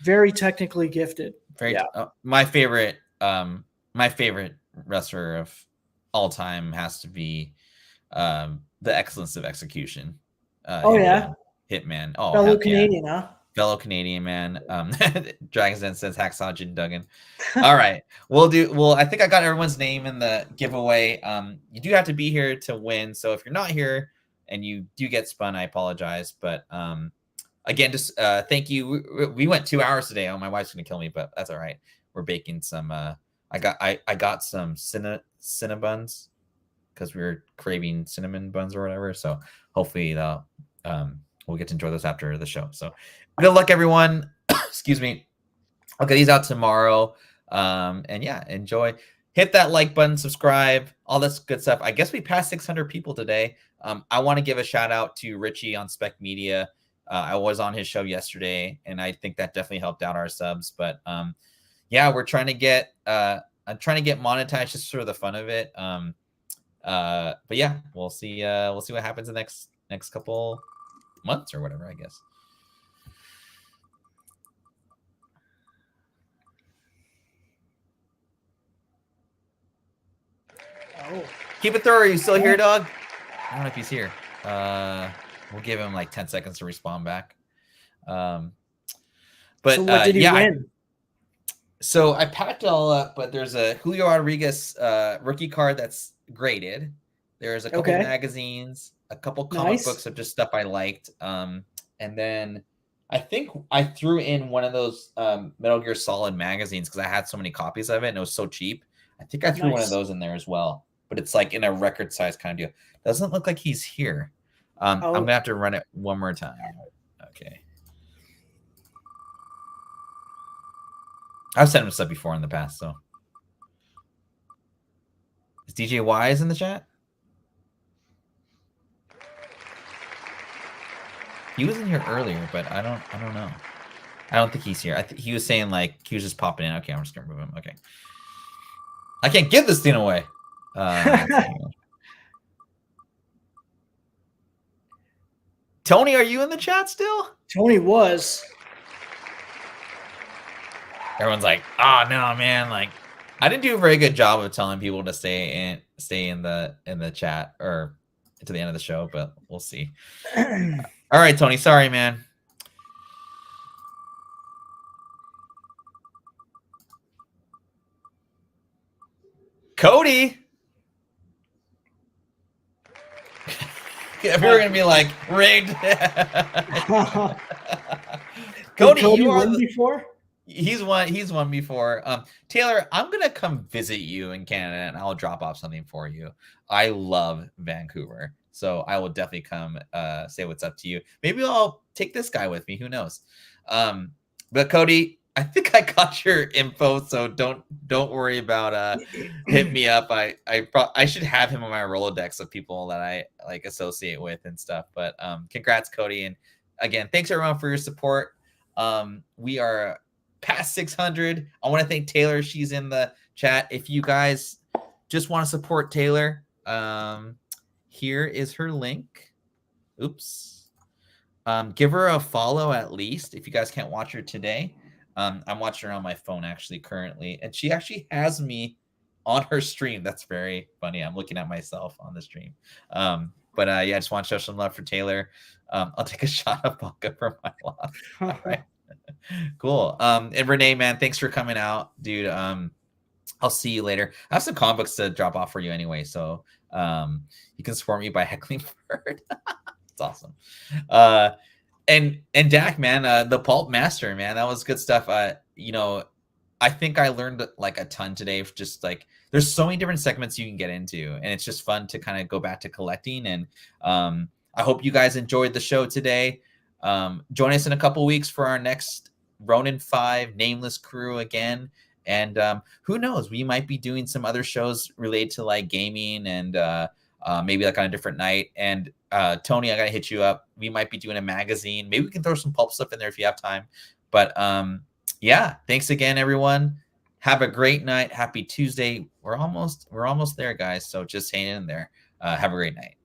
very technically gifted. My favorite wrestler of all time has to be the excellence of execution. Hitman. Oh, fellow Canadian, huh? Fellow Canadian, man. Dragon's Den says Hacksaw Jim Duggan. All right. I think I got everyone's name in the giveaway. You do have to be here to win. So if you're not here and you do get spun, I apologize. But again, just thank you. We went 2 hours today. Oh, my wife's gonna kill me, but that's all right. We're baking some I got some Cinnabuns because we were craving cinnamon buns or whatever. So hopefully we'll get to enjoy those after the show. So good luck, everyone. Excuse me. I'll get these out tomorrow. And yeah, enjoy. Hit that like button, subscribe, all this good stuff. I guess we passed 600 people today. I want to give a shout out to Richie on Spec Media. I was on his show yesterday, and I think that definitely helped out our subs. But yeah, we're trying to get I'm trying to get monetized just for the fun of it. But yeah, we'll see what happens the next couple months or whatever, I guess. Oh. Keep it thorough. Are you still here, dog? I don't know if he's here. We'll give him 10 seconds to respond back. But so what did he win? So I packed it all up, but there's a Julio Rodriguez rookie card that's graded. There's a couple magazines, a couple comic books of just stuff I liked. And then I think I threw in one of those Metal Gear Solid magazines because I had so many copies of it and it was so cheap. I think I threw one of those in there as well. But it's in a record size kind of deal. Doesn't look like he's here. I'm gonna have to run it one more time. Okay. I've sent him stuff before in the past, so. Is DJ Wise in the chat? He was in here earlier, but I don't know. I don't think he's here. He was saying like he was just popping in. Okay, I'm just gonna move him. Okay. I can't give this thing away. Tony, are you in the chat still? Tony was. Everyone's like, oh no, man, like I didn't do a very good job of telling people to stay in the chat or to the end of the show, but we'll see. All right, Tony, sorry, man. Cody. If we were gonna be like rigged. Cody, you won before? He's won before. Taylor, I'm gonna come visit you in Canada and I'll drop off something for you. I love Vancouver, so I will definitely come say what's up to you. Maybe I'll take this guy with me. Who knows? But Cody, I think I got your info, so don't worry about hit me up. I should have him on my Rolodex of people that I like associate with and stuff. But congrats, Cody, and again, thanks everyone for your support. We are past 600. I want to thank Taylor. She's in the chat. If you guys just want to support Taylor, here is her link. Oops. Give her a follow at least if you guys can't watch her today. I'm watching her on my phone actually currently, and she actually has me on her stream. That's very funny. I'm looking at myself on the stream. But yeah, I just want to show some love for Taylor. I'll take a shot of vodka for my loss. All right. Cool. And Renee, man, thanks for coming out, dude. I'll see you later. I have some comic books to drop off for you anyway, so you can support me by heckling Bird. It's awesome. And Dak, man, the Pulp Master, man, that was good stuff. You know, I think I learned like a ton today. Just like there's so many different segments you can get into, and it's just fun to kind of go back to collecting. And I hope you guys enjoyed the show today. Join us in a couple weeks for our next Ronin 5 Nameless Crew again. And who knows, we might be doing some other shows related to like gaming and maybe like on a different night. And Tony, I gotta hit you up. We might be doing a magazine. Maybe we can throw some Pulp stuff in there if you have time. But yeah, thanks again, everyone. Have a great night. Happy Tuesday. We're almost there, guys. So just hang in there. Have a great night.